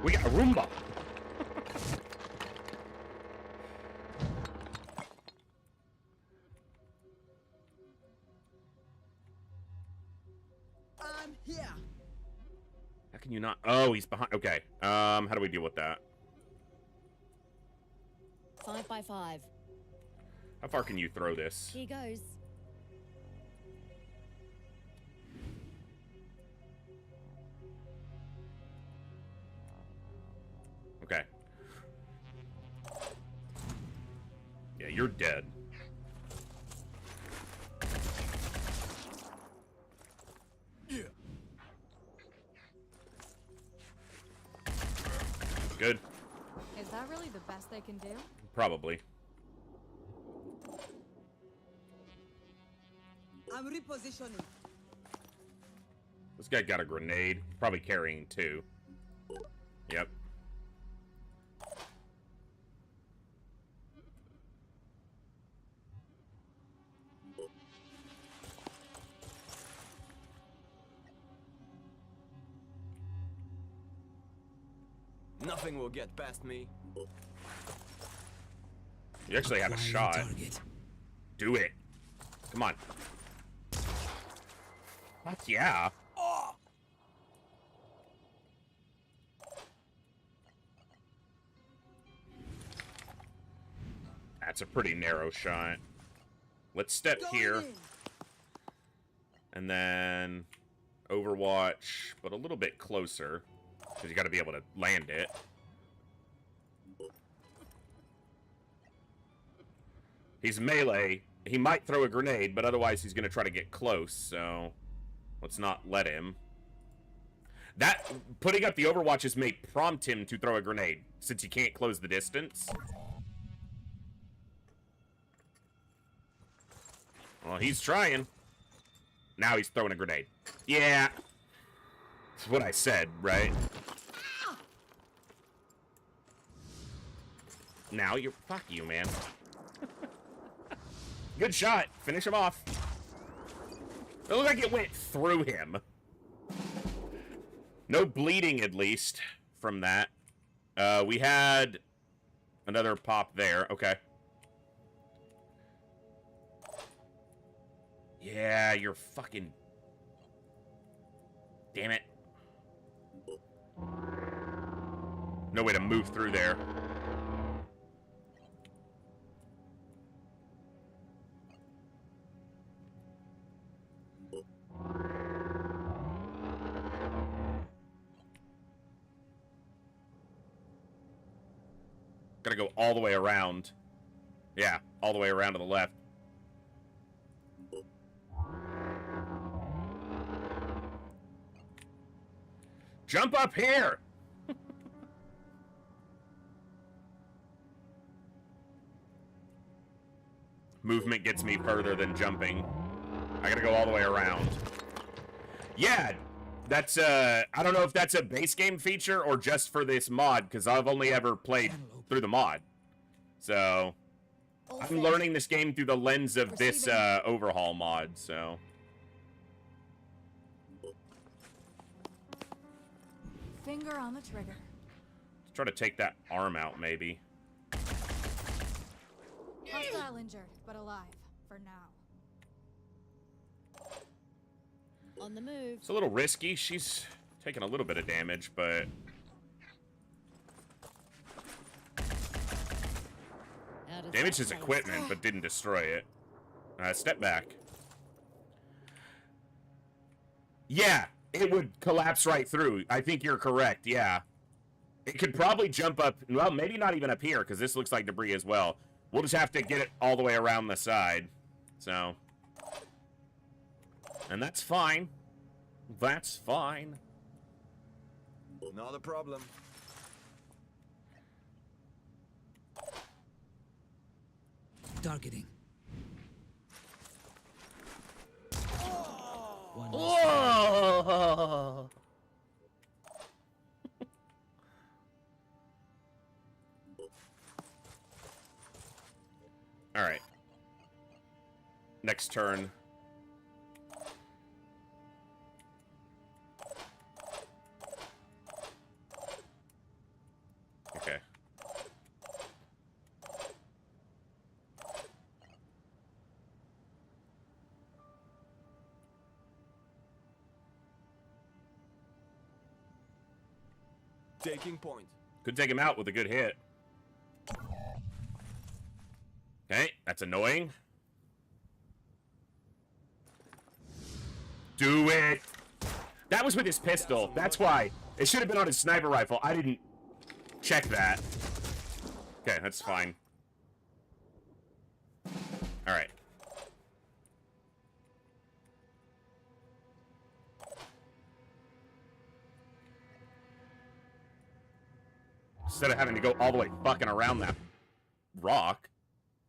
We got a Roomba. I'm here. How can you not? Oh, he's behind. Okay. How do we deal with that? 5 by 5. How far can you throw this? Here goes. Okay. Yeah, you're dead. Yeah. Good. Is that really the best they can do? Probably. I'm repositioning. This guy got a grenade. Probably carrying 2. Yep. Nothing will get past me. You actually had a shot. Target. Do it. Come on. Fuck yeah. That's a pretty narrow shot. Let's step here. And then Overwatch, but a little bit closer. Because you got to be able to land it. He's melee. He might throw a grenade, but otherwise he's going to try to get close, so let's not let him. That putting up the overwatches may prompt him to throw a grenade, since he can't close the distance. Well, he's trying. Now he's throwing a grenade. Yeah. That's what I said, right? Now you're... Fuck you, man. Good shot. Finish him off. It looked like it went through him. No bleeding, at least, from that. We had another pop there. Okay. Yeah, you're fucking... Damn it. No way to move through there. Gotta go all the way around. Yeah, all the way around to the left. Jump up here! Movement gets me further than jumping. I gotta go all the way around. Yeah, that's, I don't know if that's a base game feature or just for this mod, because I've only ever played through the mod. So, I'm learning this game through the lens of this, overhaul mod, so... Finger on the trigger. Let's try to take that arm out, maybe. Hostile injured, but alive. For now. On the move. It's a little risky. She's taking a little bit of damage, but... Damaged his equipment, but didn't destroy it. Step back. Yeah, it would collapse right through. I think you're correct, yeah. It could probably jump up... Well, maybe not even up here, because this looks like debris as well. We'll just have to get it all the way around the side. So... And that's fine. That's fine. Not a problem. Targeting. One Oh! All right. Next turn. Okay. Taking point. Could take him out with a good hit. Okay, that's annoying. Do it! That was with his pistol. That's why. It should have been on his sniper rifle. I didn't check that. Okay, that's fine. Alright. Instead of having to go all the way fucking around that rock.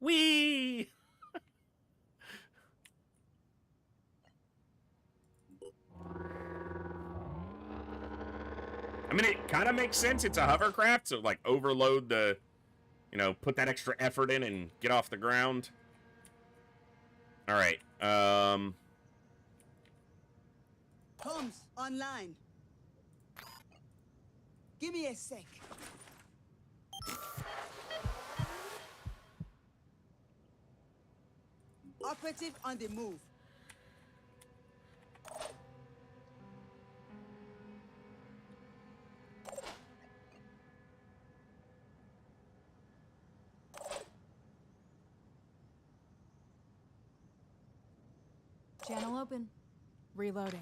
Whee! I mean, it kind of makes sense. It's a hovercraft, so, like, overload the... You know, put that extra effort in and get off the ground. Alright, Comms online. Give me a sec. Operative on the move. Channel open. Reloading.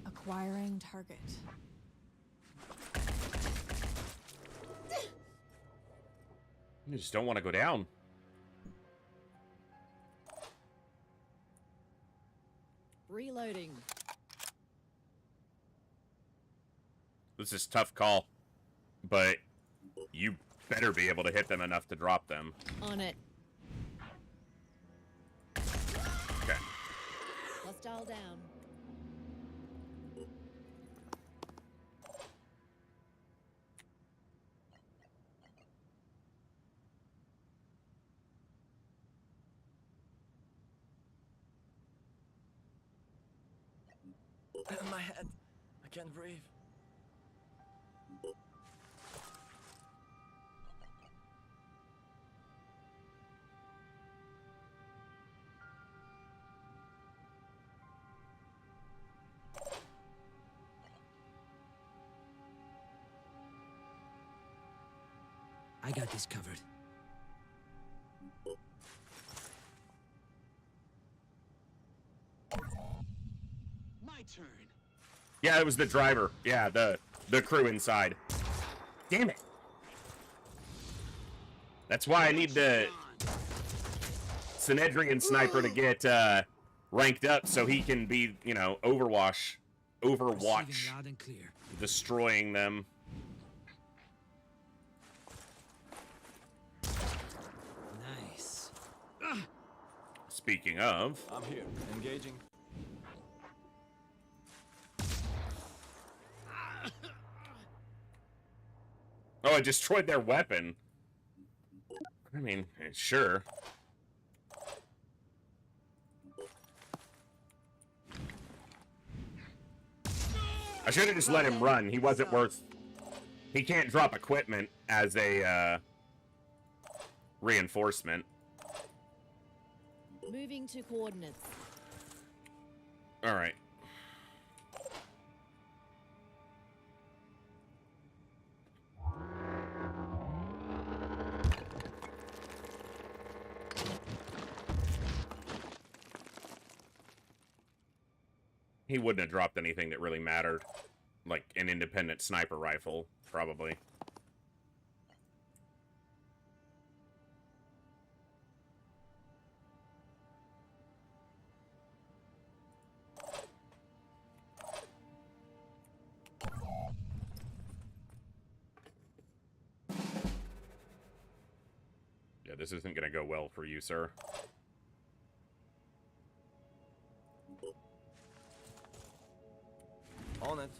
Acquiring target. You just don't want to go down. Reloading. This is a tough call. But you better be able to hit them enough to drop them. On it. Okay. Hostile down. My head. I can't breathe. I got this covered. My turn. Yeah, it was the driver. Yeah, the crew inside. Damn it. That's why I need the Synedrian sniper to get ranked up so he can be, you know, Overwatch, Loud and clear. destroying them. Nice. Speaking of, I'm here. Engaging. oh, I destroyed their weapon. I mean, sure. I should have just let him run. He wasn't worth... He can't drop equipment as a, reinforcement. Moving to coordinates. Alright. He wouldn't have dropped anything that really mattered. Like an independent sniper rifle, probably. Yeah, this isn't gonna go well for you, sir. On it.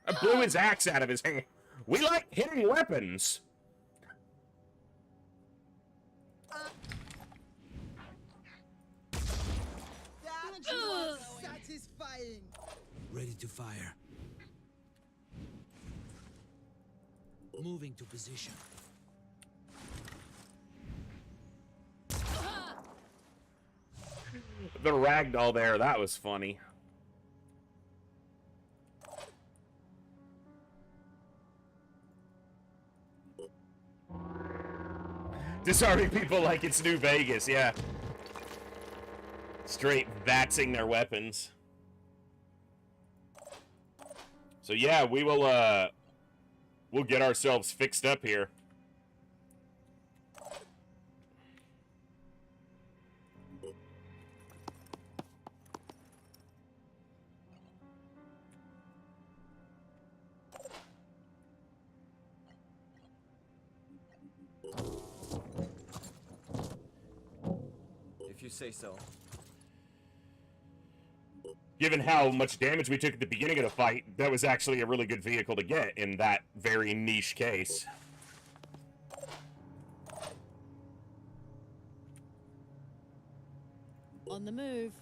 I blew his axe out of his hand. We like hitting weapons. That was satisfying. Ready to fire. Moving to position. The ragdoll there, that was funny. Disarming people like it's New Vegas, yeah. Straight vatsing their weapons. So yeah, we will, we'll get ourselves fixed up here. If you say so. Given how much damage we took at the beginning of the fight, that was actually a really good vehicle to get in that very niche case. On the move.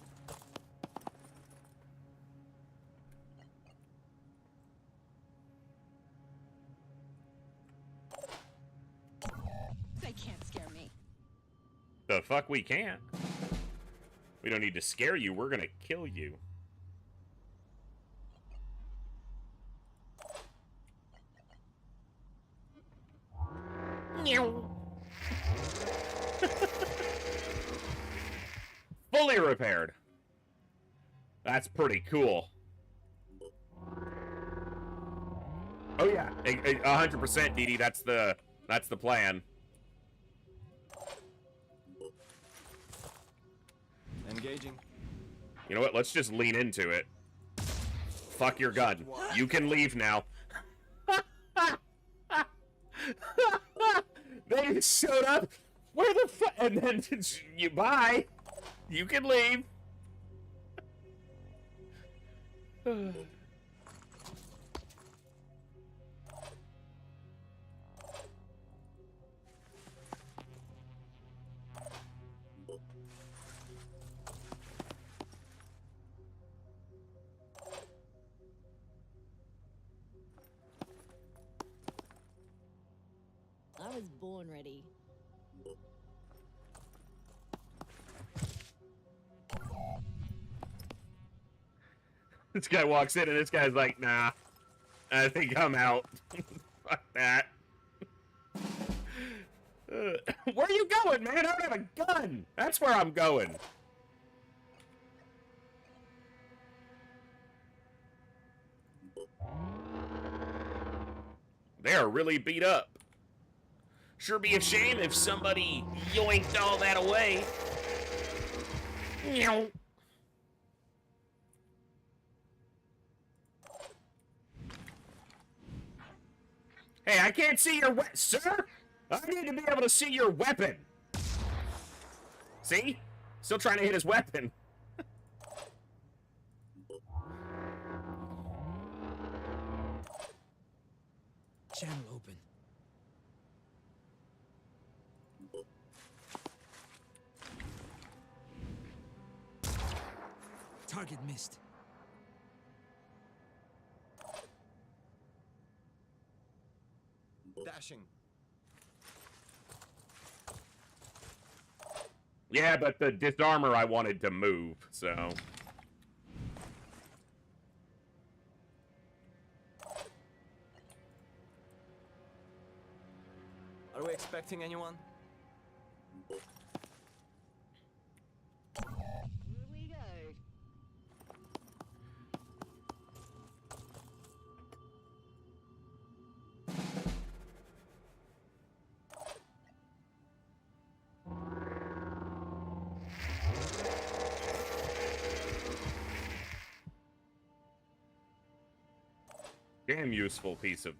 They can't scare me. The fuck we can't. We don't need to scare you, we're gonna kill you. Fully repaired. That's pretty cool. Oh yeah, 100% DD, that's the plan. Engaging. You know what? Let's just lean into it. Fuck your gun. You can leave now. They just showed up. Where the fuck? And then you bye. You can leave. I was born ready. This guy walks in and this guy's like, nah, I think I'm out. Fuck that. Where are you going, man? I don't have a gun. That's where I'm going. They are really beat up. Sure be a shame if somebody yoinked all that away. Meow. Hey, I can't see your weapon, sir! I need to be able to see your weapon! See? Still trying to hit his weapon. Channel open. Target missed. Dashing. Yeah, but the disarmor I wanted to move, so... Are we expecting anyone? Here we go. Damn useful piece of...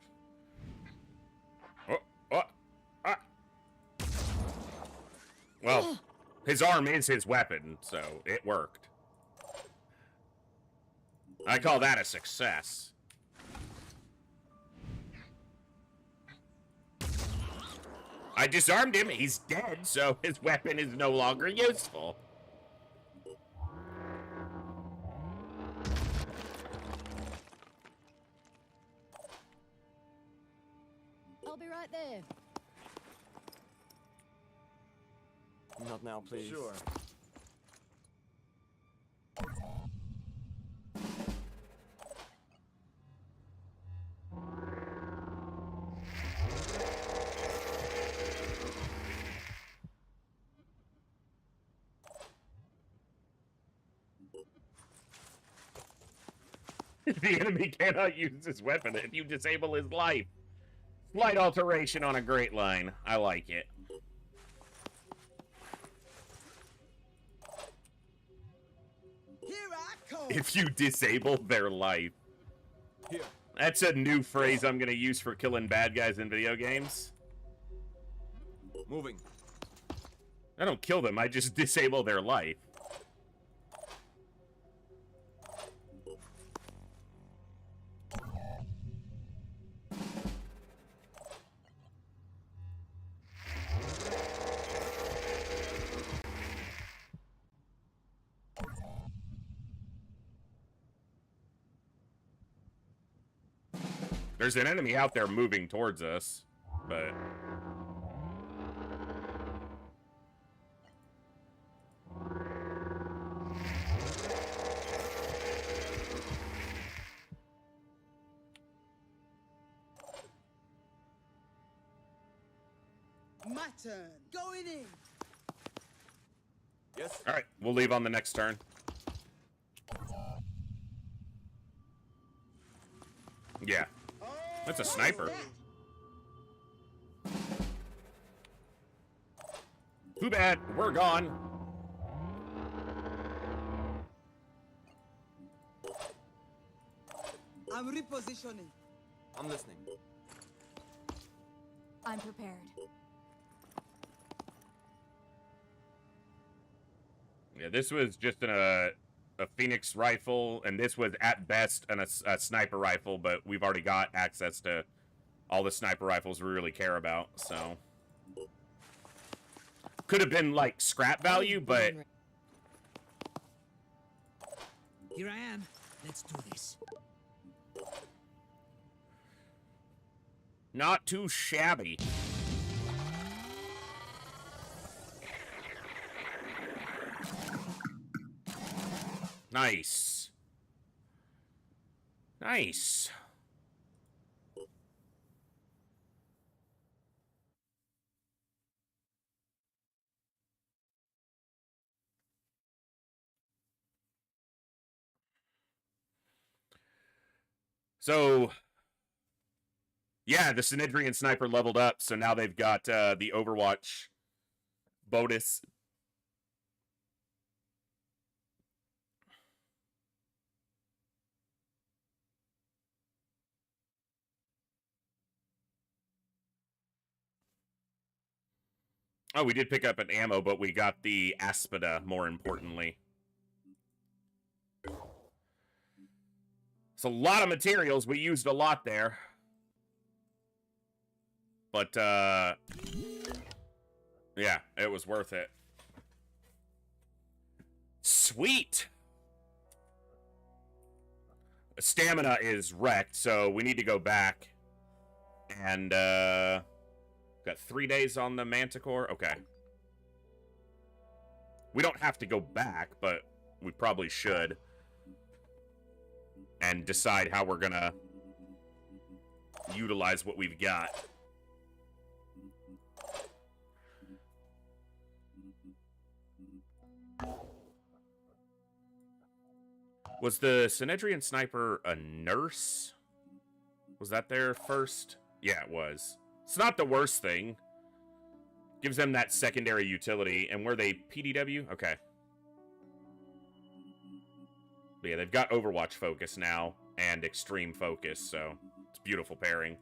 Well, his arm is his weapon, so it worked. I call that a success. I disarmed him, he's dead, so his weapon is no longer useful. I'll be right there. Not now, please. Sure. The enemy cannot use his weapon if you disable his life. Slight alteration on a great line. I like it. Here I come. If you disable their life. Here. That's a new phrase I'm gonna use for killing bad guys in video games. Moving. I don't kill them, I just disable their life. There's an enemy out there moving towards us, but... My turn. Going in. Yes. Alright, we'll leave on the next turn. Yeah. That's a sniper. Too bad, we're gone. I'm repositioning. I'm listening. I'm prepared. Yeah, this was just a Phoenix rifle, and this was at best a sniper rifle, but we've already got access to all the sniper rifles we really care about, so. Could have been, like, scrap value, but... Here I am. Let's do this. Not too shabby. Nice. Nice. So, yeah, the Synedrian sniper leveled up, so now they've got the Overwatch bonus. Oh, we did pick up an ammo, but we got the Aspida, more importantly. It's a lot of materials. We used a lot there. But, yeah, it was worth it. Sweet! Stamina is wrecked, so we need to go back. And, got 3 days on the Manticore? Okay. We don't have to go back, but we probably should. And decide how we're gonna utilize what we've got. Was the Synedrian sniper a nurse? Was that their first? Yeah, it was. It's not the worst thing. Gives them that secondary utility. And were they PDW? Okay. But yeah, they've got Overwatch focus now and extreme focus, so it's a beautiful pairing.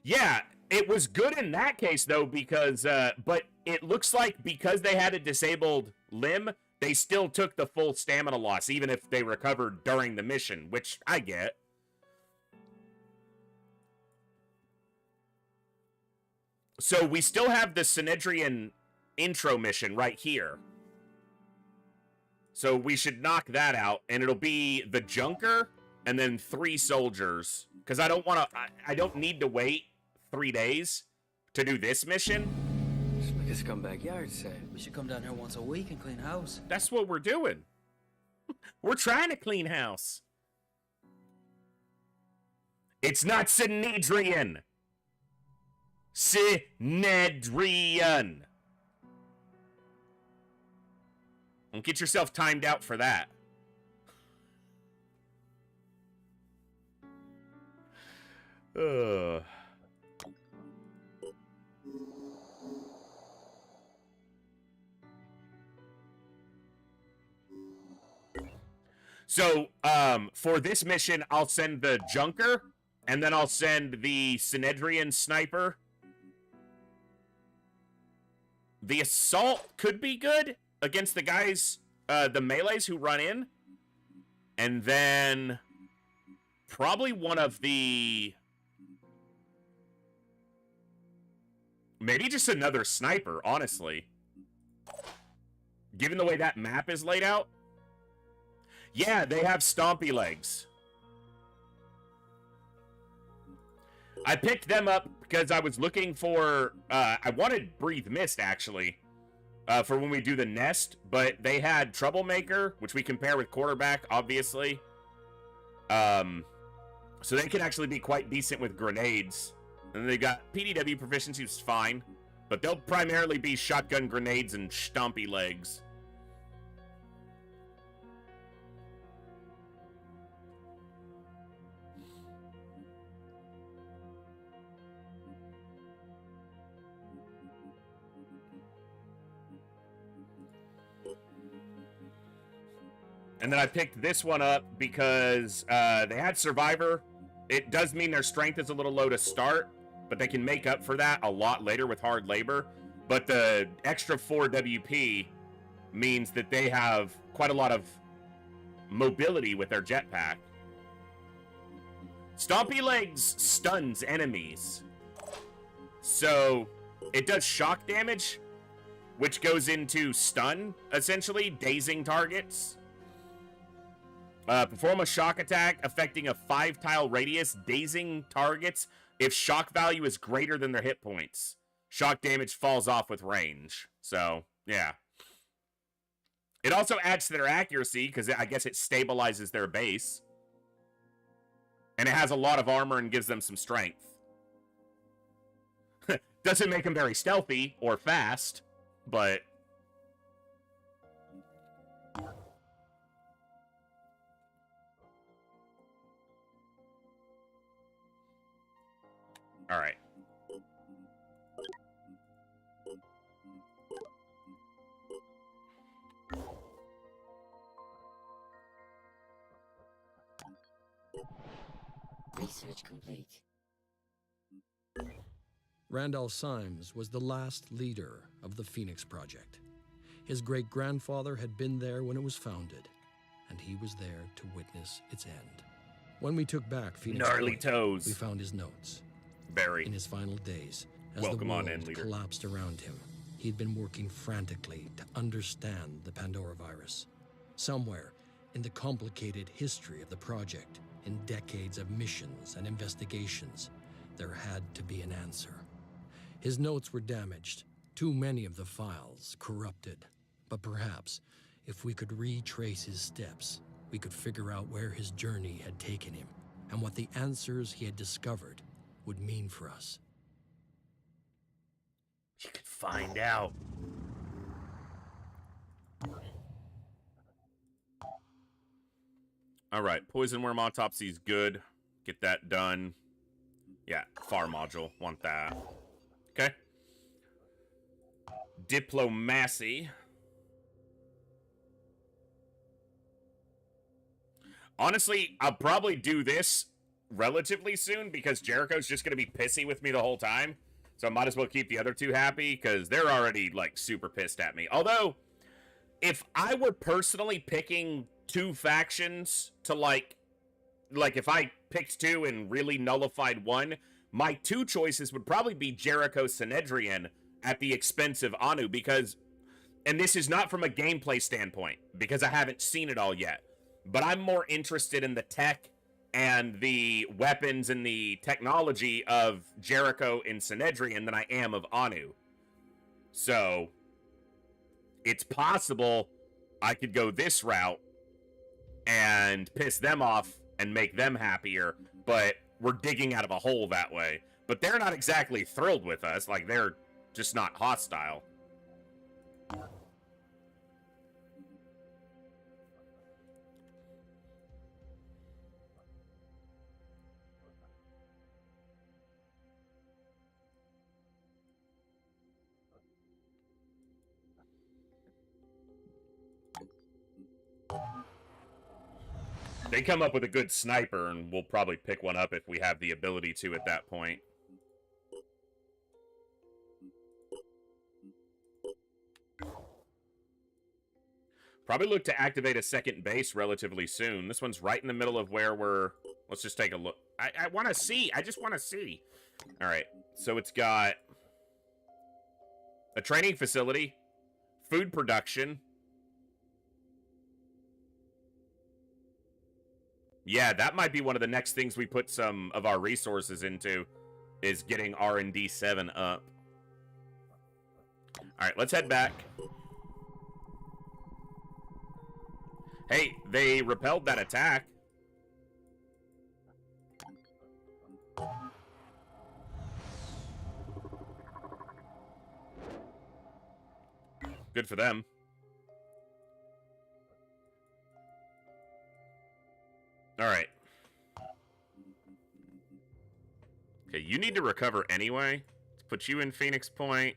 Yeah, it was good in that case, though, because, but it looks like because they had a disabled limb, they still took the full stamina loss, even if they recovered during the mission, which I get. So we still have the Synedrian intro mission right here. So we should knock that out, and it'll be the Junker and then 3 soldiers. Because I don't want to, I don't need to wait 3 days to do this mission. It's like a scumbag yard sale. We should come down here once a week and clean house. That's what we're doing. We're trying to clean house. It's not Synedrian. Synedrian. Don't get yourself timed out for that. So, for this mission, I'll send the Junker, and then I'll send the Synedrian sniper. The assault could be good against the guys, the melees who run in. And then probably one of the... Maybe just another sniper, honestly. Given the way that map is laid out. Yeah, they have stompy legs. I picked them up because I was looking for... I wanted Breathe Mist, actually. For when we do the nest, but they had Troublemaker, which we compare with Quarterback, obviously. So they can actually be quite decent with grenades. And they got PDW proficiency, which is fine. But they'll primarily be shotgun grenades and stompy legs. And then I picked this one up because they had Survivor. It does mean their strength is a little low to start, but they can make up for that a lot later with hard labor. But the extra 4 WP means that they have quite a lot of mobility with their jetpack. Stompy Legs stuns enemies. So it does shock damage, which goes into stun, essentially, dazing targets. Perform a shock attack affecting a 5-tile radius, dazing targets if shock value is greater than their hit points. Shock damage falls off with range. So, yeah. It also adds to their accuracy, because I guess it stabilizes their base. And it has a lot of armor and gives them some strength. Doesn't make them very stealthy or fast, but... Alright. Research complete. Randall Symes was the last leader of the Phoenix Project. His great-grandfather had been there when it was founded, and he was there to witness its end. When we took back Phoenix Gnarly Point, toes. we found his notes. Barry. In his final days, as Welcome the on world in, leader. collapsed around him, he had been working frantically to understand the Pandora virus. Somewhere in the complicated history of the project, in decades of missions and investigations, there had to be an answer. His notes were damaged, too many of the files corrupted. But perhaps, if we could retrace his steps, we could figure out where his journey had taken him and what the answers he had discovered would mean for us. You could find out. All right, poison worm autopsy is good. Get that done. Yeah, FAR module, want that. Okay. Diplomacy. Honestly, I'll probably do this relatively soon because Jericho's just going to be pissy with me the whole time. So I might as well keep the other two happy because they're already, like, super pissed at me. Although, if I were personally picking two factions to, like if I picked two and really nullified one, my two choices would probably be Jericho Synedrian at the expense of Anu because, and this is not from a gameplay standpoint because I haven't seen it all yet, but I'm more interested in the tech and the weapons and the technology of Jericho and Synedrian than I am of Anu. So, it's possible I could go this route and piss them off and make them happier, but we're digging out of a hole that way. But they're not exactly thrilled with us, like they're just not hostile. They come up with a good sniper, and we'll probably pick one up if we have the ability to at that point. Probably look to activate a second base relatively soon. This one's right in the middle of where we're... Let's just take a look. I want to see. I just want to see. All right. So it's got a training facility, food production. Yeah, that might be one of the next things we put some of our resources into, is getting R&D 7 up. Alright, let's head back. Hey, they repelled that attack. Good for them. Alright. Okay, you need to recover anyway. Let's put you in Phoenix Point.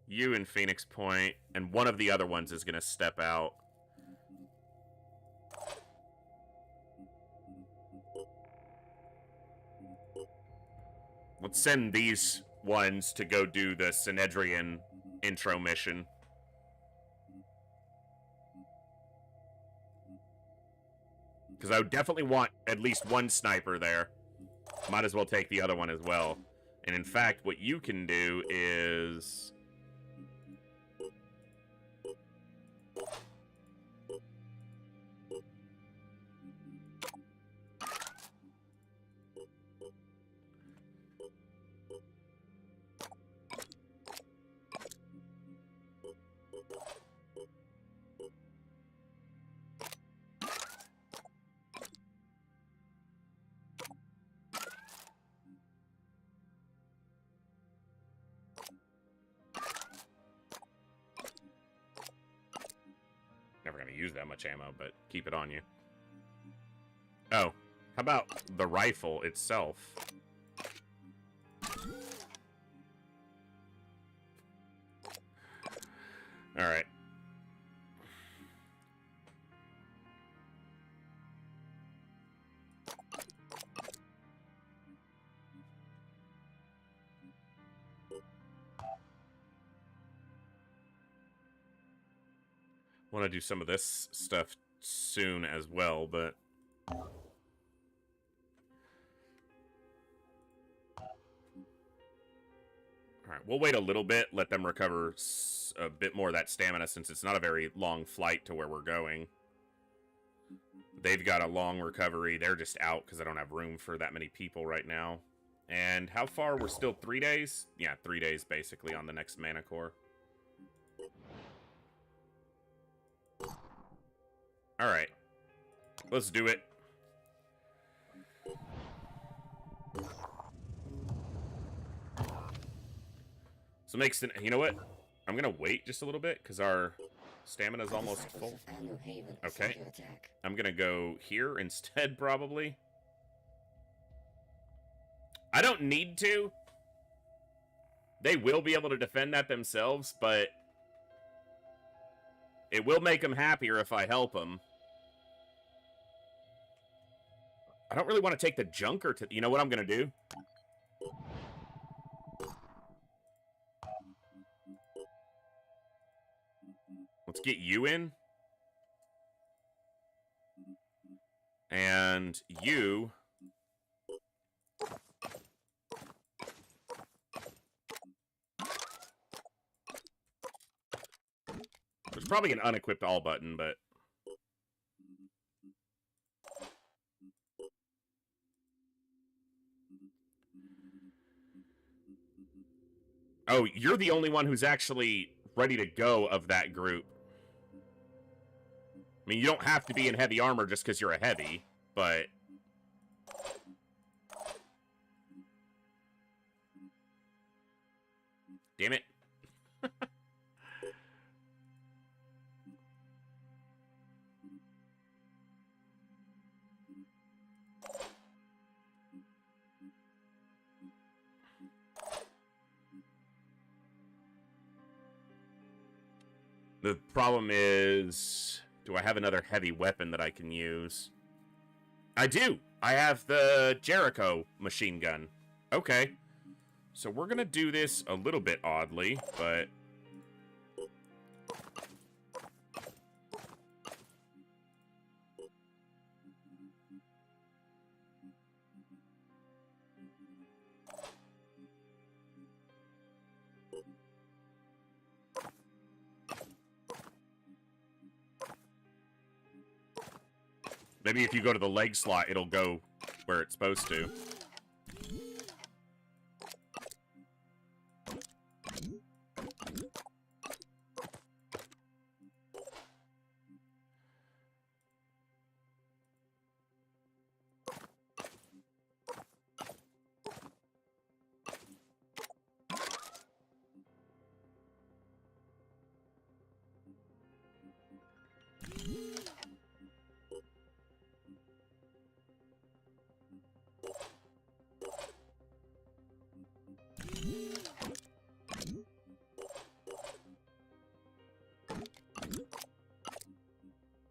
You in Phoenix Point. And one of the other ones is going to step out. let's send these ones to go do the Synedrian intro mission. Because I would definitely want at least one sniper there. Might as well take the other one as well. And in fact, what you can do is... Never gonna use that much ammo, but keep it on you. Oh, how about the rifle itself? Alright. Want to do some of this stuff soon as well, but... Alright, we'll wait a little bit, let them recover a bit more of that stamina, since it's not a very long flight to where we're going. They've got a long recovery. They're just out because I don't have room for that many people right now. And how far? We're still 3 days? Yeah, 3 days basically on the next mana core. Alright. Let's do it. So makes the... You know what? I'm gonna wait just a little bit, because our stamina's almost full. Okay. I'm gonna go here instead, probably. I don't need to. They will be able to defend that themselves, but... It will make them happier if I help them. I don't really want to take the junker to... You know what I'm going to do? Let's get you in. And you... There's probably an unequipped all button, but... Oh, you're the only one who's actually ready to go of that group. I mean, you don't have to be in heavy armor just because you're a heavy, but... Damn it. The problem is, do I have another heavy weapon that I can use? I do! I have the Jericho machine gun. Okay. So we're gonna do this a little bit oddly, but... Maybe if you go to the leg slot, it'll go where it's supposed to.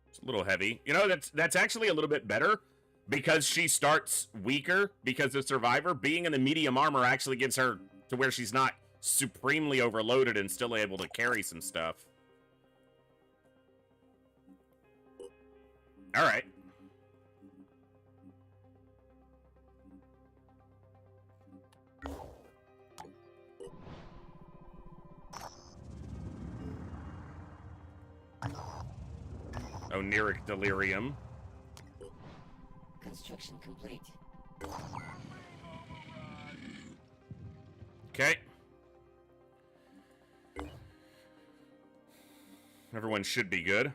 It's a little heavy. You know, that's actually a little bit better, because she starts weaker because of Survivor, being in the medium armor actually gets her to where she's not supremely overloaded and still able to carry some stuff. All right. Oniric delirium. Construction complete. Okay. Everyone should be good.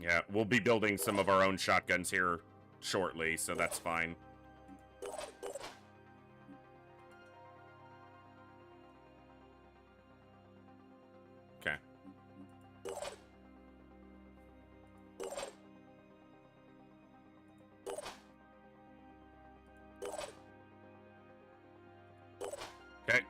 Yeah, we'll be building some of our own shotguns here shortly, so that's fine. Okay. Okay.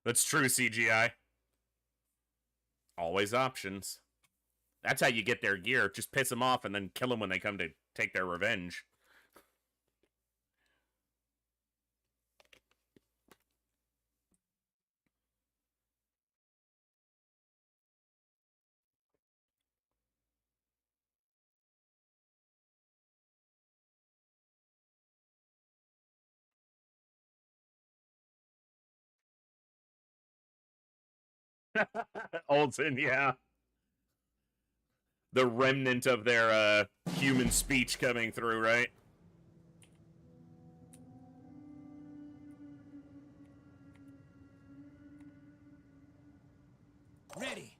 That's true, CGI. Always options. That's how you get their gear. Just piss them off and then kill them when they come to take their revenge. Alton, yeah. The remnant of their human speech coming through, right? Ready.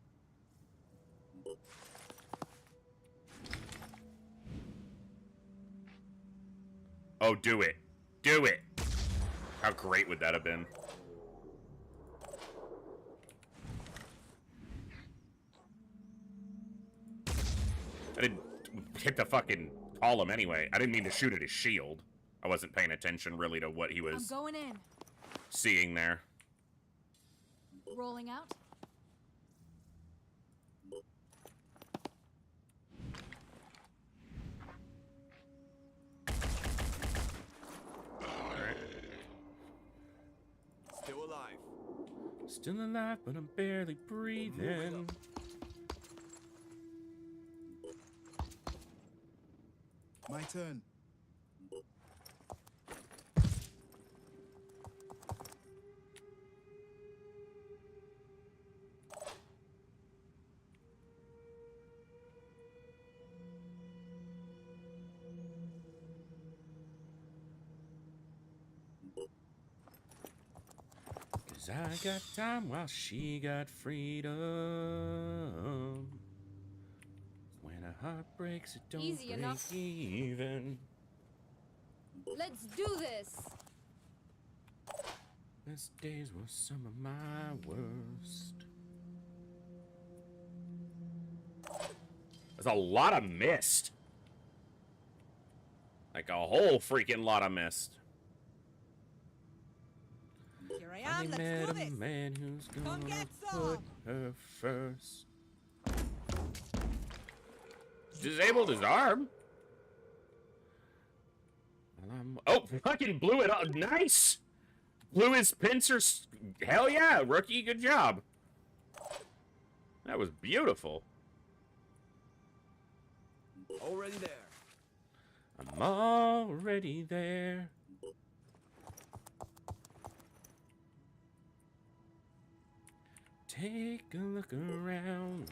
Oh, do it. Do it. How great would that have been? I didn't hit the fucking column anyway. I didn't mean to shoot at his shield. I wasn't paying attention really to what he was I'm going in. seeing there. Rolling out. Alright. Still alive. Still alive, but I'm barely breathing. My turn. Cause I got time while she got freedom. When a heart breaks, it don't Easy break enough. even. Let's do this. Best days were some of my worst. There's a lot of mist. Like a whole freaking lot of mist. Here I I am. Let's met do a this. man who's Come gonna get put some. her first. Disabled his arm. Oh, fucking blew it up. Nice. Blew his pincer. Hell yeah, rookie. Good job. That was beautiful. Already there. I'm already there. Take a look around.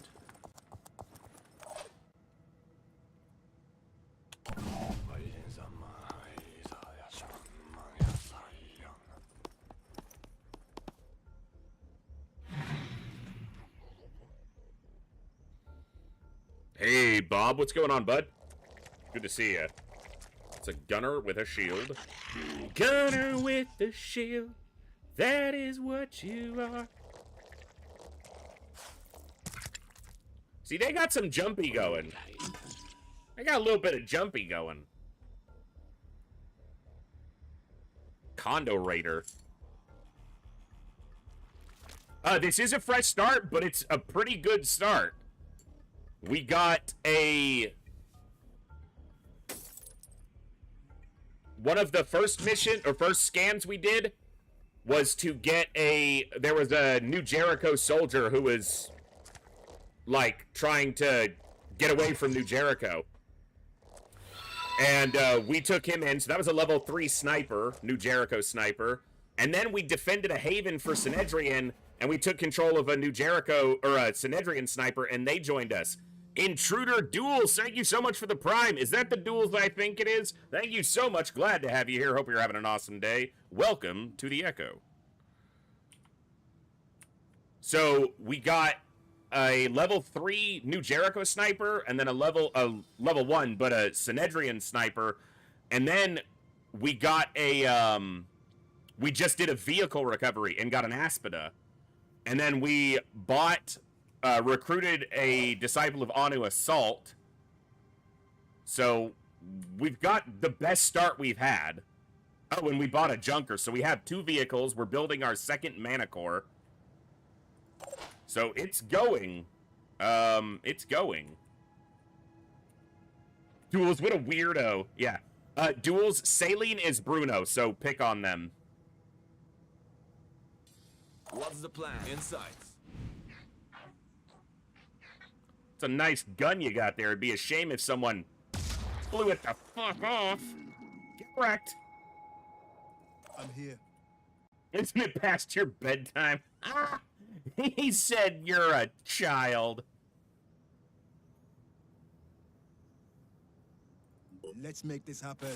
Hey, Bob, what's going on, bud? Good to see you. It's a gunner with a shield. Gunner with a shield. That is what you are. See, they got some jumpy going. I got a little bit of jumpy going. Condo Raider. This is a fresh start, but it's a pretty good start. We got a... One of the first mission, or first scans we did, was to get a... There was a New Jericho soldier who was, like, trying to get away from New Jericho. And we took him in, so that was a level 3 sniper, New Jericho sniper. And then we defended a haven for Synedrian, and we took control of a New Jericho, or a Synedrian sniper, and they joined us. Intruder Duels, thank you so much for the Prime. Is that the Duels I think it is? Thank you so much. Glad to have you here. Hope you're having an awesome day. Welcome to the Echo. So we got a level 3 New Jericho sniper, and then a level 1, but a Synedrian sniper, and then we got a we just did a vehicle recovery and got an Aspida, and then we bought recruited a Disciple of Anu Assault. So we've got the best start we've had. Oh, and we bought a Junker, so we have 2 vehicles. We're building our second Mana Core. So it's going. It's going. Duels, what a weirdo. Yeah. Duels, Saline is Bruno, so pick on them. What's the plan? Insights. It's a nice gun you got there. It'd be a shame if someone blew it the fuck off. Get wrecked. I'm here. Isn't it past your bedtime? Ah! He said you're a child. Let's make this happen.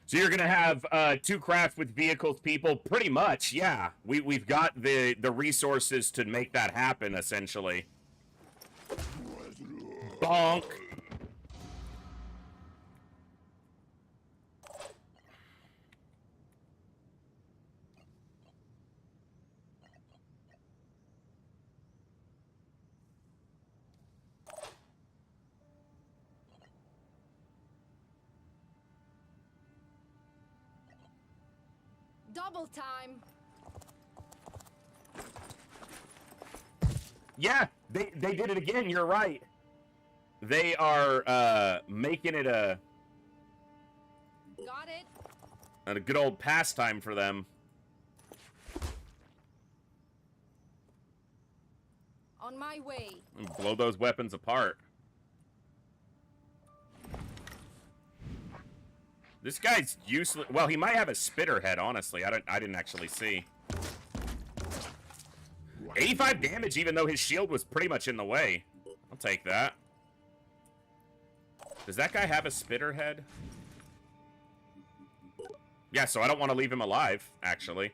So you're gonna have 2 craft with vehicles, people? Pretty much, yeah. We've got the resources to make that happen, essentially. Bonk. Double time. Yeah, they did it again. You're right. They are making it a Got it. a good old pastime for them. On my way. And blow those weapons apart. This guy's useless. Well, he might have a spitter head, honestly. I didn't actually see. 85 damage, even though his shield was pretty much in the way. I'll take that. Does that guy have a spitter head? Yeah, so I don't want to leave him alive, actually.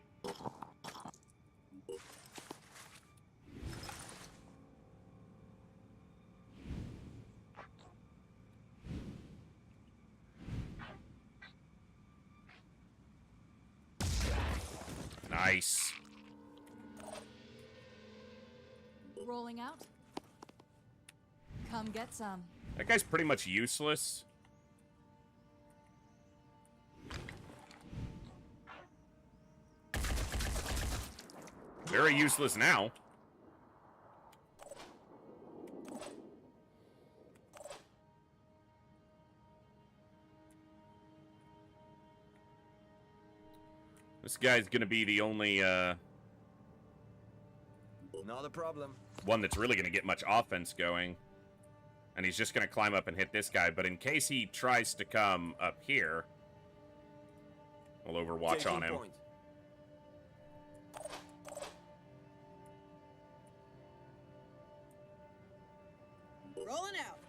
Nice. Rolling out. Come get some. That guy's pretty much useless. Very useless now. This guy's gonna be the only, Not a problem. one that's really gonna get much offense going. And he's just gonna climb up and hit this guy, but in case he tries to come up here, we'll overwatch Taking on him. point. Rolling out.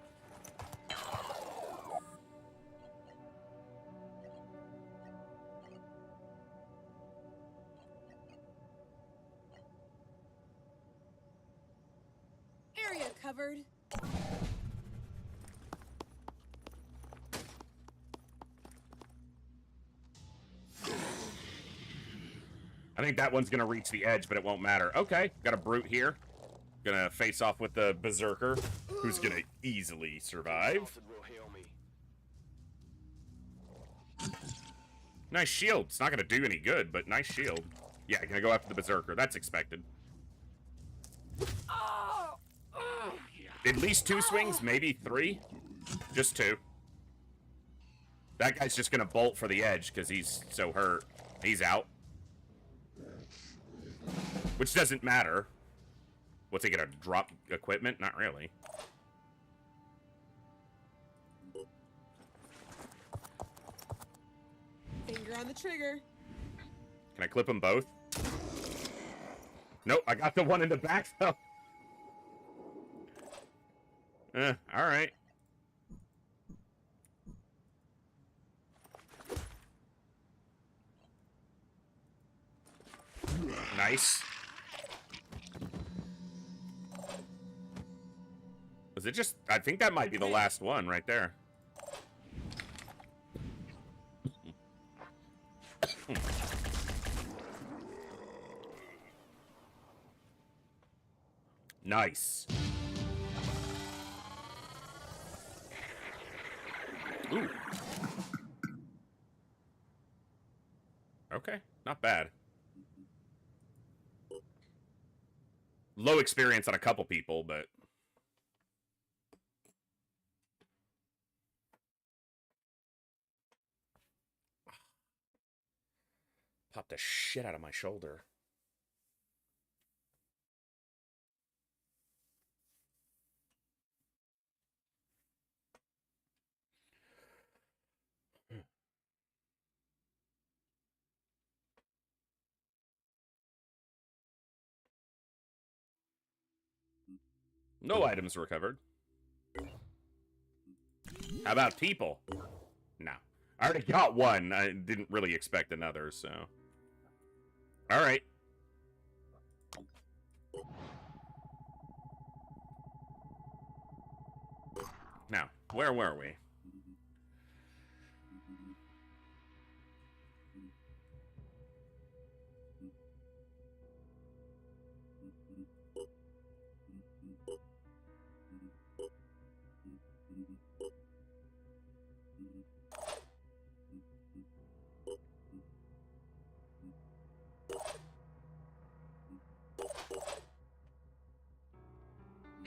Area covered. I think that one's gonna reach the edge, but it won't matter. Okay, got a brute here. Gonna face off with the Berserker, who's gonna easily survive. Nice shield. It's not gonna do any good, but nice shield. Yeah, gonna go after the Berserker. That's expected. At least 2 swings, maybe 3. Just 2. That guy's just gonna bolt for the edge because he's so hurt. He's out. Which doesn't matter. What's he gonna drop equipment? Not really. Finger on the trigger. Can I clip them both? Nope, I got the one in the back though. Alright. Nice. Was it just... I think that might be the last one right there. Nice. Ooh. Okay, not bad. Low experience on a couple people, but... Popped the shit out of my shoulder. No items recovered. How about people? No. I already got one. I didn't really expect another, so... Alright. Now, where were we?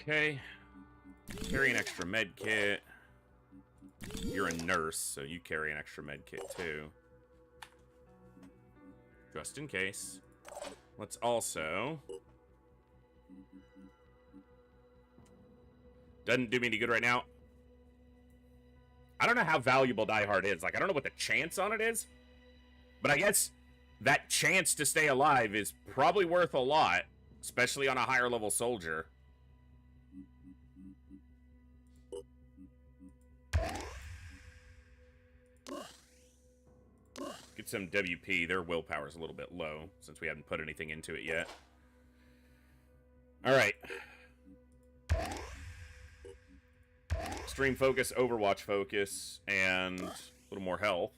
Okay. Carry an extra med kit. You're a nurse, so you carry an extra med kit too. Just in case. Let's also... Doesn't do me any good right now. I don't know how valuable Die Hard is. Like, I don't know what the chance on it is. But I guess that chance to stay alive is probably worth a lot. Especially on a higher level soldier. Get some WP. Their willpower's a little bit low, since we haven't put anything into it yet. Alright. Extreme focus, Overwatch focus, and a little more health.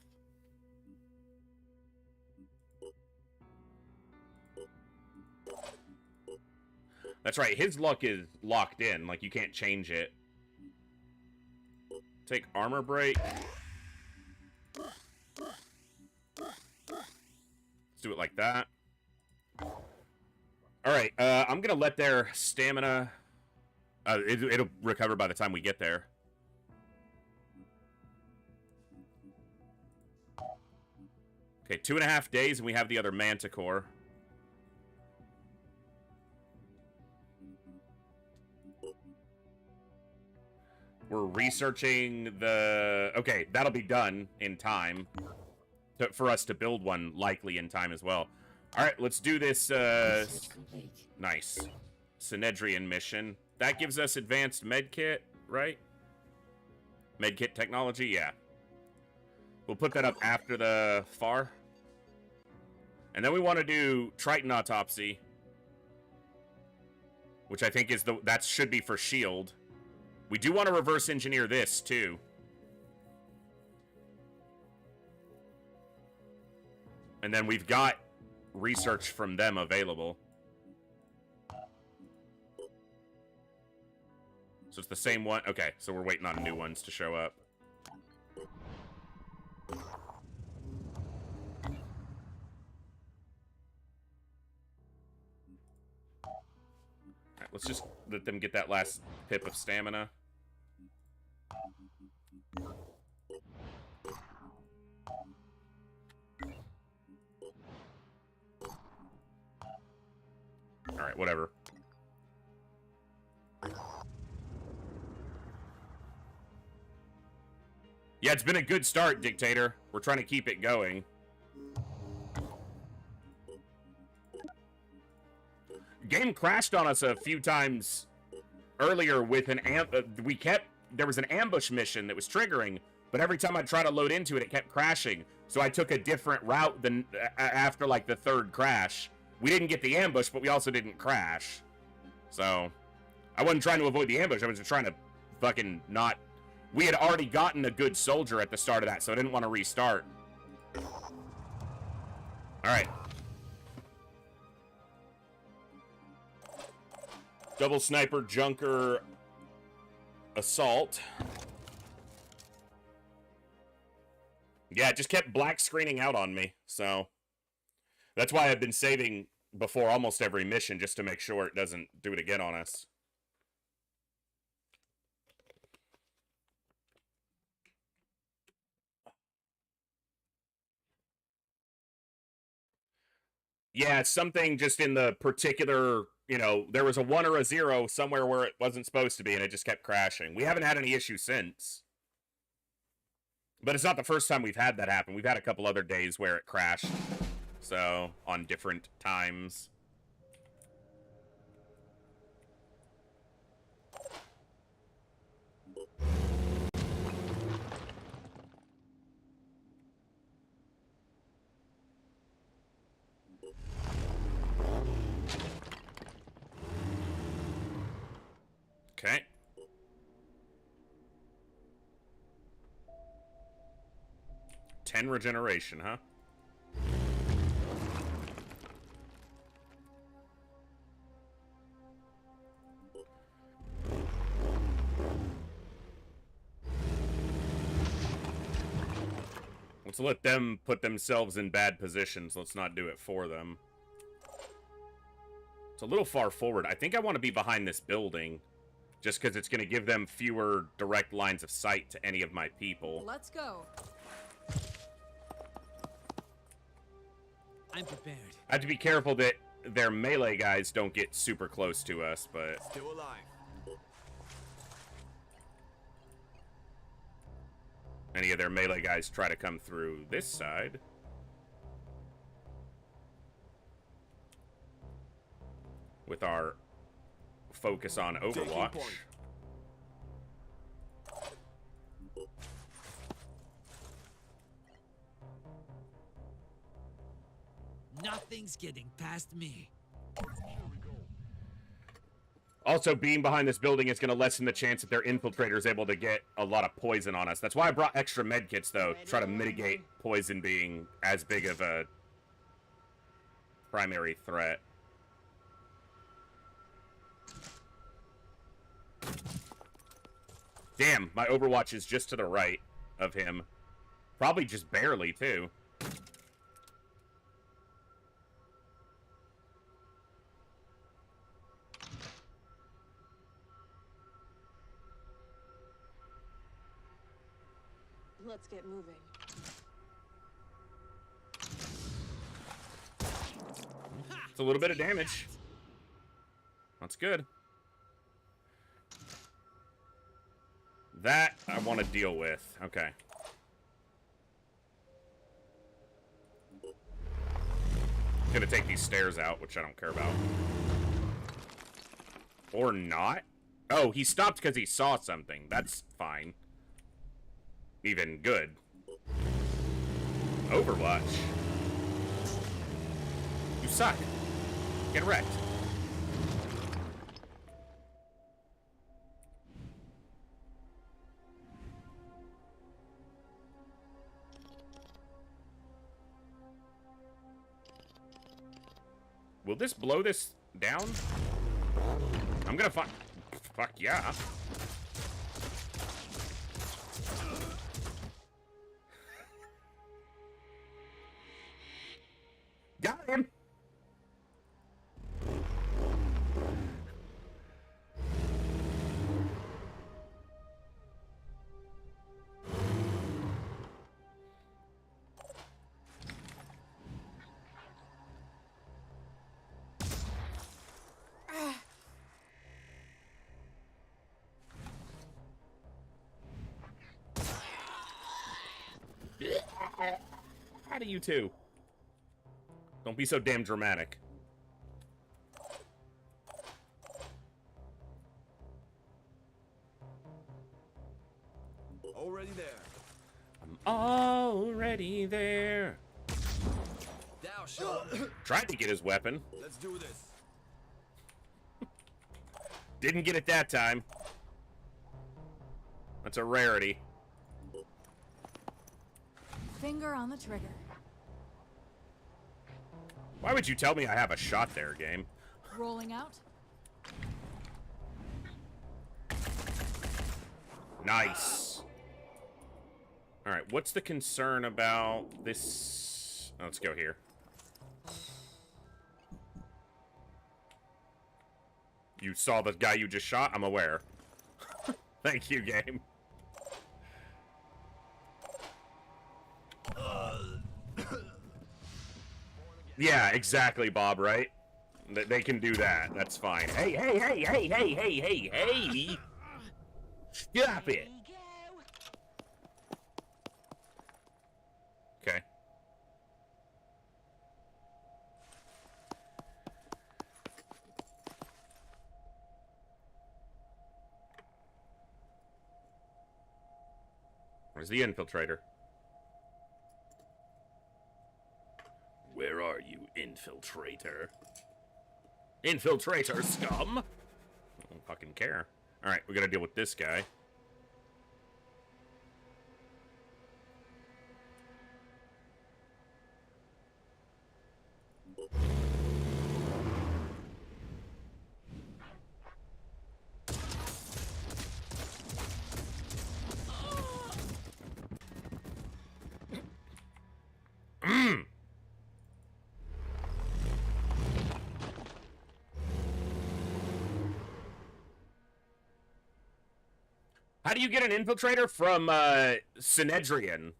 That's right, his luck is locked in. Like, you can't change it. Take armor break. Let's do it like that. Alright, I'm gonna let their stamina... it'll recover by the time we get there. Okay, 2.5 days and we have the other Manticore. We're researching the... Okay, that'll be done in time. For us to build one, likely in time as well. Alright, let's do this, nice. Synedrian mission. That gives us advanced medkit, right? Medkit technology, yeah. We'll put that up after the FAR. And then we want to do Triton Autopsy. Which I think is the... That should be for shield. We do want to reverse engineer this, too. And then we've got research from them available. So it's the same one. Okay, so we're waiting on new ones to show up. Alright, let's just let them get that last pip of stamina. Alright, whatever. Yeah, it's been a good start, Dictator. We're trying to keep it going. Game crashed on us a few times earlier with an there was an ambush mission that was triggering, but every time I tried to load into it, it kept crashing. So I took a different route than after like the third crash. We didn't get the ambush, but we also didn't crash. So I wasn't trying to avoid the ambush. I was just trying to fucking not. We had already gotten a good soldier at the start of that, so I didn't want to restart. Alright. Double sniper, junker, assault. Yeah, it just kept black screening out on me, so that's why I've been saving before almost every mission, just to make sure it doesn't do it again on us. Yeah, it's something just in the particular, you know, there was a 1 or a 0 somewhere where it wasn't supposed to be, and it just kept crashing. We haven't had any issues since. But it's not the first time we've had that happen. We've had a couple other days where it crashed. So, on different times. Okay. Ten regeneration, huh? Let's let them put themselves in bad positions. Let's not do it for them. It's a little far forward. I think I want to be behind this building. Just because it's going to give them fewer direct lines of sight to any of my people. Let's go. I'm prepared. I have to be careful that their melee guys don't get super close to us, but... Still alive. Any of their melee guys try to come through this side. With our focus on Overwatch. Nothing's getting past me. Also, being behind this building is going to lessen the chance that their infiltrator is able to get a lot of poison on us. That's why I brought extra medkits, though, to try to mitigate poison being as big of a primary threat. Damn, my Overwatch is just to the right of him. Probably just barely, too. Let's get moving. It's a little bit of damage. That's good. That I want to deal with. Okay. Gonna take these stairs out, which I don't care about. Or not. Oh, he stopped because he saw something. That's fine. Even good. Overwatch. You suck. Get wrecked. Will this blow this down? I'm gonna find... Fuck yeah. Got him. How do you two? Don't be so damn dramatic. Already there. I'm already there. Down, Sean. Tried to get his weapon. Let's do this. Didn't get it that time. That's a rarity. Finger on the trigger. Why would you tell me I have a shot there, game? Rolling out. Nice. Alright, what's the concern about this? Oh, let's go here. You saw the guy you just shot? I'm aware. Thank you, game. Yeah, exactly, Bob, right? They can do that. That's fine. Hey, hey, hey, hey, hey, hey, hey, hey! Stop it! Okay. Where's the infiltrator? Where are you, infiltrator? Infiltrator, scum! I don't fucking care. Alright, we gotta deal with this guy. How do you get an infiltrator from, Synedrian?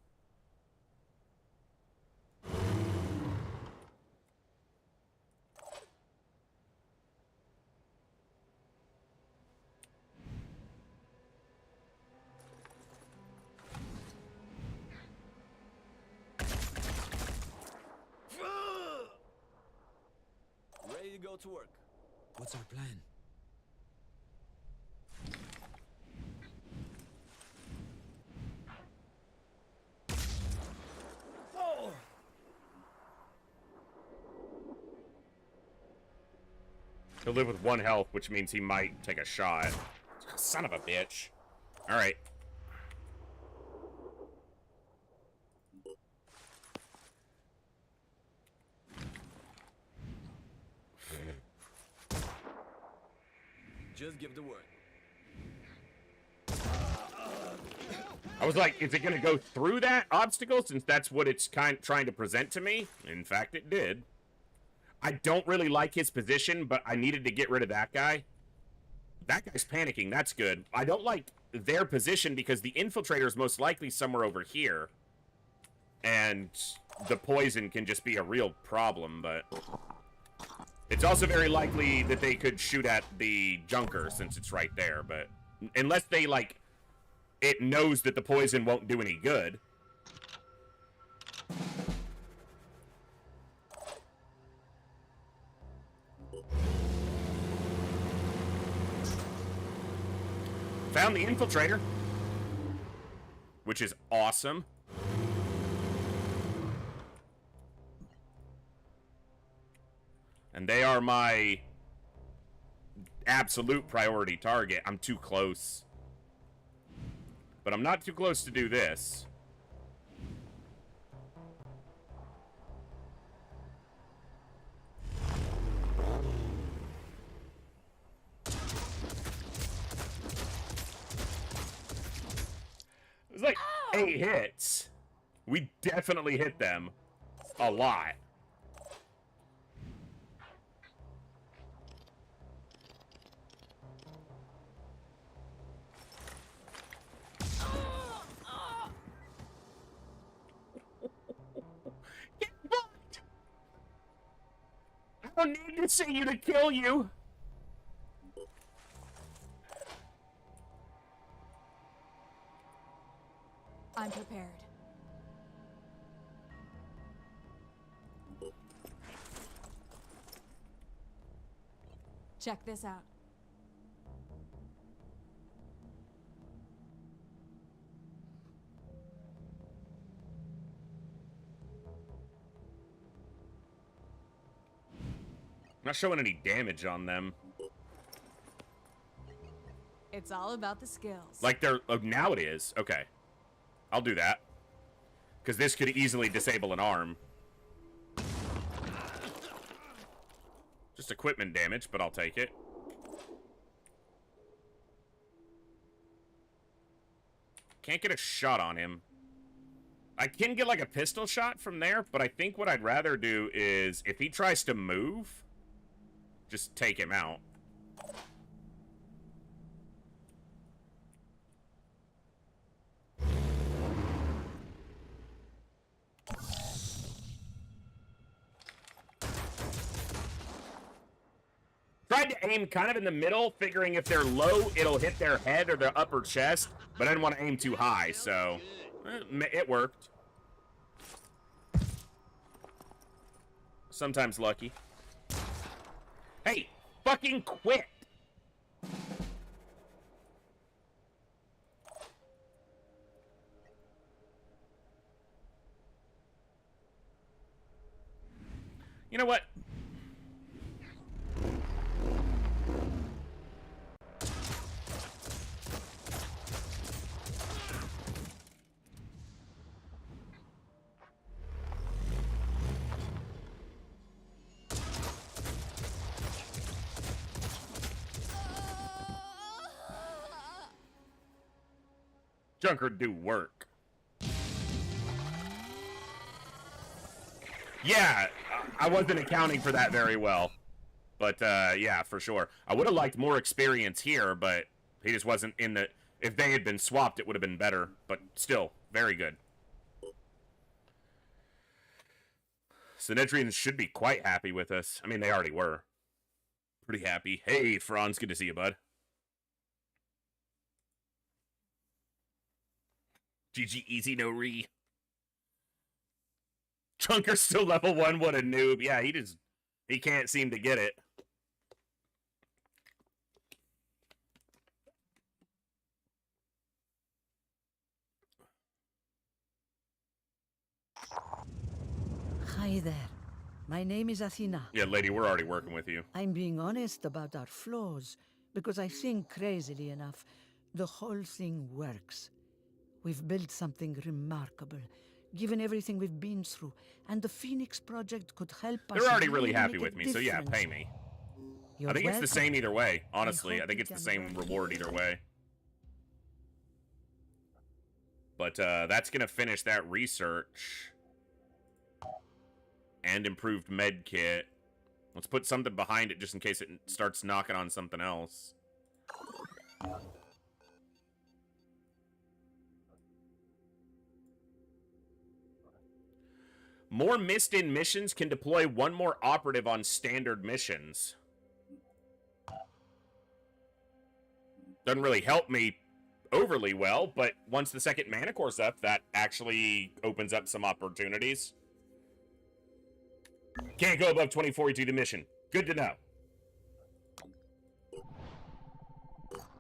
Ready to go to work. What's our plan? He'll live with 1 health, which means he might take a shot. Son of a bitch. Alright. Just give the word. I was like, is it going to go through that obstacle since that's what it's trying to present to me? In fact, it did. I don't really like his position, but I needed to get rid of that guy. That guy's panicking. That's good. I don't like their position because the infiltrator is most likely somewhere over here. And the poison can just be a real problem, but... It's also very likely that they could shoot at the junker since it's right there, but... Unless they, like... It knows that the poison won't do any good. Found the infiltrator, which is awesome. And they are my absolute priority target. I'm too close. But I'm not too close to do this. 8 hits. We definitely hit them a lot. Get fucked! I don't need to see you to kill you. I'm prepared. Check this out. Not showing any damage on them. It's all about the skills. Like they're... Oh, now it is. Okay. I'll do that. Because this could easily disable an arm. Just equipment damage, but I'll take it. Can't get a shot on him. I can get like a pistol shot from there, but I think what I'd rather do is, if he tries to move, just take him out. Tried to aim kind of in the middle, figuring if they're low, it'll hit their head or their upper chest, but I didn't want to aim too high, so it worked. Sometimes lucky. Hey, fucking quit! You know what? Junker do work. Yeah, I wasn't accounting for that very well. But, yeah, for sure. I would have liked more experience here, but he just wasn't in the... If they had been swapped, it would have been better. But still, very good. Synedrians should be quite happy with us. I mean, they already were. Pretty happy. Hey, Franz, good to see you, bud. GG easy, no re. Chunker's still level 1, what a noob. Yeah, he can't seem to get it. Hi there. My name is Athena. Yeah, lady, we're already working with you. I'm being honest about our flaws, because I think, crazily enough, the whole thing works. We've built something remarkable, given everything we've been through, and the Phoenix Project could help us. They're already really happy with me, so yeah, pay me. You're I think it's the same either way, honestly. I think you it's the can same work reward with either way. But that's going to finish that research. And improved med kit. Let's put something behind it just in case it starts knocking on something else. More missed-in missions can deploy one more operative on standard missions. Doesn't really help me overly well, but once the second mana core's up, that actually opens up some opportunities. Can't go above 2042 the mission. Good to know.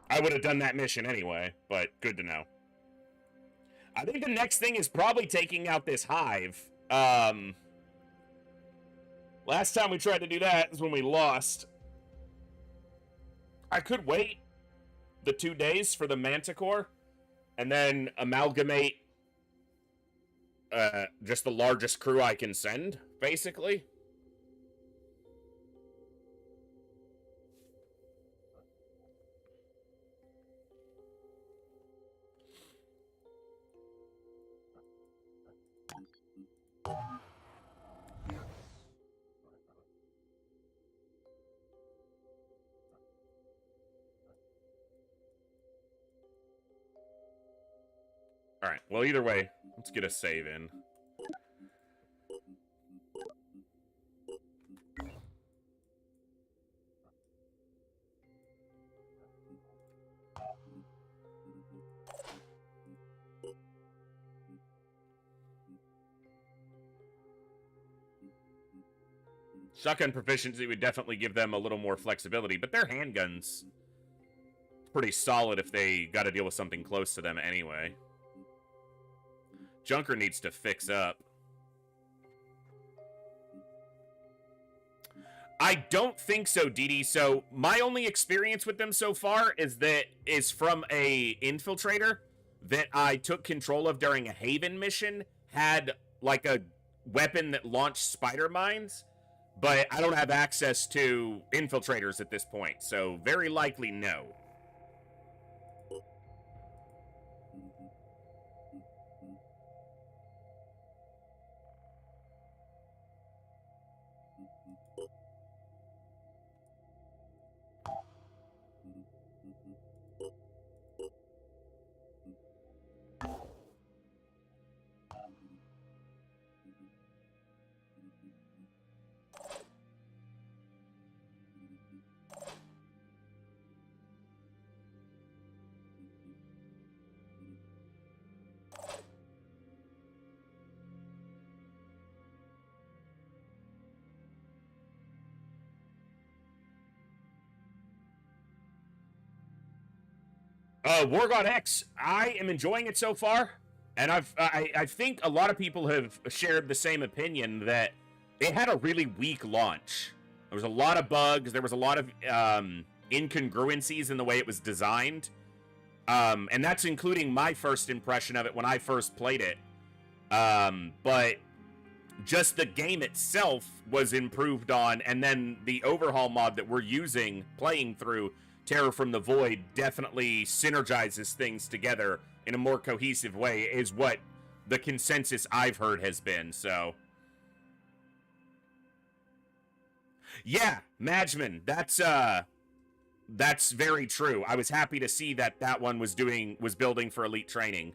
I would have done that mission anyway, but good to know. I think the next thing is probably taking out this hive. Last time we tried to do that is when we lost. I could wait the 2 days for the Manticore and then amalgamate just the largest crew I can send, basically. Alright, well, either way, let's get a save in. Shotgun proficiency would definitely give them a little more flexibility, but their handguns pretty solid if they got to deal with something close to them anyway. Junker needs to fix up. I don't think so, Dee. So my only experience with them so far is from a infiltrator that I took control of during a Haven mission. Had like a weapon that launched spider mines, but I don't have access to infiltrators at this point, so very likely no. War God X, I am enjoying it so far, and I think a lot of people have shared the same opinion that it had a really weak launch. There was a lot of bugs, there was a lot of incongruencies in the way it was designed, and that's including my first impression of it when I first played it. But just the game itself was improved on, and then the overhaul mod that we're using, playing through Terror from the Void, definitely synergizes things together in a more cohesive way, is what the consensus I've heard has been, so. Yeah, Madgeman, that's very true. I was happy to see that that one was building for elite training.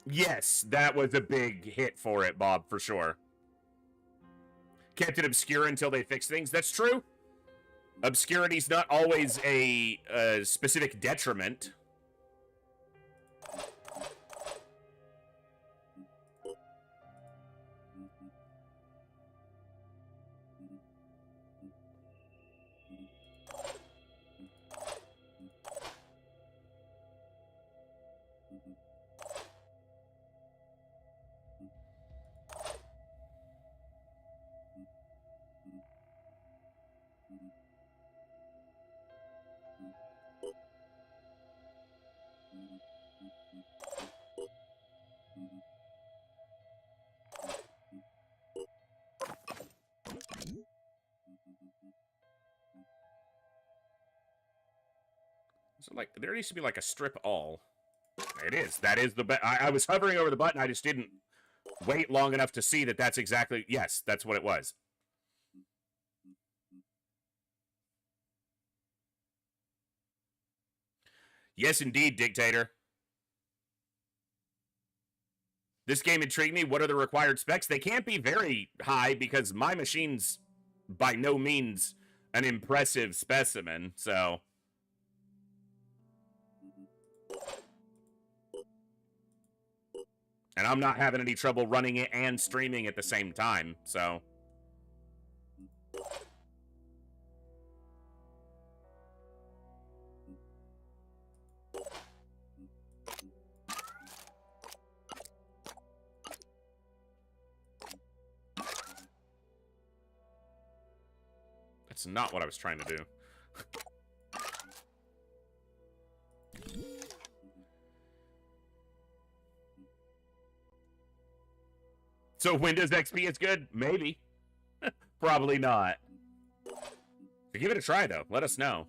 Yes, that was a big hit for it, Bob, for sure. Kept it obscure until they fix things. That's true. Obscurity's not always a specific detriment. So, like, there needs to be, like, a strip all. It is. That is the best. I was hovering over the button. I just didn't wait long enough to see that that's exactly... Yes, that's what it was. Yes, indeed, Dictator. This game intrigued me. What are the required specs? They can't be very high because my machine's by no means an impressive specimen, so... And I'm not having any trouble running it and streaming at the same time, so... That's not what I was trying to do. So Windows XP is good? Maybe. Probably not. Give it a try, though. Let us know.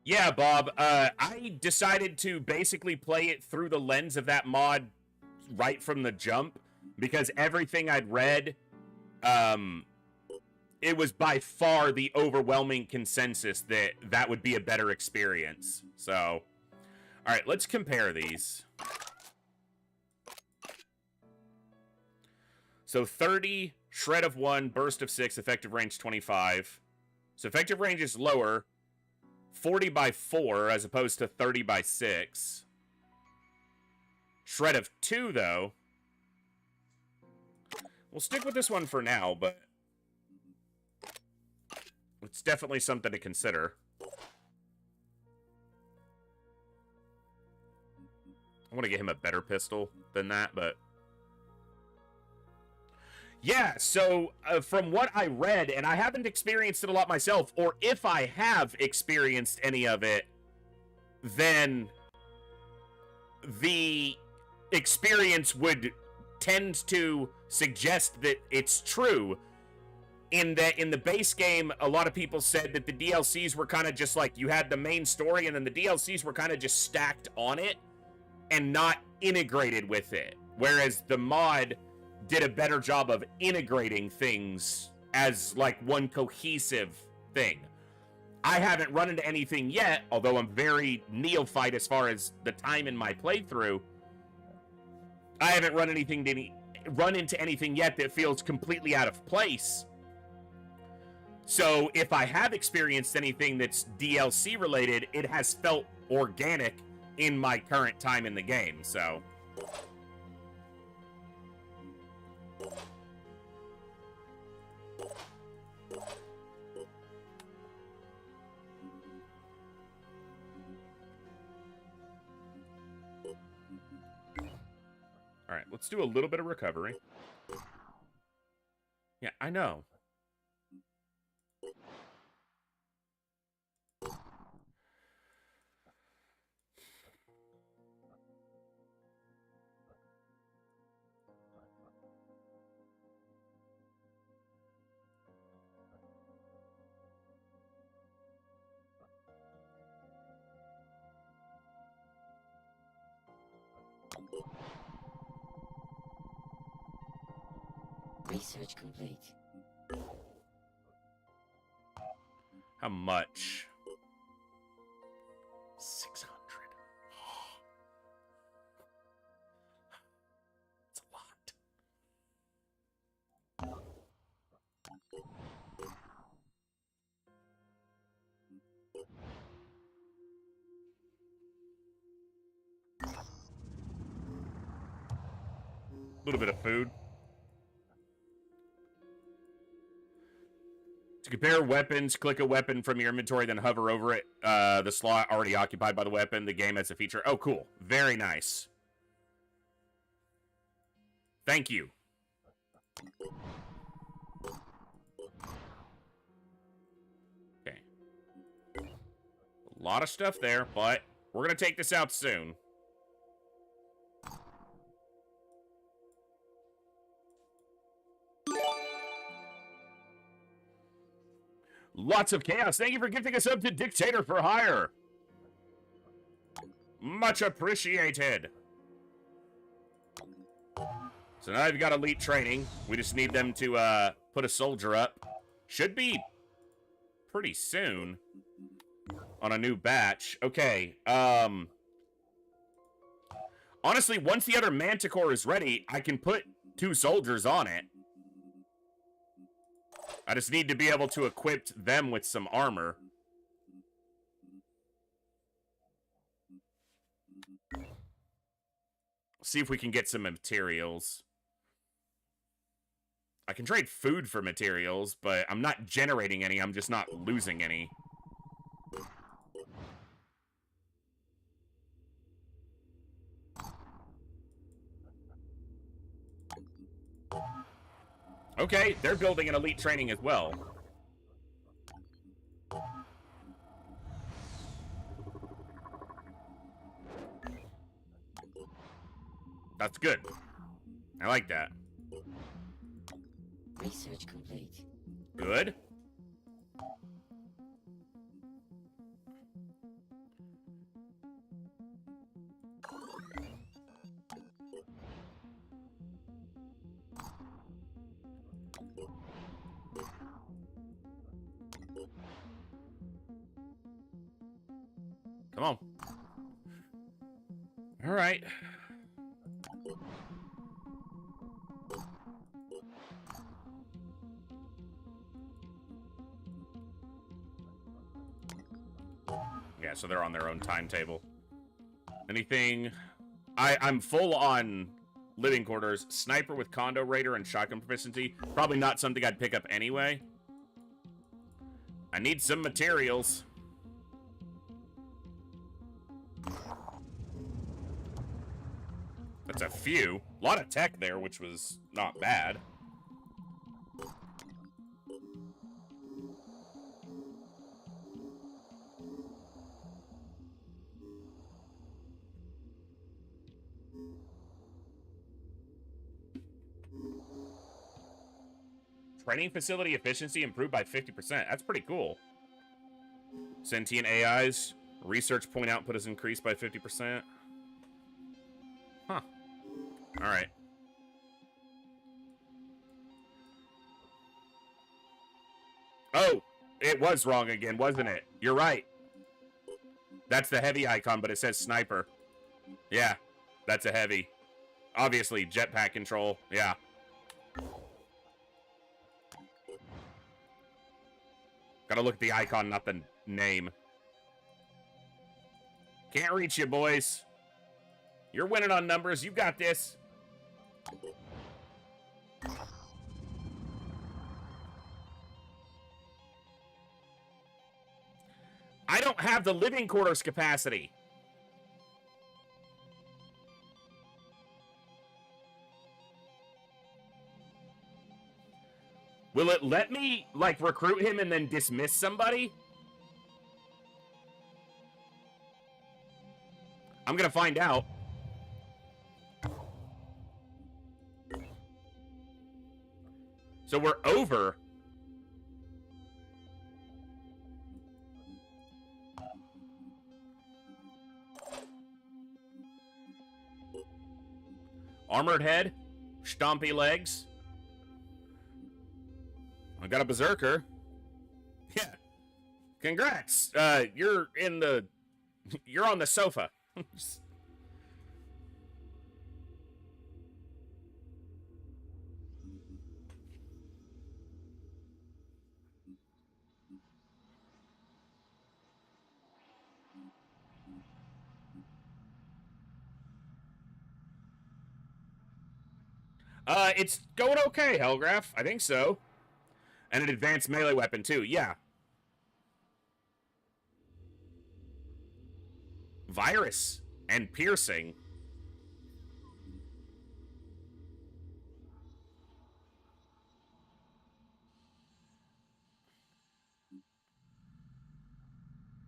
Yeah, Bob. I decided to basically play it through the lens of that mod right from the jump because everything I'd read, it was by far the overwhelming consensus that that would be a better experience. So, all right, let's compare these. So 30, shred of 1, burst of 6, effective range 25. So effective range is lower, 40 by 4 as opposed to 30 by 6. Shred of 2, though. We'll stick with this one for now, but it's definitely something to consider. I want to get him a better pistol than that, but... Yeah, so from what I read, and I haven't experienced it a lot myself, or if I have experienced any of it, then the experience would tend to suggest that it's true. In that, in the base game, a lot of people said that the DLCs were kind of just like, you had the main story, and then the DLCs were kind of just stacked on it, and not integrated with it. Whereas the mod did a better job of integrating things as like one cohesive thing. I haven't run into anything yet, although I'm very neophyte as far as the time in my playthrough. I haven't run into anything yet that feels completely out of place. So if I have experienced anything that's DLC related, it has felt organic in my current time in the game, so... All right, let's do a little bit of recovery. Yeah, I know. Research complete. How much? 600. That's a lot. A little bit of food. To compare weapons, click a weapon from your inventory, then hover over it. The slot already occupied by the weapon. The game has a feature. Oh, cool. Very nice. Thank you. Okay. A lot of stuff there, but we're going to take this out soon. Lots of chaos. Thank you for gifting us up to Dictator for Hire. Much appreciated. So now you've got elite training. We just need them to put a soldier up. Should be pretty soon on a new batch. Okay. Honestly, once the other Manticore is ready, I can put 2 soldiers on it. I just need to be able to equip them with some armor. See if we can get some materials. I can trade food for materials, but I'm not generating any. I'm just not losing any. Okay, they're building an elite training as well. That's good. I like that. Research complete. Good. All right. Yeah, so they're on their own timetable. Anything? I'm full on living quarters. Sniper with condo raider and shotgun proficiency. Probably not something I'd pick up anyway. I need some materials. That's a few. A lot of tech there, which was not bad. Training facility efficiency improved by 50%. That's pretty cool. Sentient AIs. Research point output is increased by 50%. Huh. Alright. Oh! It was wrong again, wasn't it? You're right. That's the heavy icon, but it says sniper. Yeah. That's a heavy. Obviously, jetpack control. Yeah. Gotta look at the icon, not the name. Can't reach you, boys. You're winning on numbers. You got this. I don't have the living quarters capacity. Will it let me, like, recruit him and then dismiss somebody? I'm gonna find out. So we're over. Armored head. Stompy legs. I got a berserker. Yeah. Congrats. You're on the sofa. It's going okay, Hellgraph. I think so. And an advanced melee weapon, too. Yeah. Virus and piercing.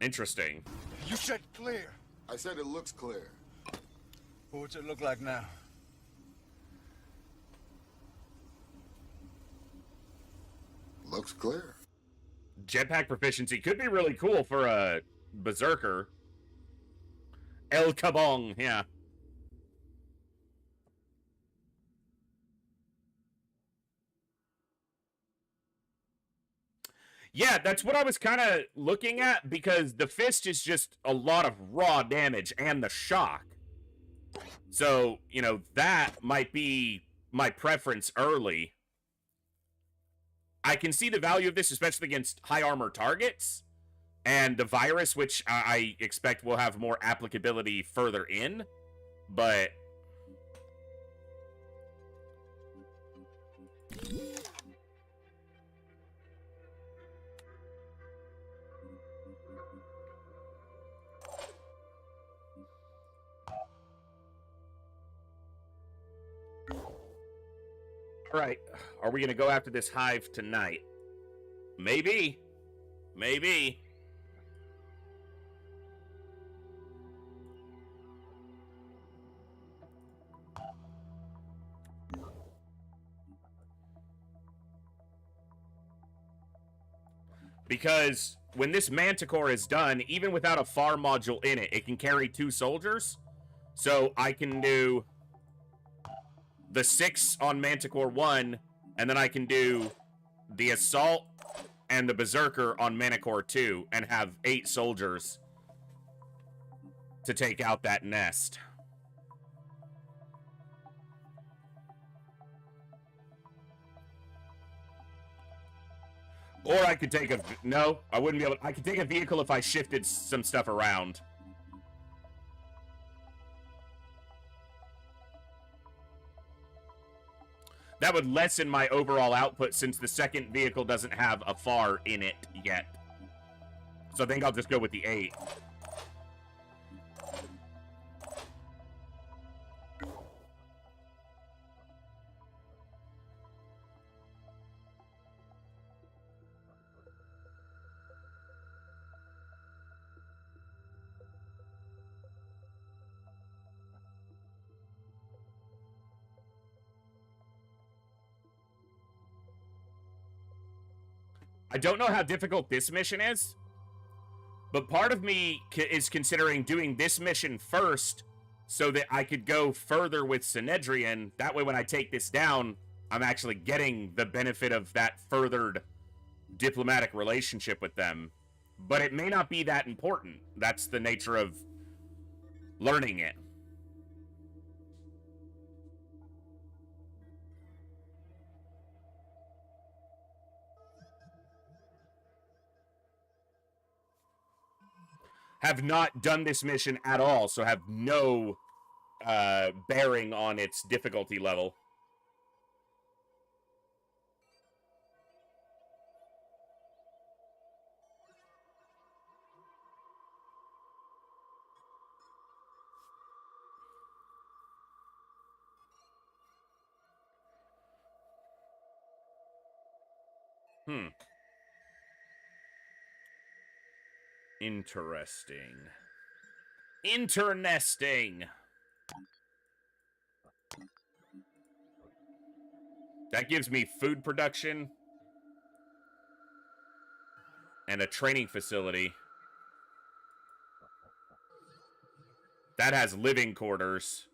Interesting. You said clear. I said it looks clear. What's it look like now? Looks clear. Jetpack proficiency could be really cool for a berserker. El Kabong, yeah. Yeah, that's what I was kind of looking at, because the fist is just a lot of raw damage and the shock. So, you know, that might be my preference early. I can see the value of this, especially against high armor targets. And the virus, which I expect will have more applicability further in. But... Alright, are we going to go after this hive tonight? Maybe. Maybe. Because when this Manticore is done, even without a FAR module in it, it can carry 2 soldiers. So I can do the 6 on Manticore 1, and then I can do the Assault and the Berserker on Manticore 2, and have 8 soldiers to take out that nest. Or I could take a... No, I wouldn't be able... I could take a vehicle if I shifted some stuff around. That would lessen my overall output since the second vehicle doesn't have a FAR in it yet. So I think I'll just go with the 8. I don't know how difficult this mission is, but part of me is considering doing this mission first so that I could go further with Synedrian. That way when I take this down, I'm actually getting the benefit of that furthered diplomatic relationship with them. But it may not be that important. That's the nature of learning it. Have not done this mission at all, so have no bearing on its difficulty level. Interesting. Internesting. That gives me food production and a training facility. That has living quarters,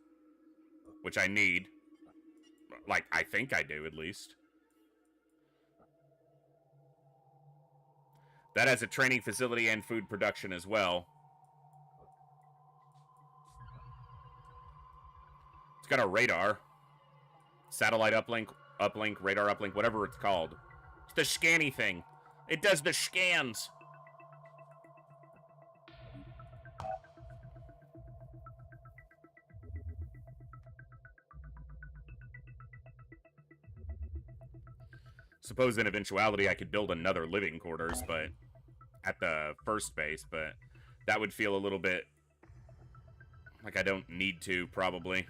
which I need. Like, I think I do, at least. That has a training facility and food production as well. It's got a radar. Satellite uplink, radar uplink, whatever it's called. It's the scanny thing. It does the scans. Suppose in eventuality I could build another living quarters, but at the first base, but that would feel a little bit like I don't need to, probably.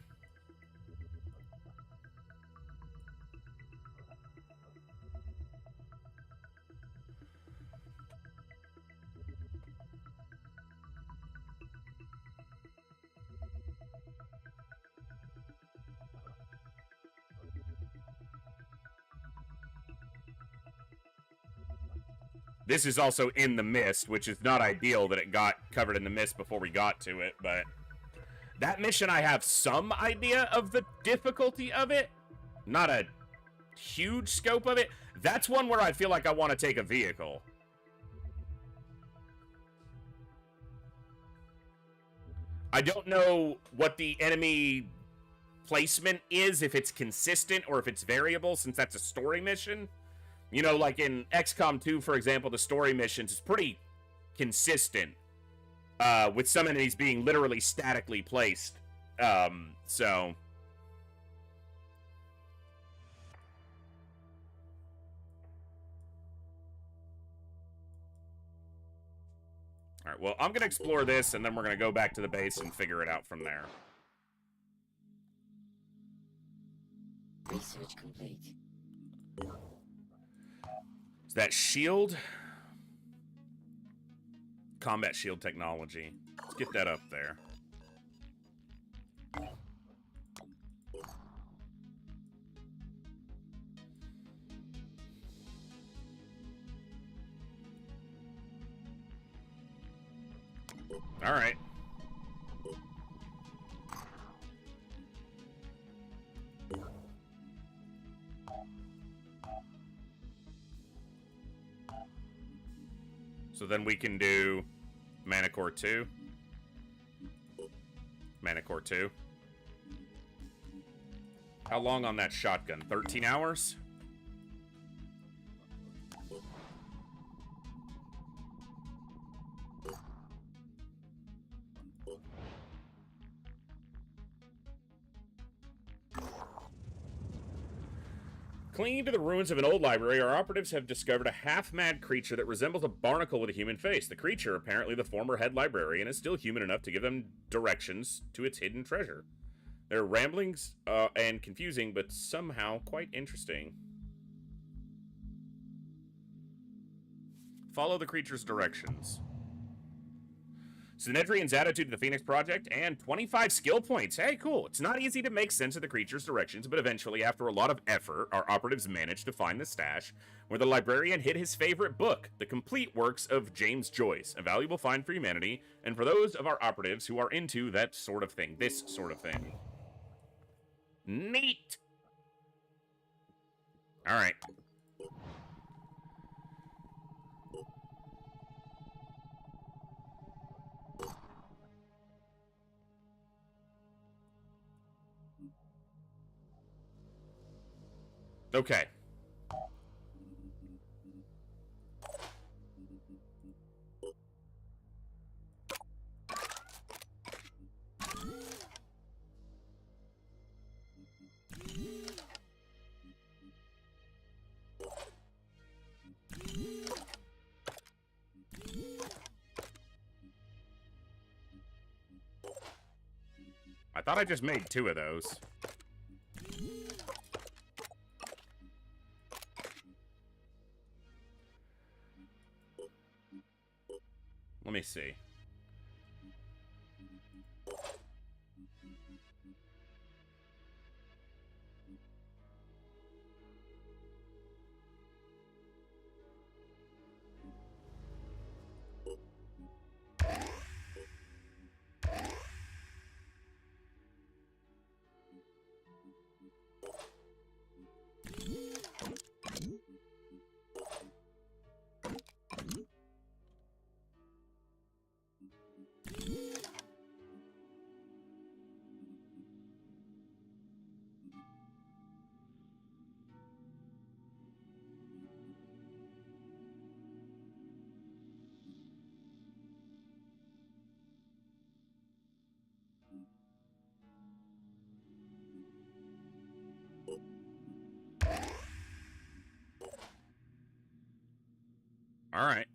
This is also in the mist, which is not ideal that it got covered in the mist before we got to it, but that mission I have some idea of the difficulty of it. Not a huge scope of it. That's one where I feel like I want to take a vehicle. I don't know what the enemy placement is, if it's consistent or if it's variable, since that's a story mission. You know, like in XCOM 2, for example, the story missions is pretty consistent, with some enemies being literally statically placed. So... Alright, well, I'm going to explore this, and then we're going to go back to the base and figure it out from there. Research complete. Is that shield? Combat shield technology. Let's get that up there. All right. So then we can do Manicore 2. Manicore 2. How long on that shotgun? 13 hours? Clinging to the ruins of an old library, our operatives have discovered a half-mad creature that resembles a barnacle with a human face. The creature, apparently the former head librarian, is still human enough to give them directions to its hidden treasure. Their ramblings and confusing, but somehow quite interesting. Follow the creature's directions. Synedrian's attitude to the Phoenix Project, and 25 skill points. Hey, cool. It's not easy to make sense of the creature's directions, but eventually, after a lot of effort, our operatives managed to find the stash where the librarian hid his favorite book, the complete works of James Joyce, a valuable find for humanity, and for those of our operatives who are into that sort of thing, this sort of thing. Neat! Alright. Okay. I thought I just made 2 of those. Let me see. All right.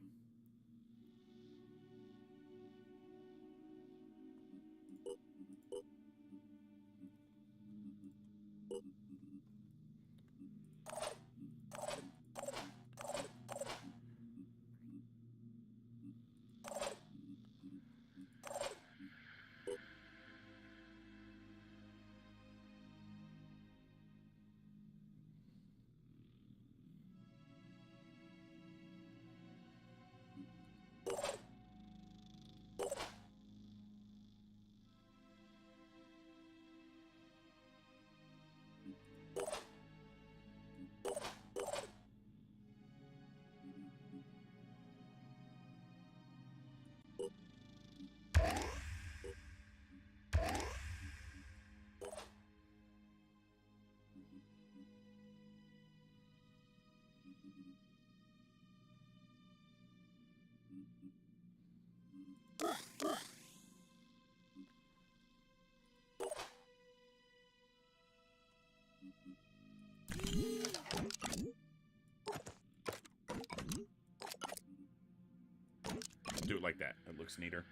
Do it like that. It looks neater.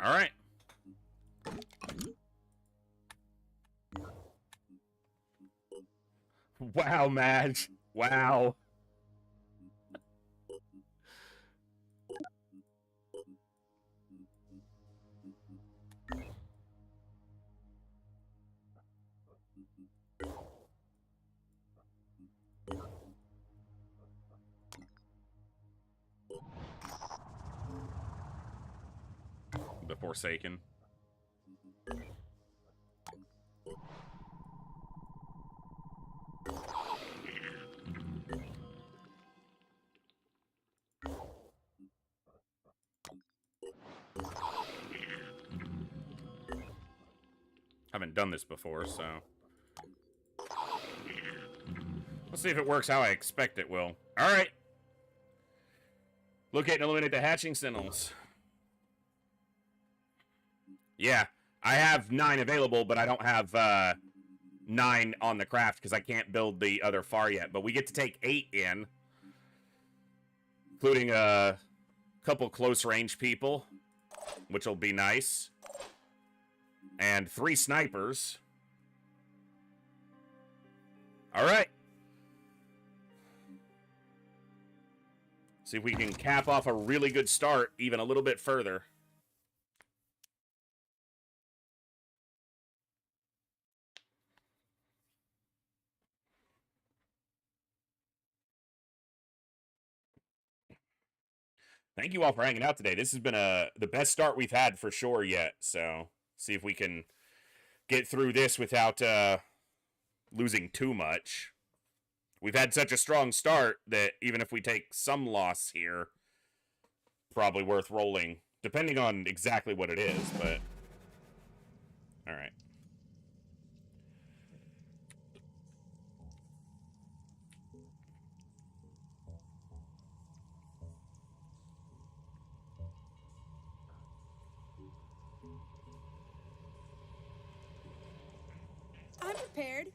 All right. Wow, Madge. Wow. The Forsaken. Haven't done this before, so... Let's see if it works how I expect it will. Alright. Locate and eliminate the hatching sentinels. Yeah, I have 9 available, but I don't have 9 on the craft because I can't build the other far yet. But we get to take 8 in, including a couple close range people, which will be nice, and 3 snipers. All right. See if we can cap off a really good start even a little bit further. Thank you all for hanging out today. This has been the best start we've had for sure yet. So see if we can get through this without losing too much. We've had such a strong start that even if we take some loss here, probably worth rolling, depending on exactly what it is, but... Alright. I'm prepared.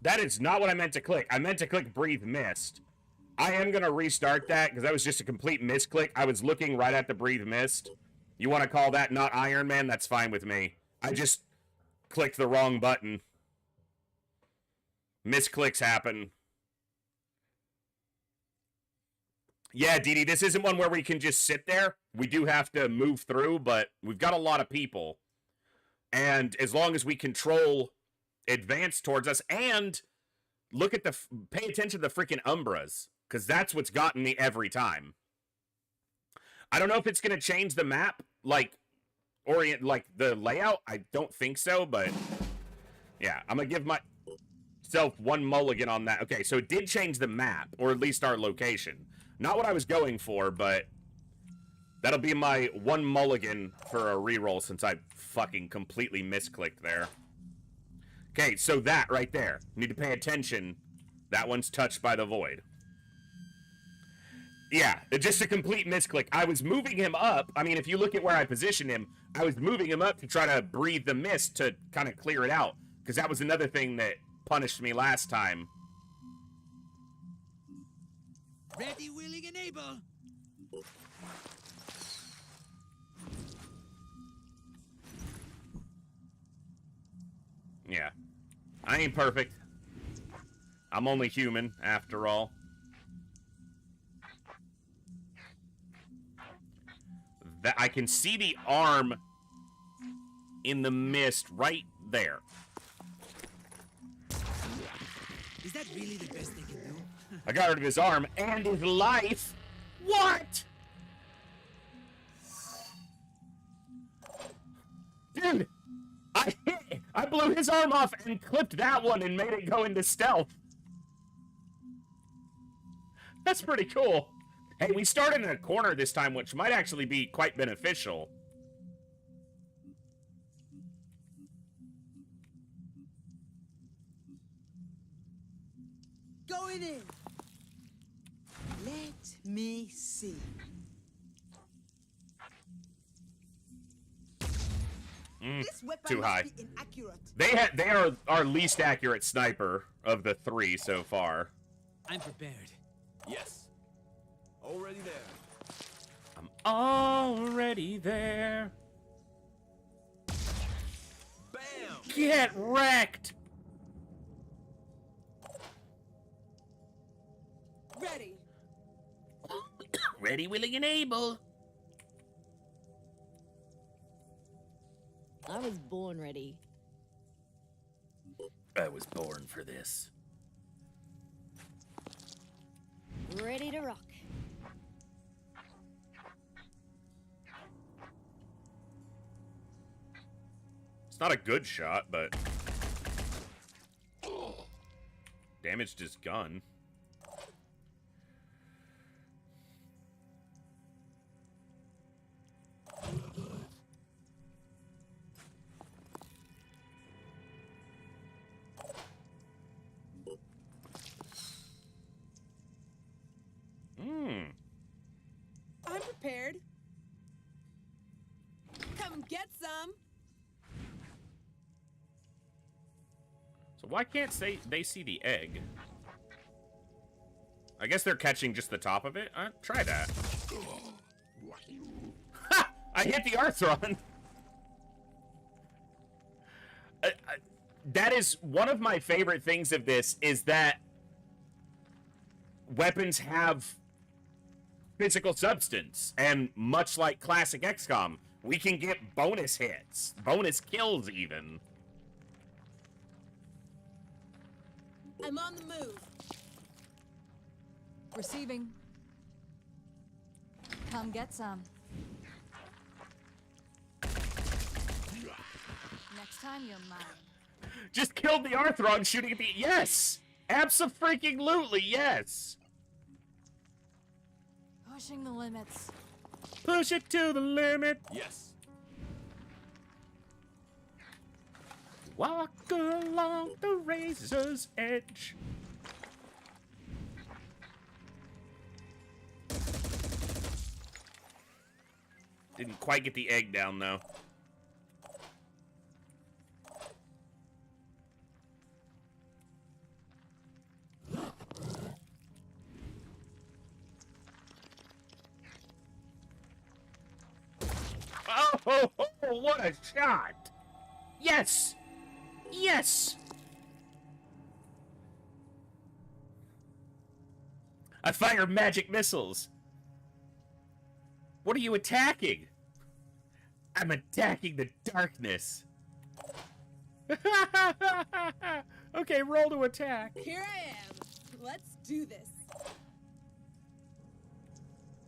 That is not what I meant to click. I meant to click Breathe Mist. I am going to restart that because that was just a complete misclick. I was looking right at the Breathe Mist. You want to call that not Iron Man? That's fine with me. I just clicked the wrong button. Misclicks happen. Yeah, Dee, this isn't one where we can just sit there. We do have to move through, but we've got a lot of people. And as long as we control advance towards us and look at pay attention to the freaking Umbras, because that's what's gotten me every time. I don't know if it's going to change the map, like the layout. I don't think so, but yeah, I'm going to give myself one mulligan on that. Okay, so it did change the map, or at least our location. Not what I was going for, but that'll be my one mulligan for a reroll since I fucking completely misclicked there. Okay, so that right there. Need to pay attention. That one's touched by the void. Yeah, just a complete misclick. I was moving him up. I mean, if you look at where I positioned him, I was moving him up to try to breathe the mist to kind of clear it out. Because that was another thing that punished me last time. Ready, willing, and able. Yeah. I ain't perfect. I'm only human, after all. That I can see the arm in the mist right there. Is that really the best they can do? I got rid of his arm and his life. What? Dude, I blew his arm off and clipped that one and made it go into stealth. That's pretty cool. Hey, we started in a corner this time, which might actually be quite beneficial. Going in. Let me see. This weapon Too high. must be inaccurate. They are our least accurate sniper of the 3 so far. I'm prepared. Yes. Already there. I'm already there. Bam! Get wrecked! Ready. Ready, willing, and able. I was born ready. I was born for this. Ready to rock. It's not a good shot, but damaged his gun. I'm prepared. Come get some. So why can't they see the egg? I guess they're catching just the top of it. Try that. Ha! I hit the Arthron. That is one of my favorite things of this, is that weapons have physical substance, and much like classic XCOM, we can get bonus hits, bonus kills even. I'm on the move. Receiving. Come get some. Next time you're mine. Just killed the Arthron shooting at the... Yes! Abso-freaking-lutely, yes! Pushing the limits. Push it to the limit. Yes. Walk along the razor's edge. Didn't quite get the egg down, though. Oh, what a shot! Yes! Yes! I fire magic missiles. What are you attacking? I'm attacking the darkness. Okay, roll to attack. Here I am. Let's do this.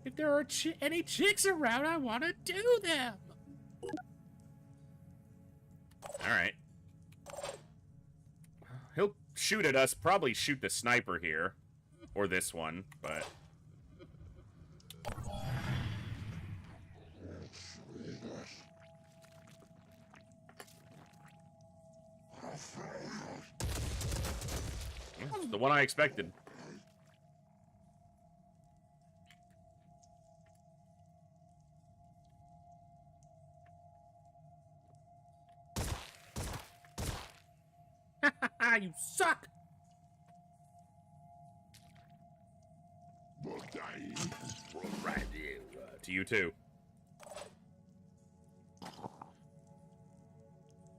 If there are any chicks around, I want to do them. Alright. He'll shoot at us, probably shoot the sniper here. Or this one, but... It's the one I expected. You suck! To you too.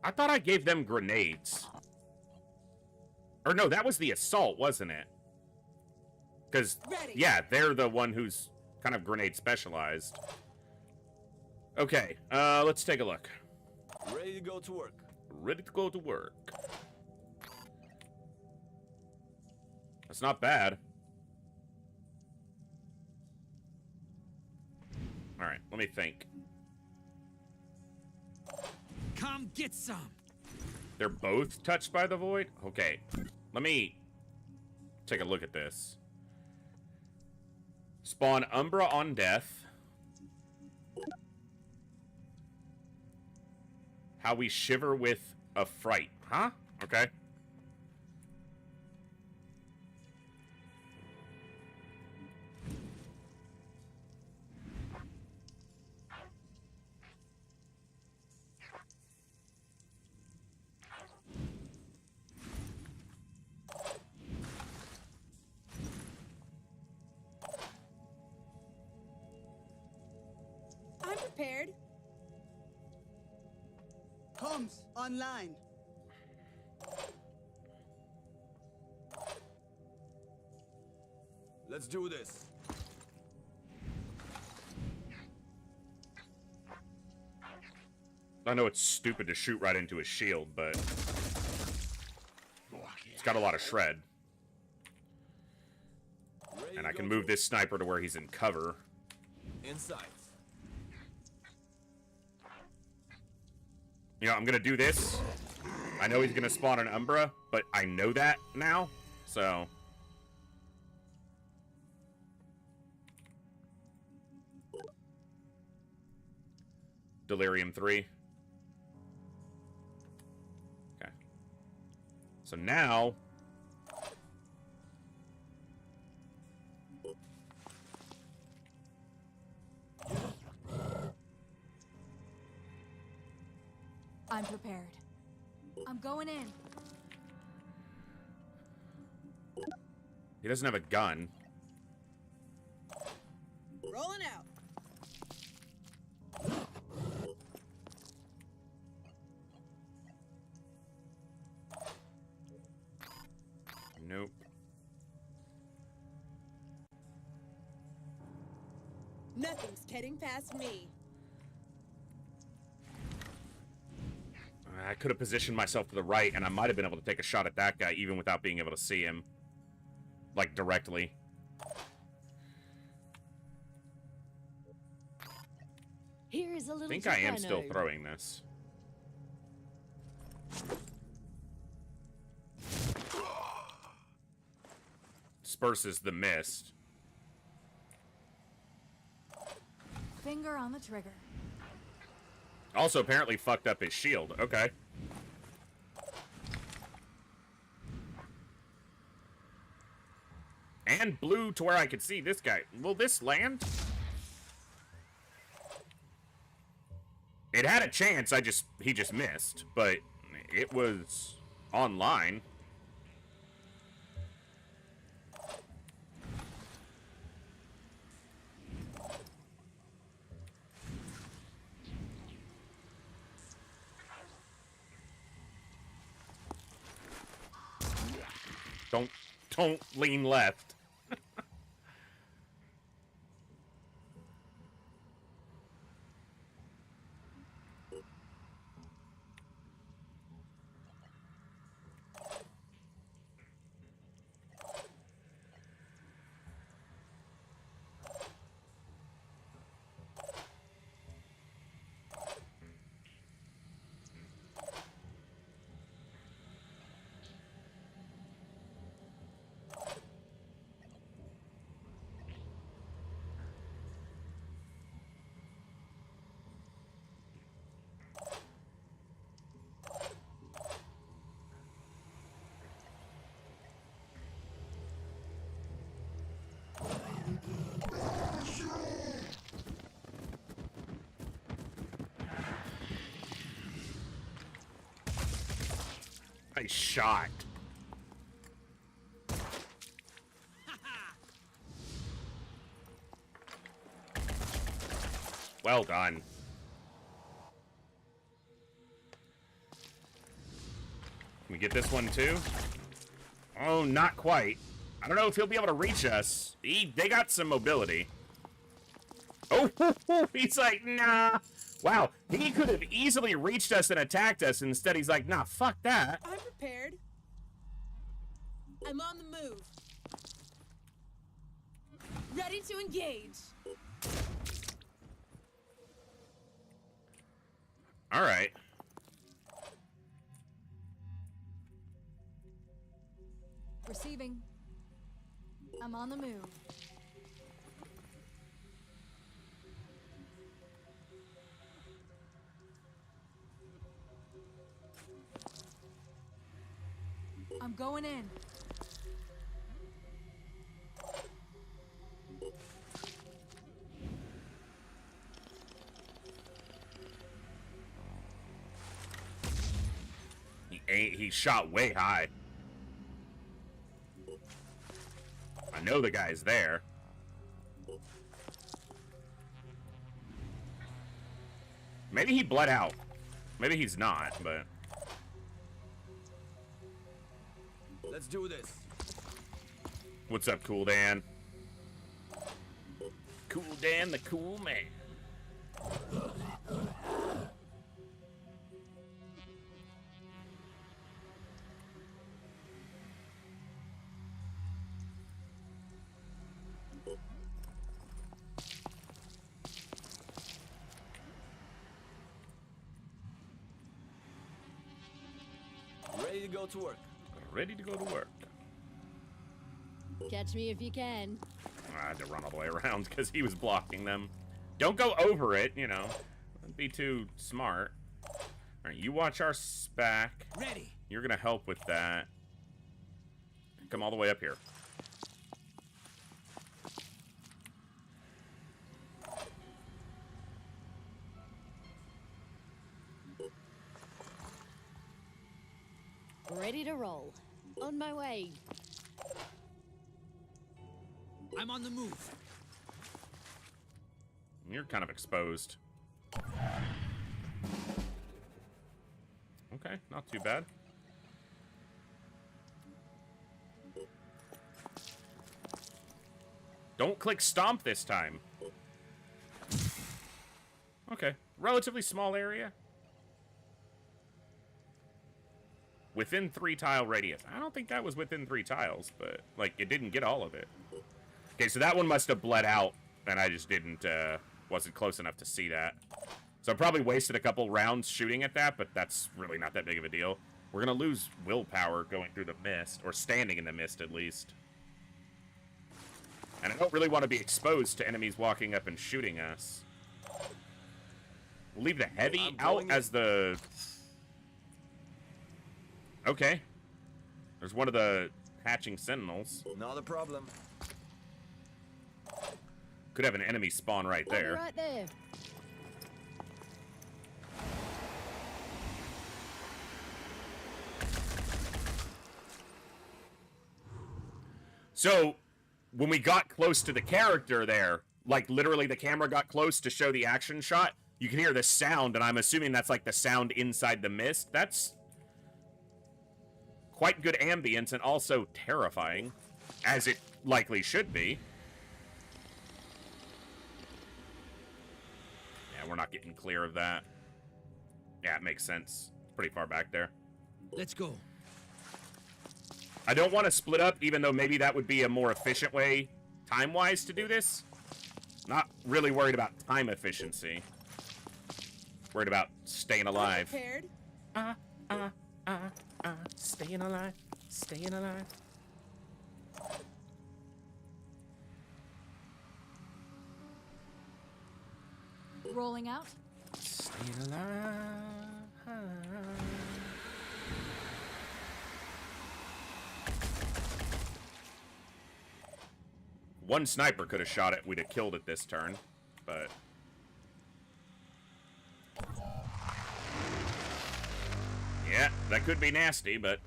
I thought I gave them grenades. Or no, that was the assault, wasn't it? Because, yeah, they're the one who's kind of grenade specialized. Okay, let's take a look. Ready to go to work. Ready to go to work. That's not bad. Alright, let me think. Come get some. They're both touched by the void? Okay. Let me take a look at this. Spawn Umbra on death. How we shiver with a fright. Huh? Okay. I'm prepared. Comms online. Let's do this. I know it's stupid to shoot right into his shield, but it's got a lot of shred. And I can move this sniper to where he's in cover. Inside. You know, I'm gonna do this. I know he's gonna spawn an Umbra, but I know that now, so... Delirium 3. Okay. So now... I'm prepared. I'm going in. He doesn't have a gun. Rolling out. Nope. Nothing's getting past me. I could have positioned myself to the right, and I might have been able to take a shot at that guy, even without being able to see him. Like, directly. Here is a little I think trick I am know. still throwing this. Disperses the mist. Finger on the trigger. Also, apparently fucked up his shield. Okay. And blue to where I could see this guy. Will this land? It had a chance, he just missed. But it was online. Don't lean left. Nice shot. Well done. Can we get this one too? Oh, not quite. I don't know if he'll be able to reach us. They got some mobility. Oh, he's like, nah. Wow, he could have easily reached us and attacked us. Instead, he's like, nah, fuck that. I'm prepared. I'm on the move. Ready to engage. All right. Receiving. I'm on the move. I'm going in. He shot way high. I know the guy's there. Maybe he bled out. Maybe he's not, but... Let's do this. What's up, Cool Dan? Cool Dan, the cool man. Ready to go to work. Ready to go to work. Catch me if you can. I had to run all the way around because he was blocking them. Don't go over it, you know. Don't be too smart. All right, you watch our SPAC. Ready. You're gonna help with that. Come all the way up here. Ready to roll. On my way. I'm on the move. You're kind of exposed. Okay, not too bad. Don't click stomp this time. Okay, relatively small area. Within 3 tile radius. I don't think that was within 3 tiles, but, like, it didn't get all of it. Okay, so that one must have bled out, and I just didn't, wasn't close enough to see that. So I probably wasted a couple rounds shooting at that, but that's really not that big of a deal. We're gonna lose willpower going through the mist, or standing in the mist at least. And I don't really want to be exposed to enemies walking up and shooting us. We'll leave the heavy out as the... Okay. There's one of the hatching sentinels. Not a problem. Could have an enemy spawn right there. Right there. So, when we got close to the character there, like literally the camera got close to show the action shot, you can hear the sound, and I'm assuming that's like the sound inside the mist. That's quite good ambience and also terrifying, as it likely should be. Yeah, we're not getting clear of that. Yeah, it makes sense. Pretty far back there. Let's go. I don't want to split up, even though maybe that would be a more efficient way, time-wise, to do this. Not really worried about time efficiency. Worried about staying alive. Prepared? Staying alive, staying alive. Rolling out. Staying alive. One sniper could have shot it. We'd have killed it this turn, but... Yeah, that could be nasty, but...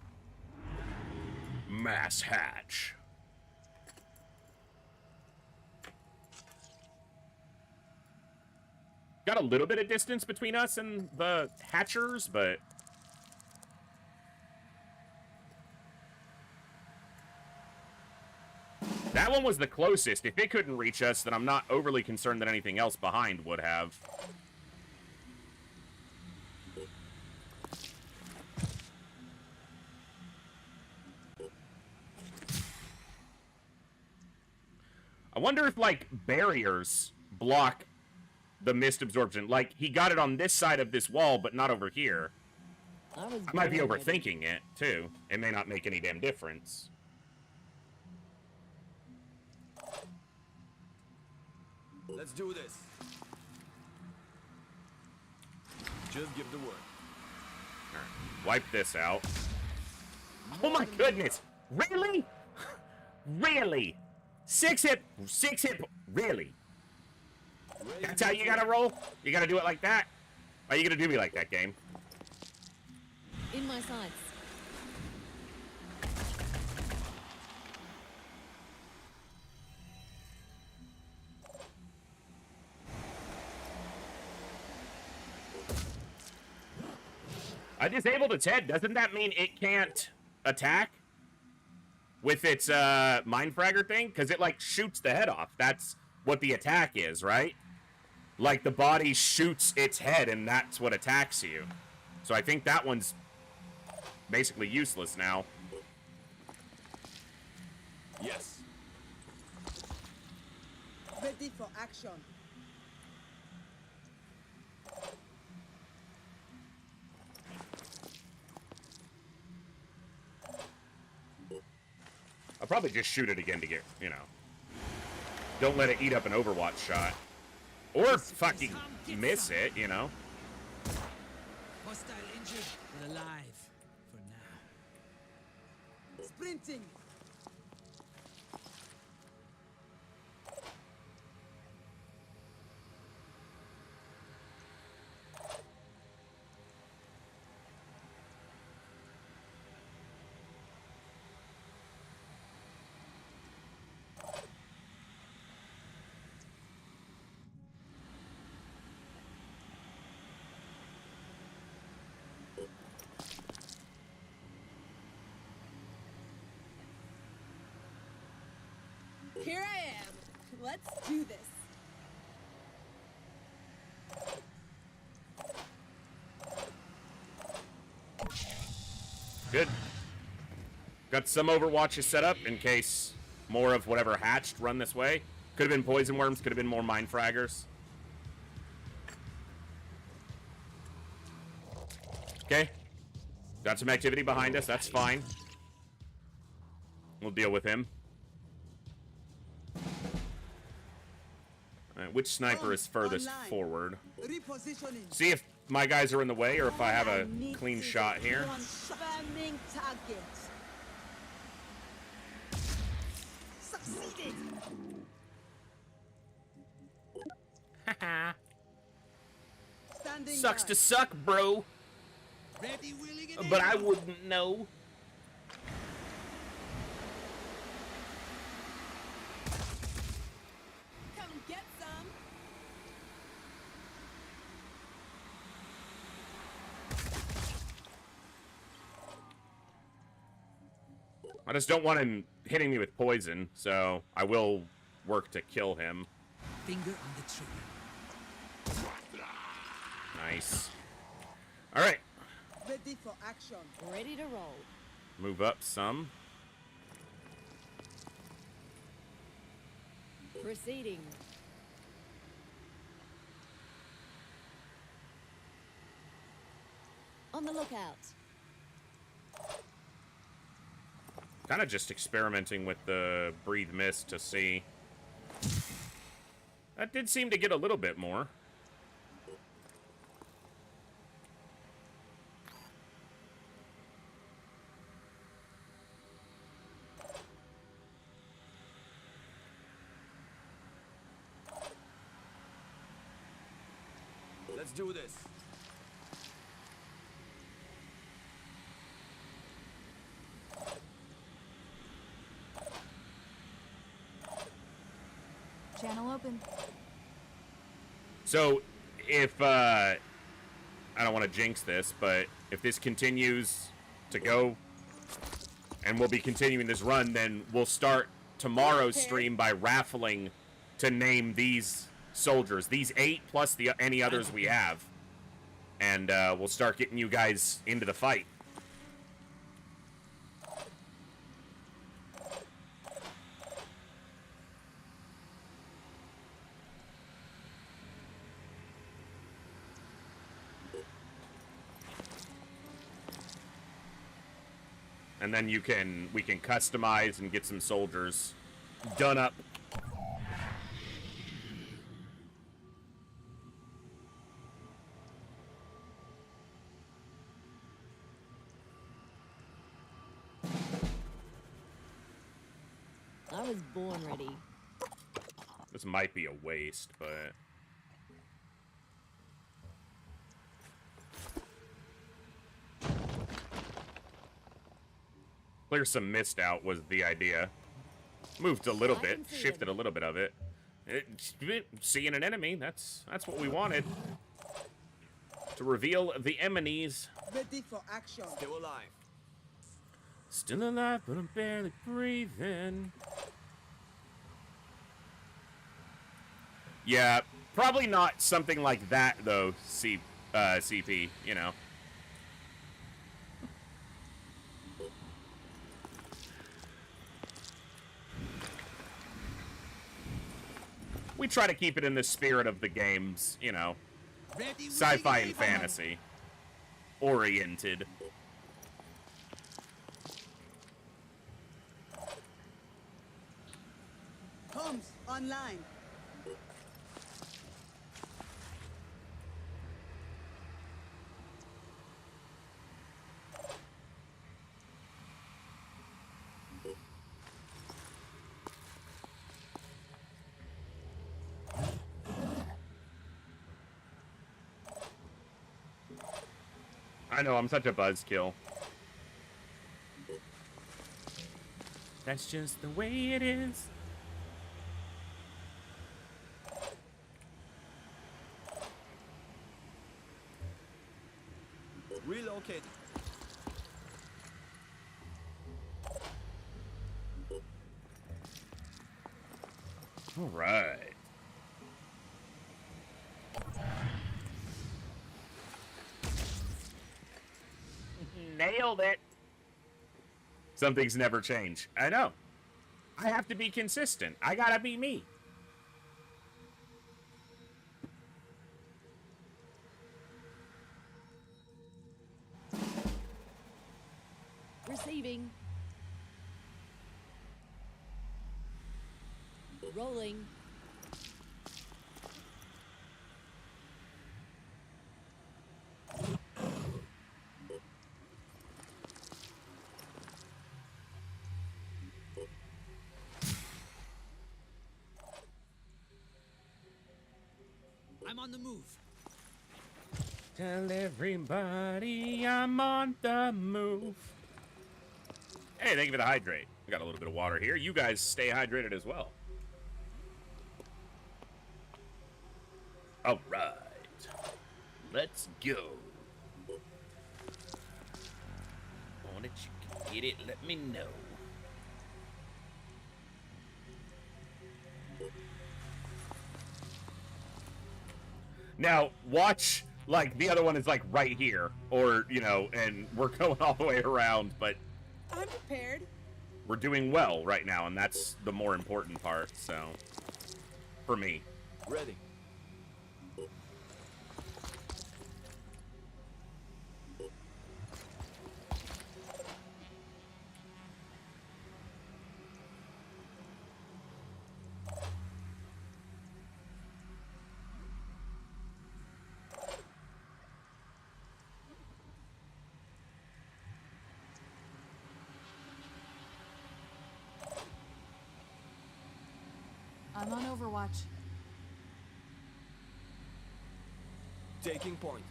Mass hatch. Got a little bit of distance between us and the hatchers, but... That one was the closest. If it couldn't reach us, then I'm not overly concerned that anything else behind would have. I wonder if, like, barriers block the mist absorption. Like, he got it on this side of this wall, but not over here. I might be overthinking it, too. It may not make any damn difference. Let's do this. Just give the word. Right. Wipe this out. Oh my goodness! Really? Really? 6 hit, really? That's how you gotta roll? You gotta do it like that? Why are you gonna do me like that, game? In my sights. I disabled its head. Doesn't that mean it can't attack with its mind fragger thing? Because it, like, shoots the head off. That's what the attack is, right? Like, the body shoots its head, and that's what attacks you. So I think that one's basically useless now. Yes. Ready for action. probably just shoot it again to get, you know. Don't let it eat up an Overwatch shot. Or fucking miss it, you know. Hostile injured, but alive for now. Sprinting. Here I am. Let's do this. Good. Got some Overwatches set up in case more of whatever hatched run this way. Could have been poison worms, could have been more mind fraggers. Okay. Got some activity behind us, that's fine. We'll deal with him. Alright, which sniper is furthest forward? See if my guys are in the way or if I have a clean shot here. Spamming target. Succeeded. Sucks to suck, bro. Ready, willing, and But I able. wouldn't know. Come get some. I just don't want him hitting me with poison, so I will work to kill him. Finger on the trigger. Nice. Alright. Ready for action. Ready to roll. Move up some. Proceeding. On the lookout. Kind of just experimenting with the breathe mist to see. That did seem to get a little bit more. Let's do this. Channel open. So, if, I don't want to jinx this, but if this continues to go, and we'll be continuing this run, then we'll start tomorrow's stream by raffling to name these soldiers. These 8 plus any others we have. And, we'll start getting you guys into the fight. And then we can customize and get some soldiers done up. I was born ready. This might be a waste, but... Clear some mist out was the idea. Moved a little bit, shifted a little bit of it. Seeing an enemy, that's what we wanted. To reveal the enemies. Ready for action. Still alive. Still alive, but I'm barely breathing. Yeah, probably not something like that, though, CP, you know. We try to keep it in the spirit of the games, you know. Sci-fi and fantasy. Oriented. Comms online. I know, I'm such a buzzkill. That's just the way it is. Relocate. All right. Nailed it. Some things never change. I know. I have to be consistent. I gotta be me. Receiving. Rolling. I'm on the move. Tell everybody I'm on the move. Hey, thank you for the hydrate. We got a little bit of water here. You guys stay hydrated as well. All right. Let's go. On it, you can get it. Let me know. Now, watch, like, the other one is, like, right here. Or, you know, and we're going all the way around, but I'm prepared. we're doing well right now, and that's the more important part, so, for me. Ready. I'm on Overwatch. Taking point.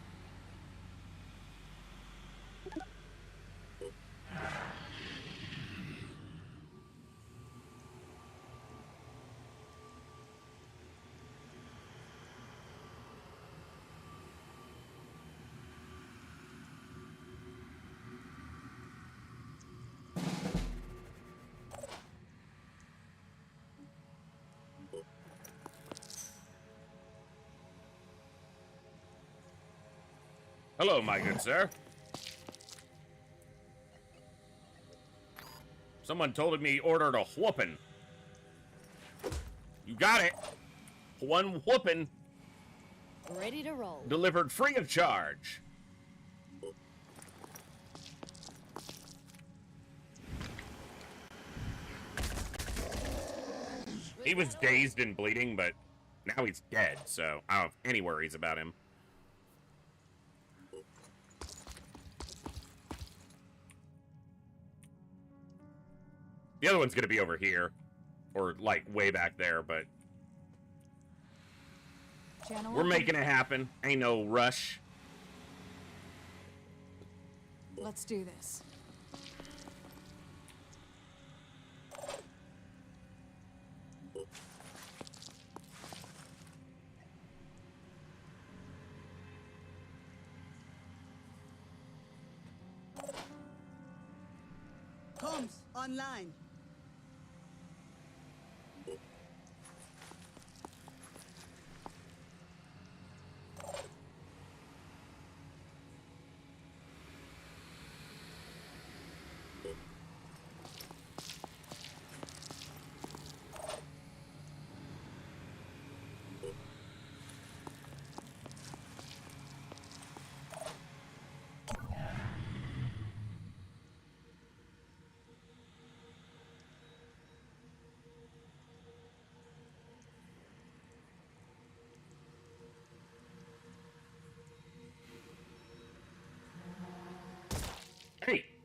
Hello, my good sir. Someone told me ordered a whoopin'. You got it. One whoopin'. Ready to roll. Delivered free of charge. He was dazed and bleeding, but now he's dead, so I don't have any worries about him. The other one's gonna be over here, or like way back there, but Channel we're open. making it happen. Ain't no rush. Let's do this. Comms online.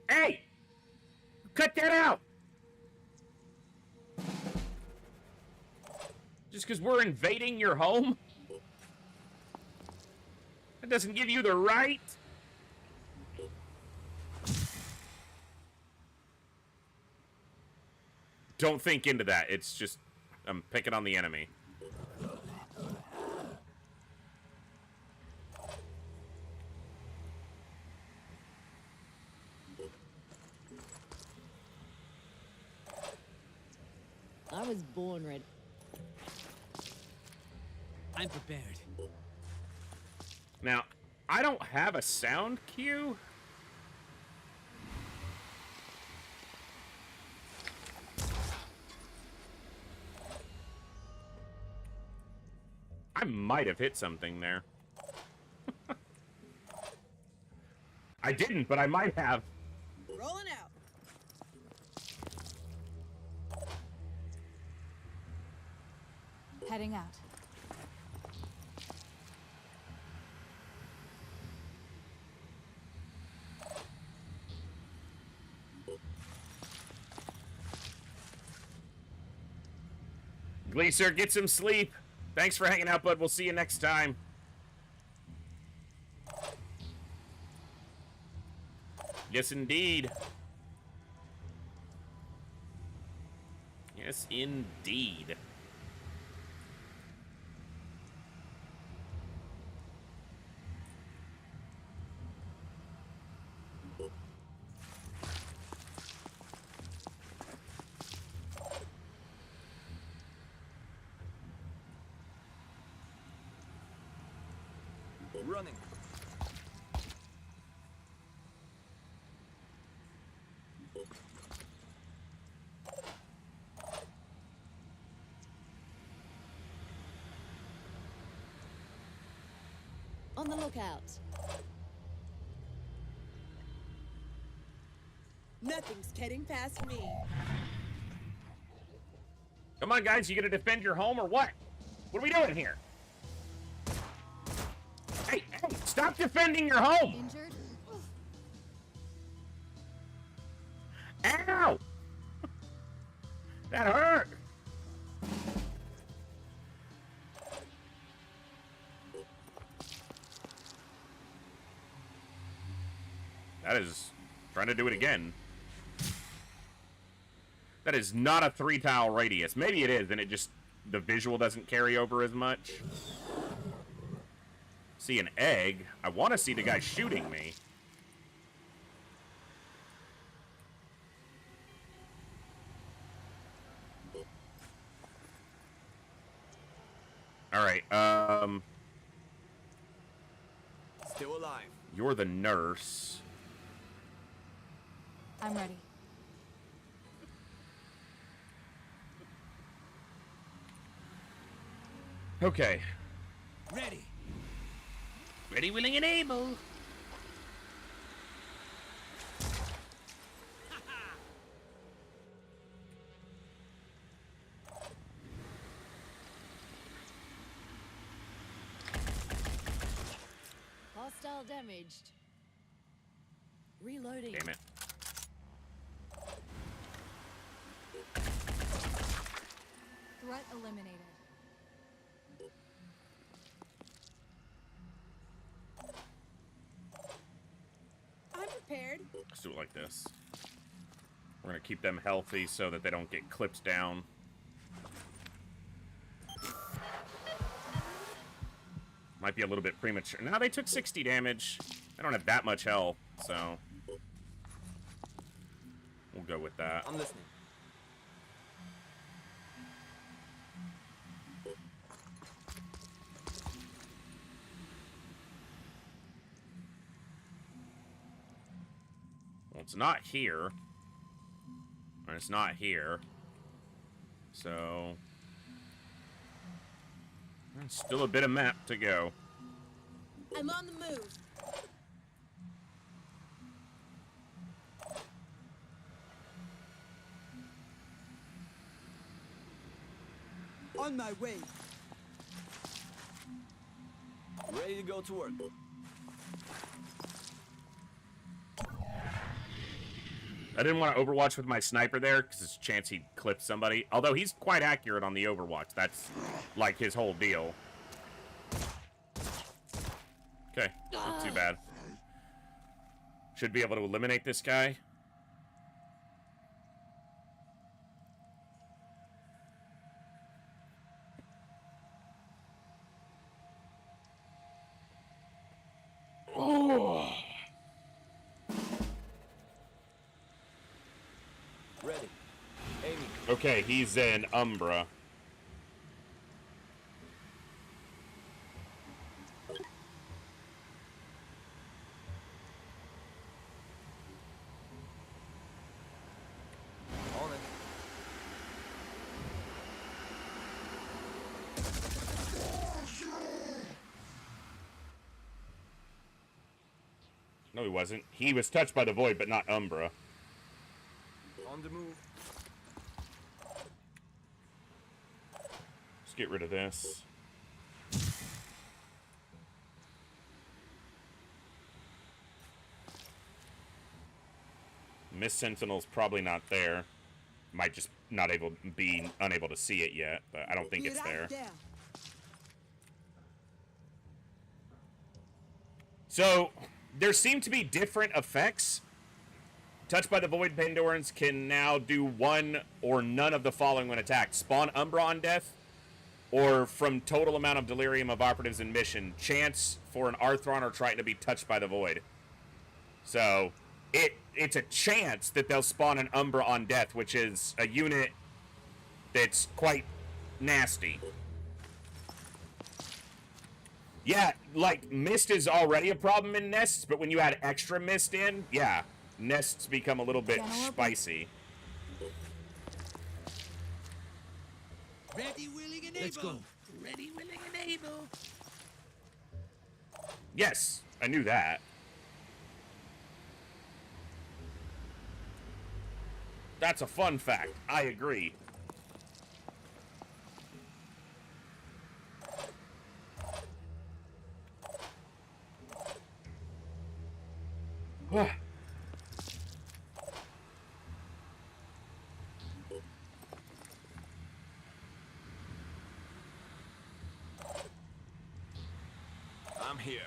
Hey! Cut that out! Just because we're invading your home? That doesn't give you the right? Don't think into that. It's just, I'm picking on the enemy. I was born ready. I'm prepared. Now, I don't have a sound cue. I might have hit something there. I didn't, but I might have. Rolling out. Heading out. Gleaser, get some sleep. Thanks for hanging out, bud. We'll see you next time. Yes, indeed. Yes, indeed. Running. On the lookout. Nothing's getting past me. Come on, guys. You gonna defend your home or what? What are we doing here? Hey, stop defending your home! Injured? Ow! That hurt! That is trying to do it again. That is not a 3-tile radius. Maybe it is, and it just, the visual doesn't carry over as much. See an egg. I want to see the guy shooting me. All right. Still alive. You're the nurse. I'm ready. Okay. Ready. Ready, willing, and able. Hostile damaged. Reloading. Damn it. Threat eliminated. I'm prepared. Let's do it like this. We're gonna keep them healthy so that they don't get clipped down. Might be a little bit premature. Now they took 60 damage. I don't have that much health, so we'll go with that. I'm listening. Well, it's not here. And it's not here. So there's still a bit of map to go. I'm on the move. On my way. Ready to go to work. I didn't want to overwatch with my sniper there because there's a chance he'd clip somebody. Although he's quite accurate on the overwatch. That's like his whole deal. Okay, not too bad. Should be able to eliminate this guy. Oh. Ready. Aiming. Okay, he's in Umbra. On it. No, he wasn't. He was touched by the void, but not Umbra. On the move. Let's get rid of this. Mist Sentinel's probably not there. Might just not be unable to see it yet, but I don't think it's there. So there seem to be different effects. Touched by the Void, Pandorans can now do one or none of the following when attacked. Spawn Umbra on death, or from total amount of delirium of operatives in mission. Chance for an Arthron or Triton to be touched by the Void. So it's a chance that they'll spawn an Umbra on death, which is a unit that's quite nasty. Yeah, like, mist is already a problem in nests, but when you add extra mist in, yeah, nests become a little bit spicy. Ready, willing, and able. Let's go. Ready, willing, and able. Yes, I knew that. That's a fun fact. I agree. I'm here.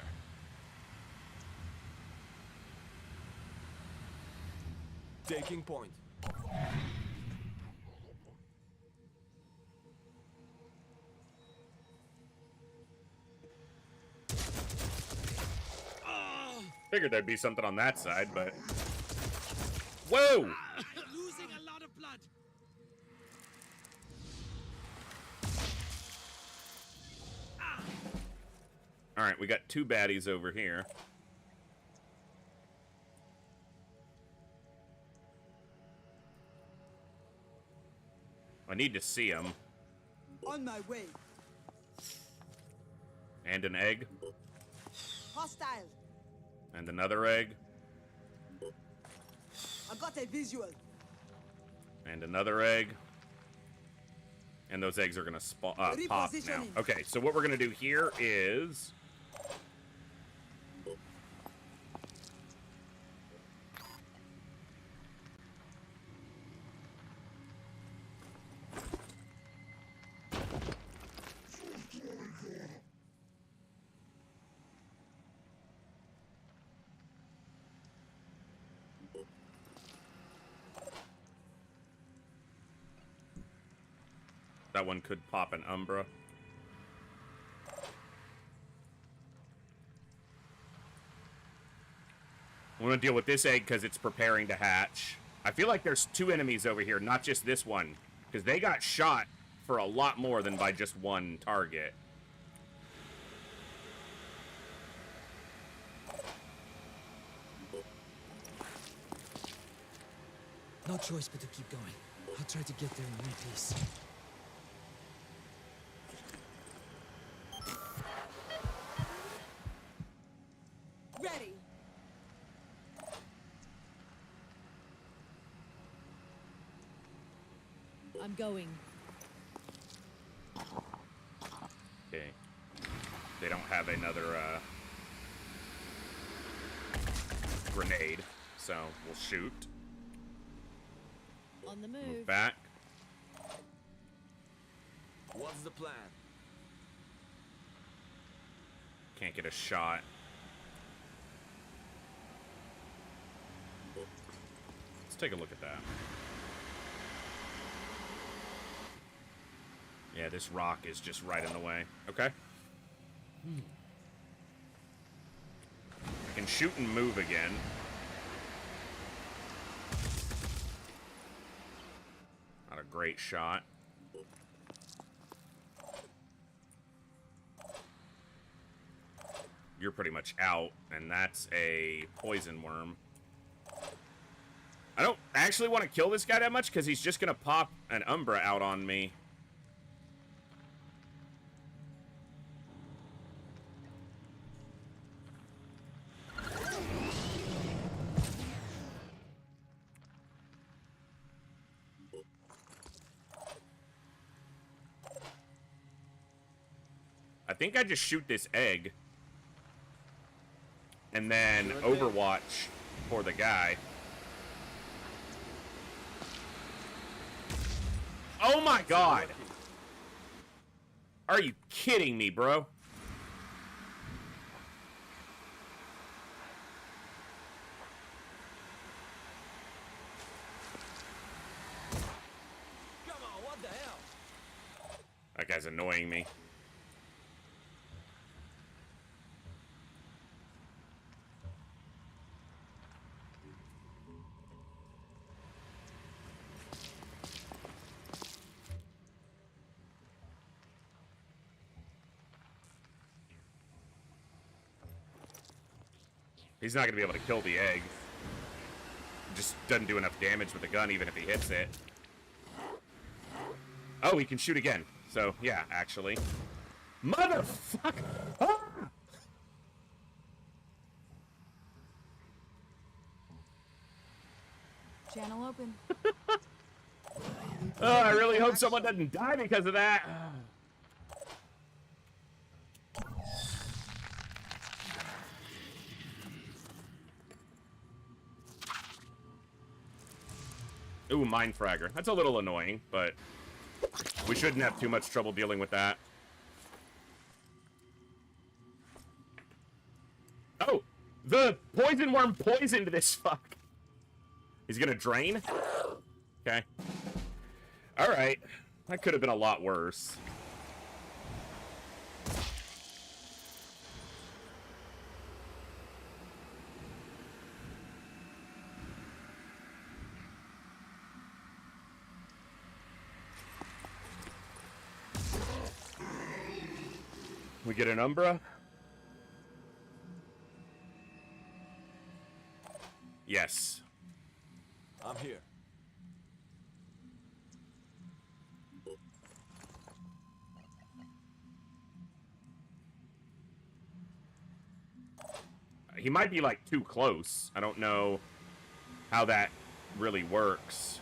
Taking point. Figured there'd be something on that side, but... Whoa! Losing a lot of blood. Alright, we got two baddies over here. I need to see them. On my way. And an egg. Hostile. And another egg. I got a visual. And another egg. And those eggs are going to pop now. Okay, so what we're going to do here is... That one could pop an Umbra. I'm going to deal with this egg because it's preparing to hatch. I feel like there's two enemies over here, not just this one. Because they got shot for a lot more than by just one target. No choice but to keep going. I'll try to get there in one piece. Ready. I'm going. Okay. They don't have another grenade, so we'll shoot. On the move. Move back. What's the plan? Can't get a shot. Let's take a look at that. Yeah, this rock is just right in the way. Okay. I can shoot and move again. Not a great shot. You're pretty much out, and that's a poison worm. I don't actually want to kill this guy that much because he's just going to pop an Umbra out on me. I think I just shoot this egg. And then Overwatch for the guy. Oh my god! Are you kidding me, bro? Come on, what the hell? That guy's annoying me. He's not going to be able to kill the egg. Just doesn't do enough damage with the gun, even if he hits it. Oh, he can shoot again. So, yeah, actually. Motherfucker! Ah! Channel open. Oh, I really hope someone doesn't die because of that. Ooh, Mind Fragger. That's a little annoying, but we shouldn't have too much trouble dealing with that. Oh! The poison worm poisoned this fuck! He's gonna drain? Okay. Alright. That could have been a lot worse. We get an Umbra? Yes. I'm here. He might be, like, too close. I don't know how that really works.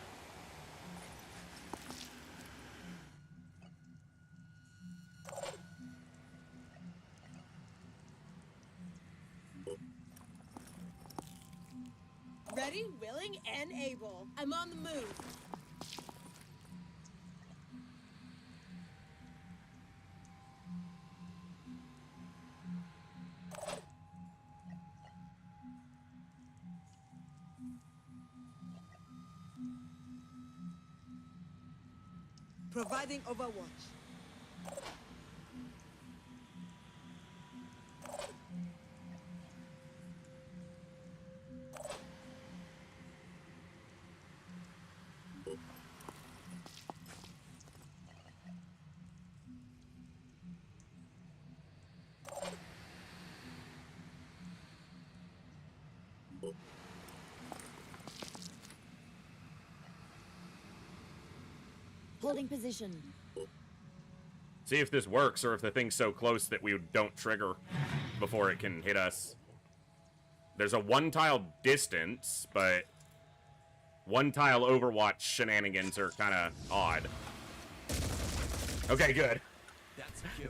Ready, willing, and able. I'm on the move. Providing overwatch. Holding position. See if this works, or if the thing's so close that we don't trigger before it can hit us. There's a one-tile distance, but one-tile Overwatch shenanigans are kind of odd. Okay, good.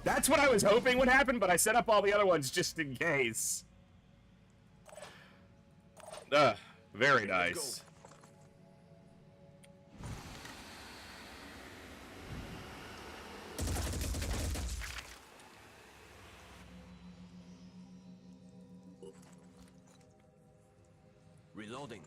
That's what I was hoping would happen, but I set up all the other ones just in case. Very nice. Reloading.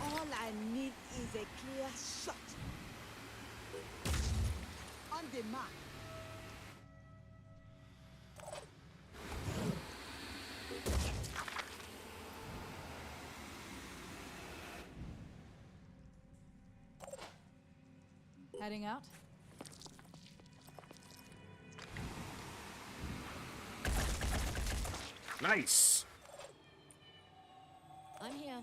All I need is a clear shot. On the mark. Heading out? Nice. I'm here.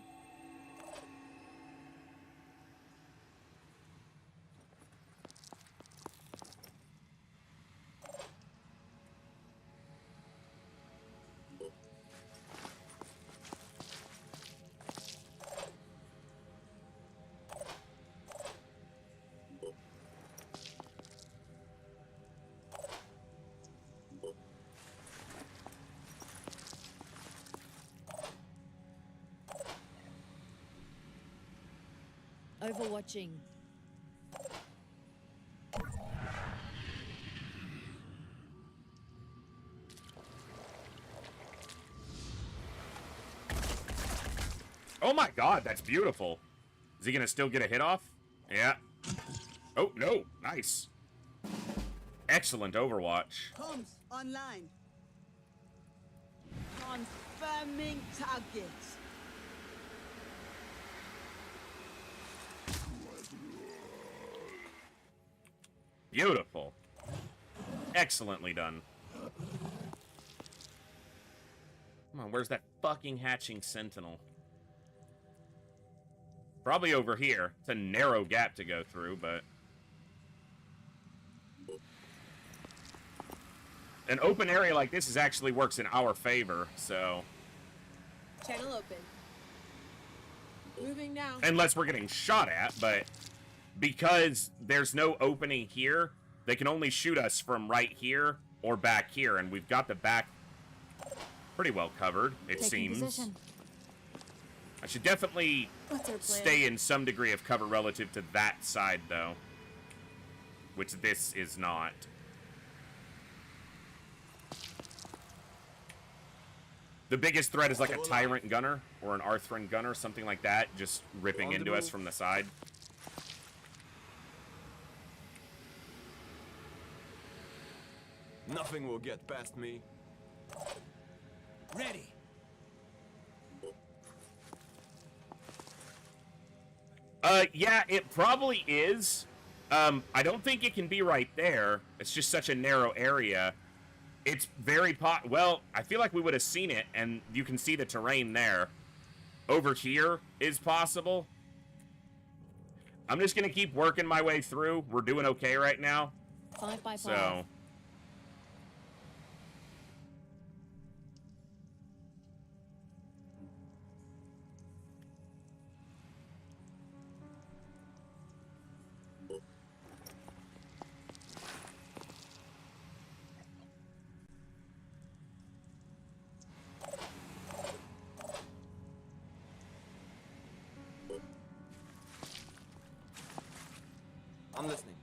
Overwatching. Oh my god, that's beautiful. Is he gonna still get a hit off? Yeah. Oh, no. Nice. Excellent Overwatch. Comes online. Confirming target. Beautiful. Excellently done. Come on, where's that fucking hatching sentinel? Probably over here. It's a narrow gap to go through, but... an open area like this actually works in our favor, so... Channel open. Moving now. Unless we're getting shot at, but... because there's no opening here, they can only shoot us from right here or back here, and we've got the back pretty well covered, it seems. Position. I should definitely What's our plan? stay in some degree of cover relative to that side, though. Which this is not. The biggest threat is like a Tyrant Gunner or an Arthran Gunner, something like that, just ripping into us from the side. Nothing will get past me. Ready. Yeah, it probably is. I don't think it can be right there. It's just such a narrow area. It's very well, I feel like we would have seen it, and you can see the terrain there. Over here is possible. I'm just gonna keep working my way through. We're doing okay right now. 5 by 5. So... I'm listening.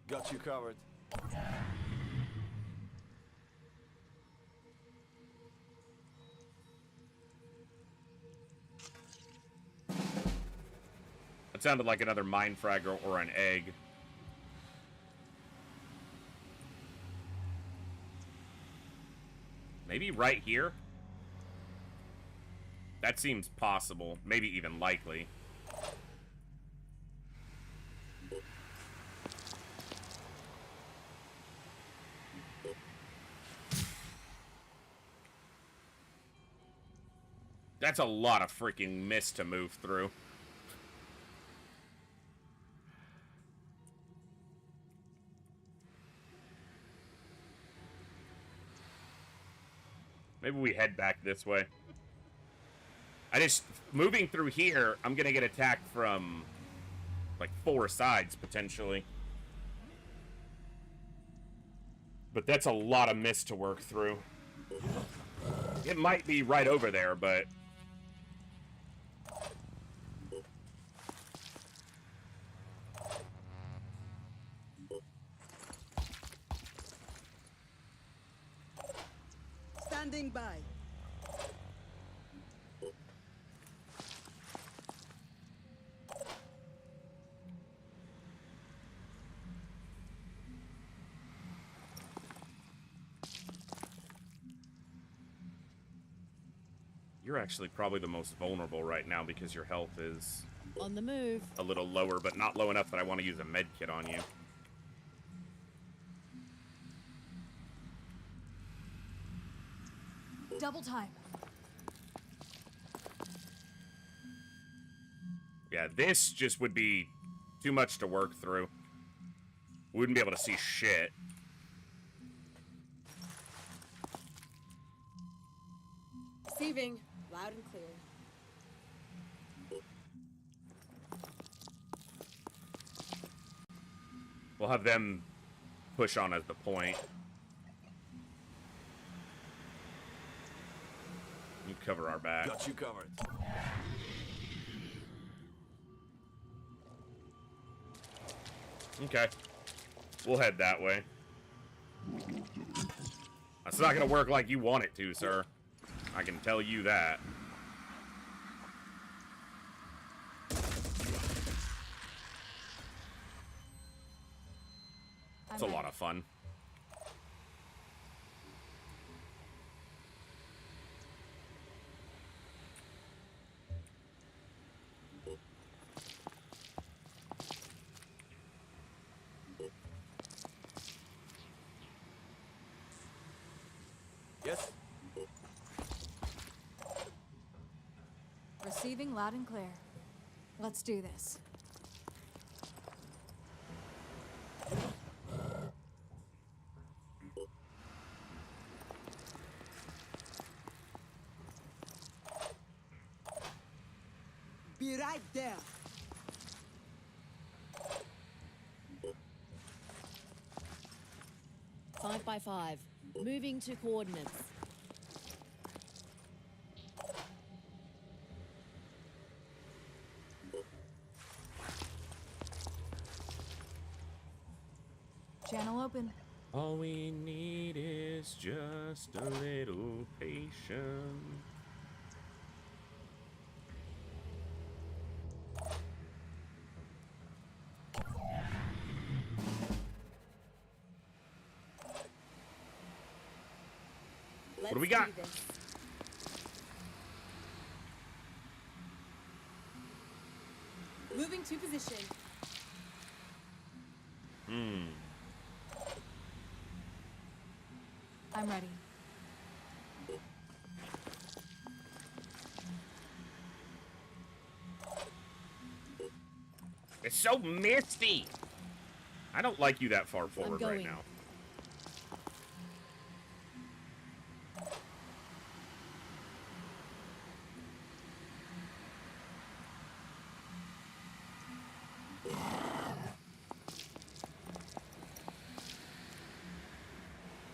Got you covered. That sounded like another mine frag or an egg. Maybe right here? That seems possible. Maybe even likely. That's a lot of freaking mist to move through. Maybe we head back this way. Moving through here, I'm gonna get attacked from, like, 4 sides, potentially. But that's a lot of mist to work through. It might be right over there, but... Standing by. You're actually probably the most vulnerable right now because your health is... On the move. A little lower, but not low enough that I want to use a med kit on you. Double time. Yeah, this just would be too much to work through. We wouldn't be able to see shit. Receiving. Loud and clear. We'll have them push on as the point. You cover our back. Got you covered. Okay. We'll head that way. That's not gonna work like you want it to, sir. I can tell you that. It's a lot of fun. Yes. Receiving loud and clear. Let's do this. Be right there. Five by 5. Moving to coordinates. Channel open. All we need is just a little patience. What do we got? Moving to position. I'm ready. It's so misty. I don't like you that far forward right now.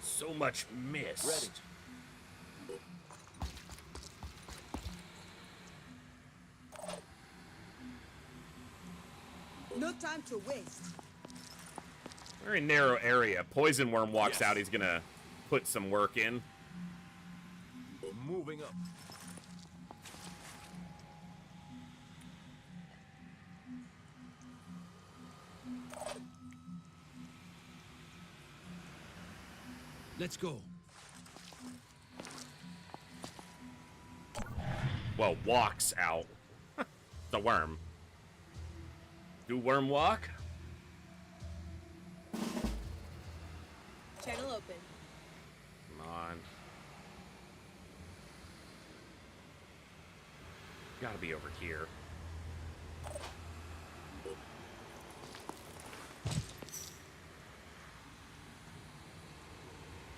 So much mist. Ready. No time to waste. Very narrow area. Poison Worm walks out. He's gonna put some work in. Moving up. Let's go. Well, walks out. The worm. Do worm walk? Channel open. Come on. Gotta be over here.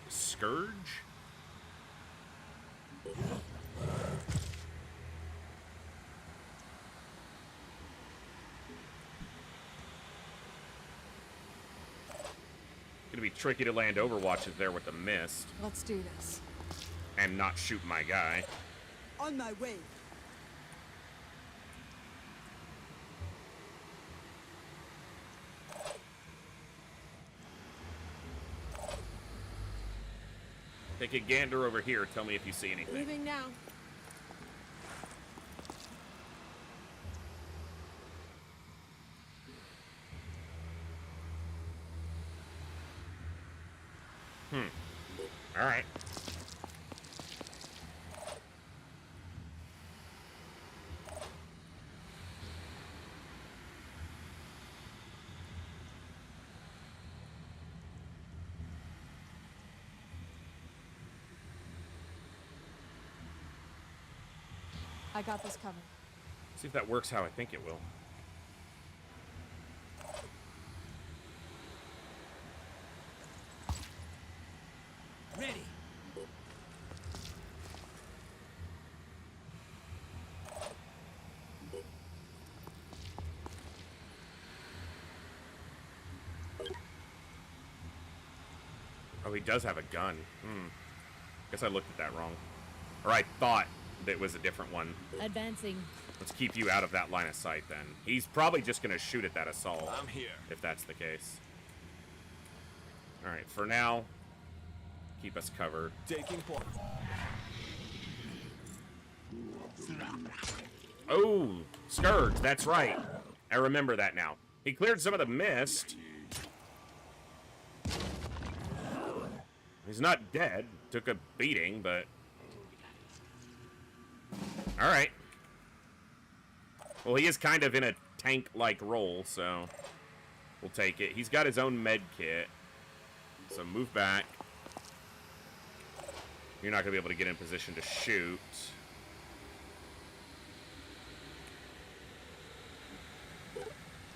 Scourge? Gonna be tricky to land overwatches there with the mist. Let's do this. and not shoot my guy. On my way. Take a gander over here. Tell me if you see anything. Leaving now. All right. I got this covered. See if that works how I think it will. Ready. Oh, he does have a gun. Guess I looked at that wrong. Or I thought that was a different one. Advancing. Let's keep you out of that line of sight then. He's probably just going to shoot at that assault. I'm here. If that's the case. Alright, for now, keep us covered. Taking point. Oh, Scourge, that's right. I remember that now. He cleared some of the mist. He's not dead. Took a beating, but... Alright. Well, he is kind of in a tank-like role, so... we'll take it. He's got his own med kit. So move back. You're not going to be able to get in position to shoot.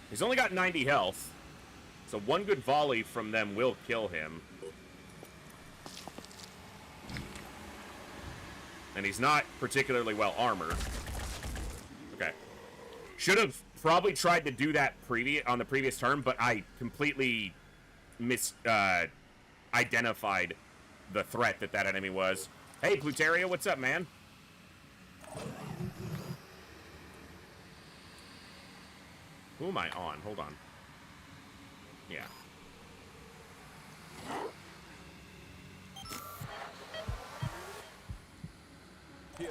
He's only got 90 health. So one good volley from them will kill him. And he's not particularly well armored. Okay. Should have probably tried to do that on the previous turn, but I completely identified the threat that enemy was. Hey, Pluteria, what's up, man? Who am I on? Hold on. Yeah. Here.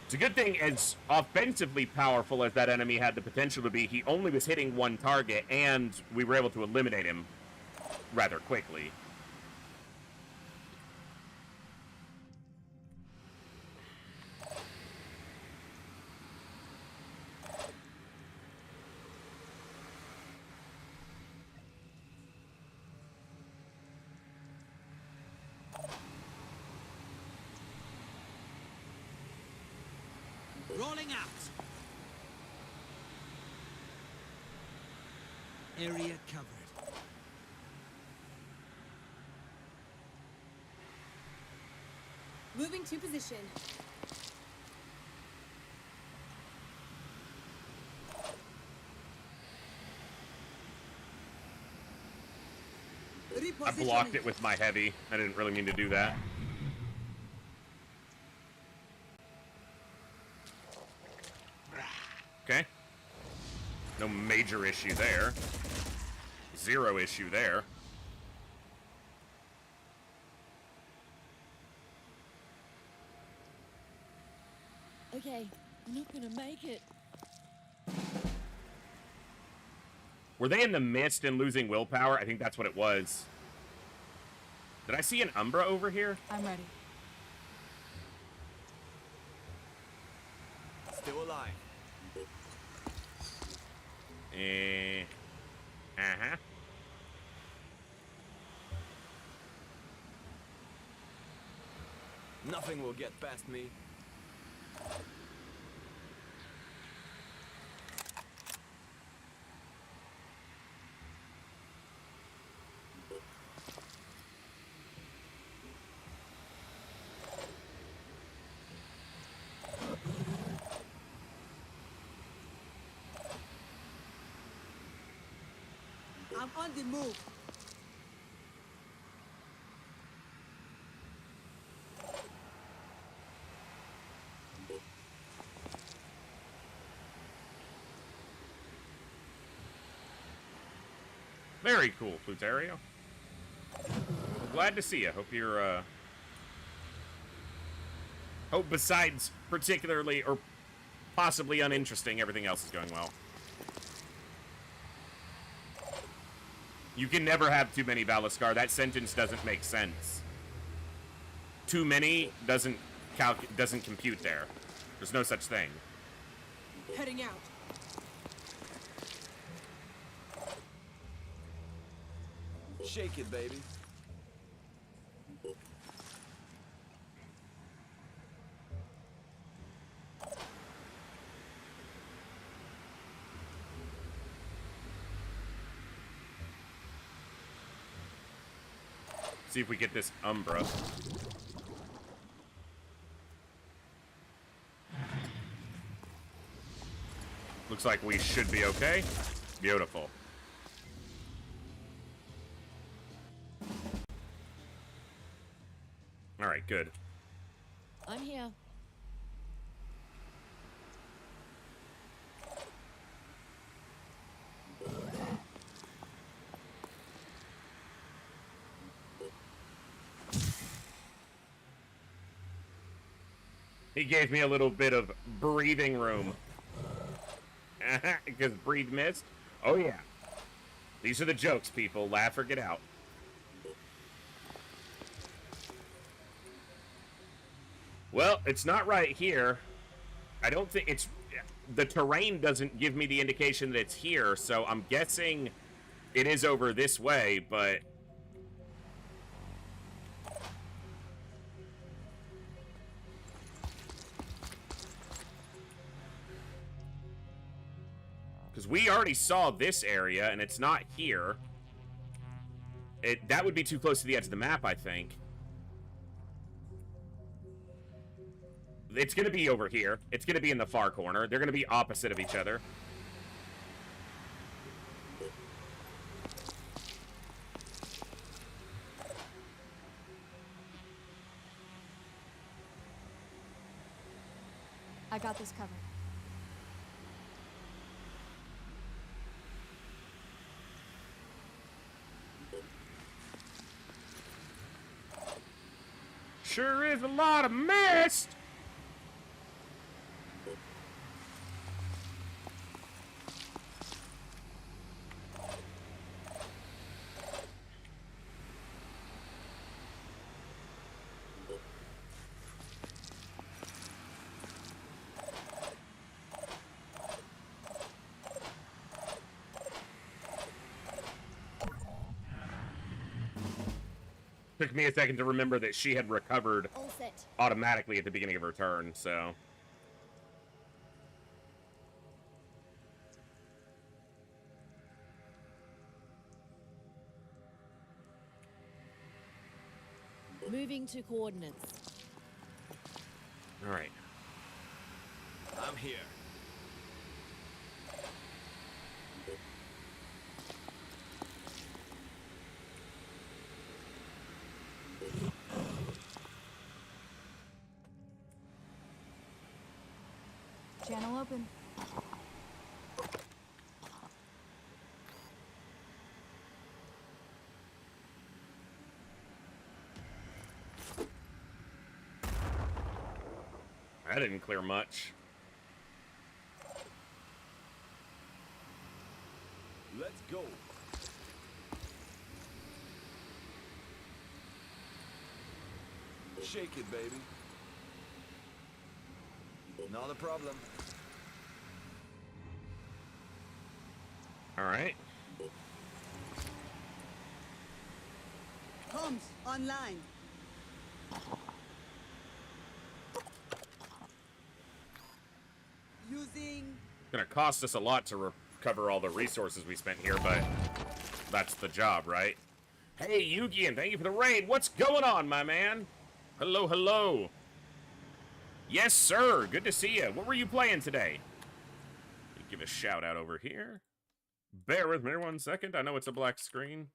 It's a good thing, as offensively powerful as that enemy had the potential to be, he only was hitting one target, and we were able to eliminate him rather quickly. Rolling out. Area covered. Moving to position. I blocked it with my heavy. I didn't really mean to do that. Okay. No major issue there. Zero issue there. Okay, I'm not gonna make it. Were they in the mist and losing willpower? I think that's what it was. Did I see an Umbra over here? I'm ready. Still alive. Uh-huh. Nothing will get past me. I'm on the move. Very cool, Pluterio. Well, glad to see you. Hope you're, hope besides particularly or possibly uninteresting, everything else is going well. You can never have too many Valiscar. That sentence doesn't make sense. Too many doesn't compute there. There's no such thing. Heading out. Shake it, baby. See if we get this Umbra. Looks like we should be okay. Beautiful. All right, good. I'm here. He gave me a little bit of breathing room. Because breathe mist? Oh, yeah. These are the jokes, people. Laugh or get out. Well, it's not right here. I don't think it's... The terrain doesn't give me the indication that it's here, so I'm guessing it is over this way, but... Because we already saw this area, and it's not here. That would be too close to the edge of the map, I think. It's going to be over here. It's going to be in the far corner. They're going to be opposite of each other. I got this covered. Sure is a lot of mist. Took me a second to remember that she had recovered automatically at the beginning of her turn, so... Moving to coordinates. Alright. I'm here. Channel open. That didn't clear much. Let's go. Shake it, baby. Not a problem. All right. Comms online. Using... It's gonna cost us a lot to recover all the resources we spent here, but that's the job, right? Hey, Yugian, thank you for the raid. What's going on, my man? Hello, hello. Yes, sir. Good to see you. What were you playing today? Give a shout out over here. Bear with me 1 second. I know it's a black screen.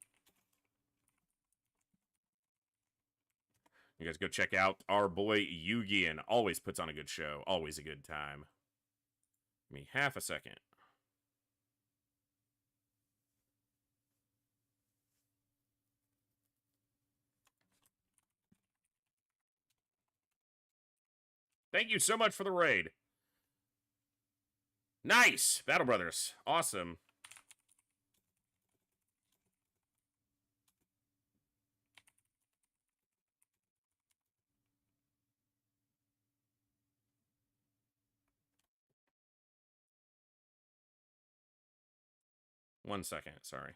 You guys go check out our boy Yugian. Always puts on a good show. Always a good time. Give me half a second. Thank you so much for the raid. Nice! Battle Brothers. Awesome. One second, sorry.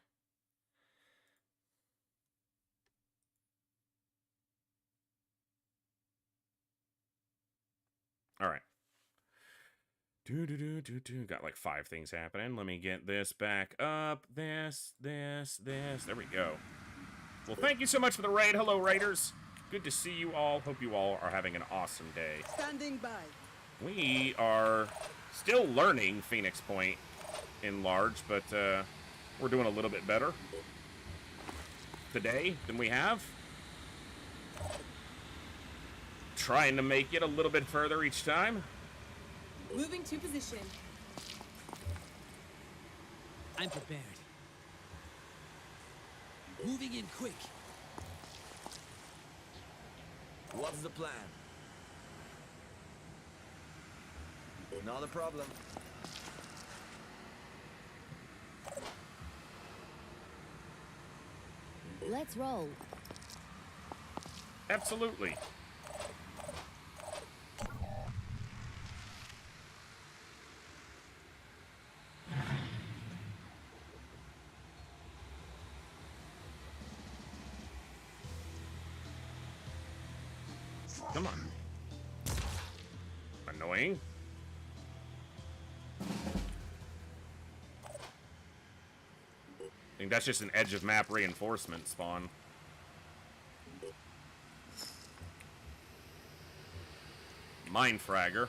All right. Got like 5 things happening. Let me get this back up. This. There we go. Well, thank you so much for the raid. Hello, raiders. Good to see you all. Hope you all are having an awesome day. Standing by. We are still learning Phoenix Point in large, but we're doing a little bit better today than we have. Trying to make it a little bit further each time. Moving to position. I'm prepared. Moving in quick. What's the plan? Not a problem. Let's roll. Absolutely. Come on. Annoying. I think that's just an edge of map reinforcement spawn. Mine fragger.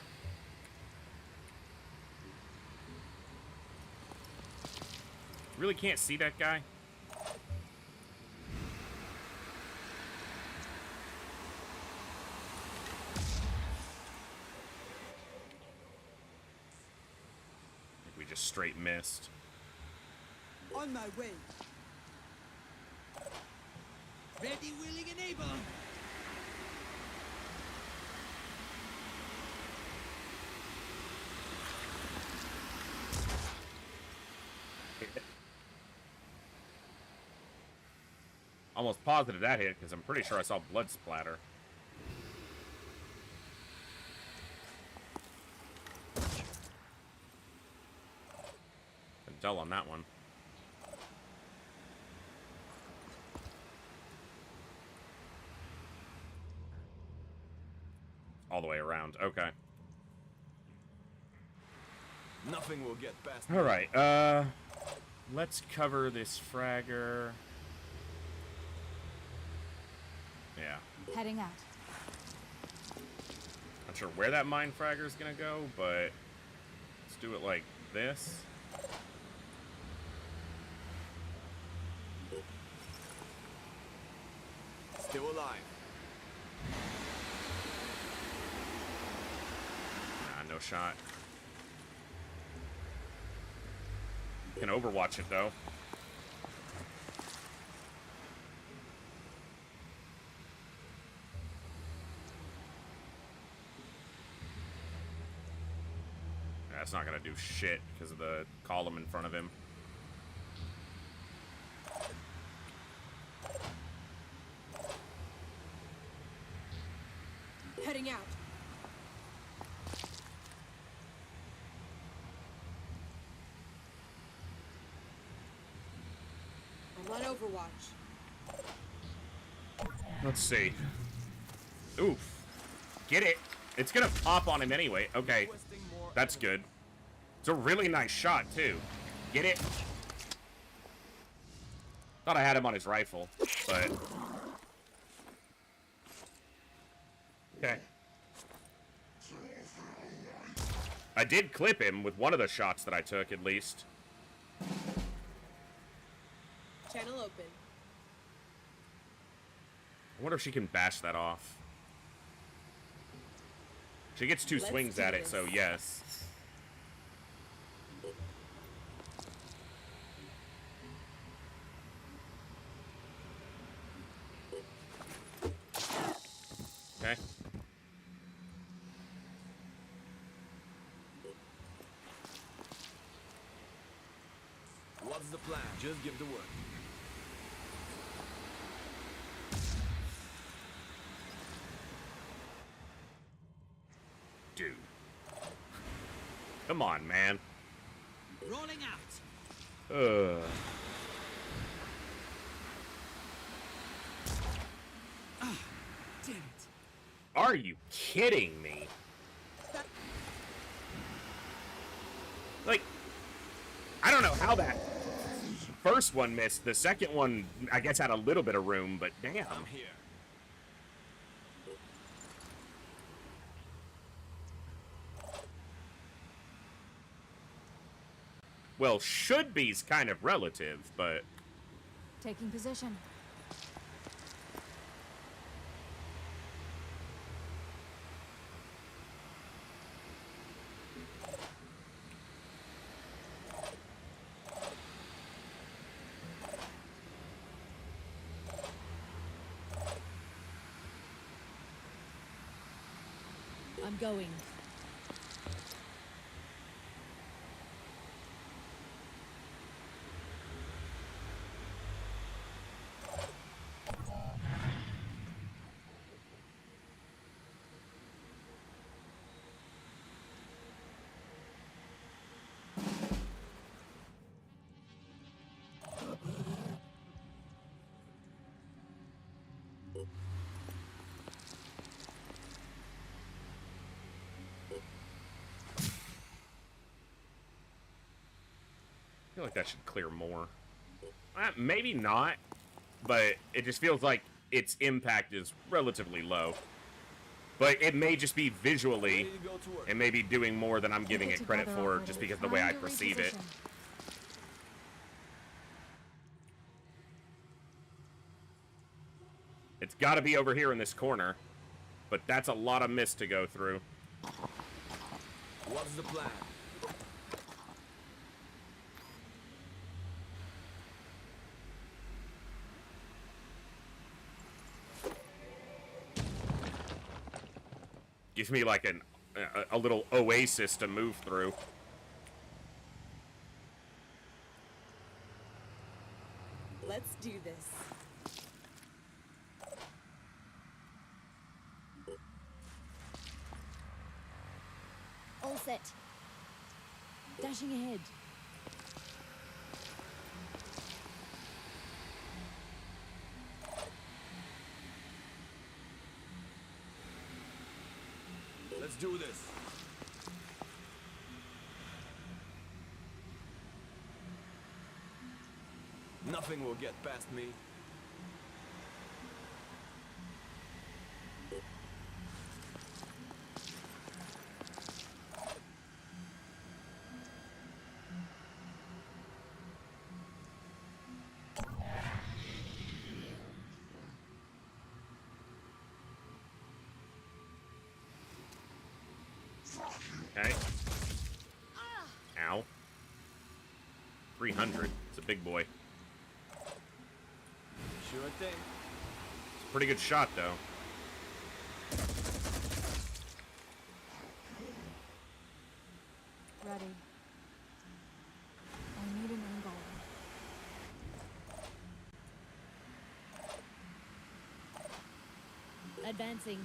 Really can't see that guy? We just straight missed. On my way. Ready, willing, and able. Almost positive that hit because I'm pretty sure I saw blood splatter. Can tell on that one. All the way around. Okay. Nothing will get past. All right. Let's cover this fragger. Yeah. Heading out. Not sure where that mine fragger is gonna go, but let's do it like this. Still alive. Nah, no shot. Can overwatch it though. That's not gonna do shit because of the column in front of him. Heading out. I'm on Overwatch. Let's see. Oof. Get it. It's gonna pop on him anyway. Okay. That's good. It's a really nice shot, too. Get it? Thought I had him on his rifle, but... Okay. I did clip him with one of the shots that I took, at least. Channel open. I wonder if she can bash that off. She gets two swings at it, so yes. Okay. What's the plan? Just give the word. Dude. Come on, man. Rolling out. Damn it. Are you kidding me? Like, I don't know how that first one missed. The second one, I guess, had a little bit of room, but damn. I'm here. Well, should be's kind of relative, but... Taking position. I'm going. I feel like that should clear more. Maybe not, but it just feels like its impact is relatively low. But it may just be visually, it may be doing more than I'm giving it credit for just because of the way I perceive it. It's got to be over here in this corner, but that's a lot of mist to go through. What's the plan? Gives me like a little oasis to move through. Let's do this. All set. Dashing ahead. Let's do this. Nothing will get past me. Okay. Ow. 300. It's a big boy. Sure thing. It's a pretty good shot, though. Ready. I need an angle. Advancing.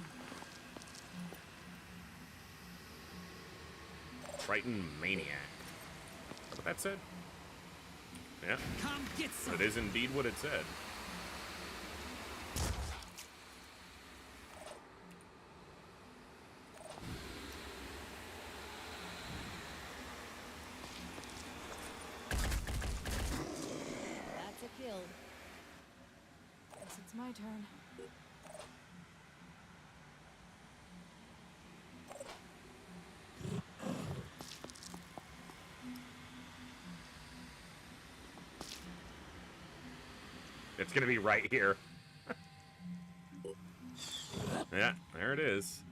Triton Maniac. That's what that said? Yeah. Come get some. That is indeed what it said. That's a kill. Guess it's my turn. It's gonna be right here. Yeah, there it is.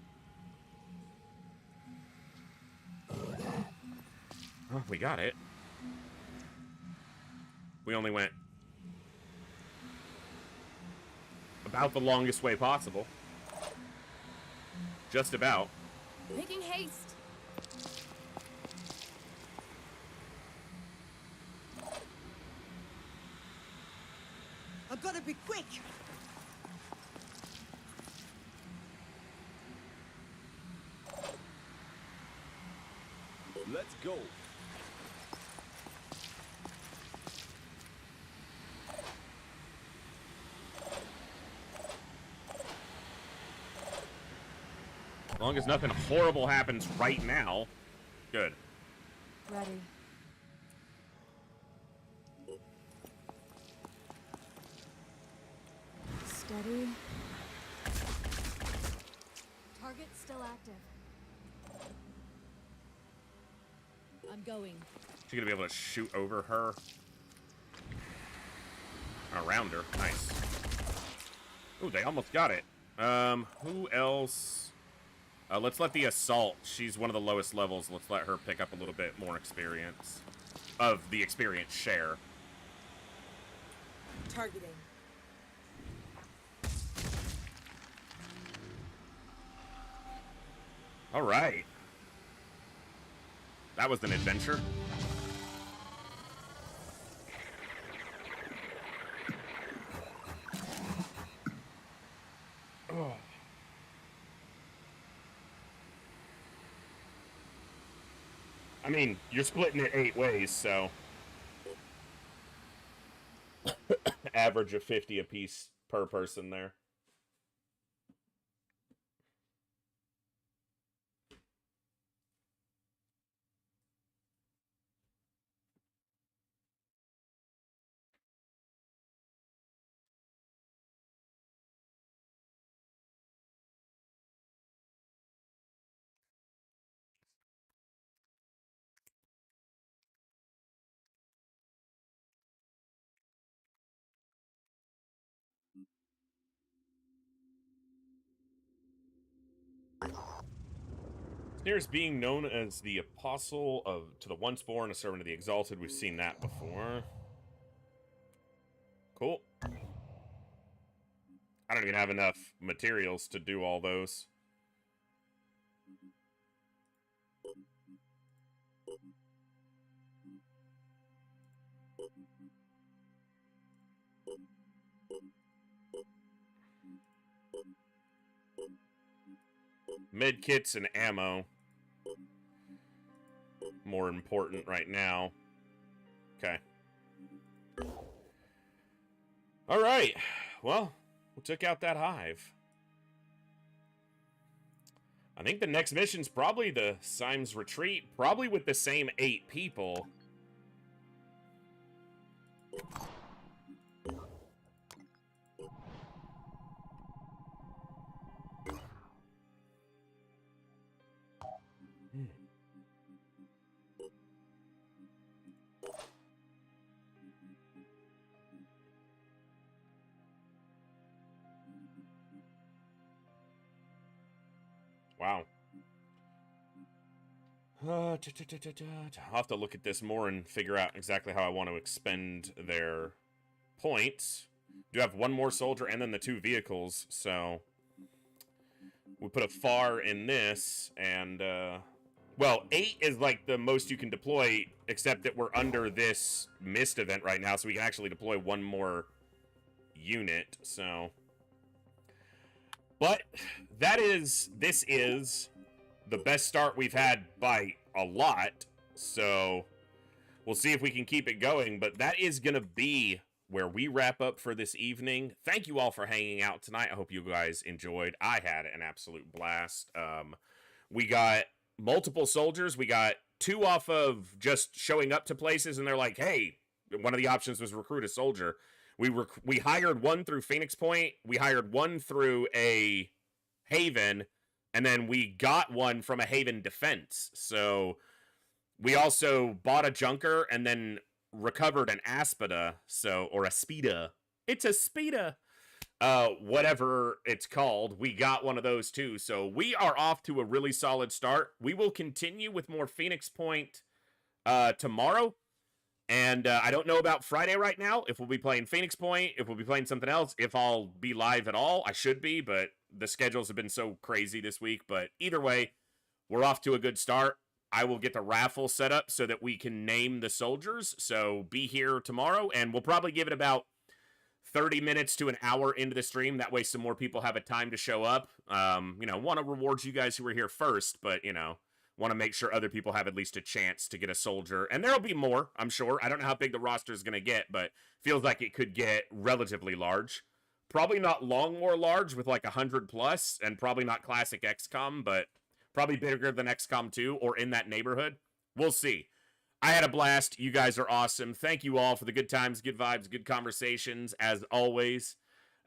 Oh, we got it. We only went about the longest way possible. Just about. Making haste. I've got to be quick. Let's go. As long as nothing horrible happens right now. Good. Ready. Steady. Target still active. I'm going. She's gonna be able to shoot over her. Around her. Nice. Ooh, they almost got it. Who else? Let's let the assault. She's one of the lowest levels. Let's let her pick up a little bit more experience. Of the experience share. Targeting. All right. That was an adventure. Oh. I mean, you're splitting it 8 ways, so average of 50 apiece per person there. Here's being known as the apostle to the once born, a servant of the exalted. We've seen that before. Cool. I don't even have enough materials to do all those. Med kits and ammo. More important right now. Okay. Alright. Well, we took out that hive. I think the next mission's probably the Symes Retreat. Probably with the same 8 people. Wow. I'll have to look at this more and figure out exactly how I want to expend their points. Do have 1 more soldier and then the 2 vehicles, so we put a FAR in this, and well, 8 is like the most you can deploy, except that we're under this mist event right now, so we can actually deploy 1 more unit, so. But this is the best start we've had by a lot, so we'll see if we can keep it going, but that is going to be where we wrap up for this evening. Thank you all for hanging out tonight. I hope you guys enjoyed. I had an absolute blast. We got multiple soldiers. We got 2 off of just showing up to places, and they're like, hey, one of the options was recruit a soldier. We hired 1 through Phoenix Point. We hired 1 through a Haven, and then we got 1 from a Haven defense. So we also bought a Junker and then recovered an Aspida, or Aspida, It's a speeder. Whatever it's called. We got one of those too. So we are off to a really solid start. We will continue with more Phoenix Point tomorrow. And I don't know about Friday right now, if we'll be playing Phoenix Point, if we'll be playing something else, if I'll be live at all. I should be, but the schedules have been so crazy this week. But either way, we're off to a good start. I will get the raffle set up so that we can name the soldiers. So be here tomorrow, and we'll probably give it about 30 minutes to an hour into the stream. That way some more people have a time to show up. You know, want to reward you guys who were here first, but, you know, want to make sure other people have at least a chance to get a soldier. And there'll be more, I'm sure. I don't know how big the roster is going to get, but feels like it could get relatively large. Probably not Longmore large with like 100 plus, and probably not Classic XCOM, but probably bigger than XCOM 2 or in that neighborhood. We'll see. I had a blast. You guys are awesome. Thank you all for the good times, good vibes, good conversations, as always.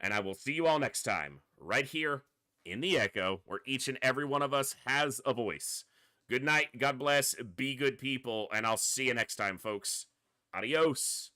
And I will see you all next time, right here in the Echo, where each and every one of us has a voice. Good night, God bless, be good people, and I'll see you next time, folks. Adios.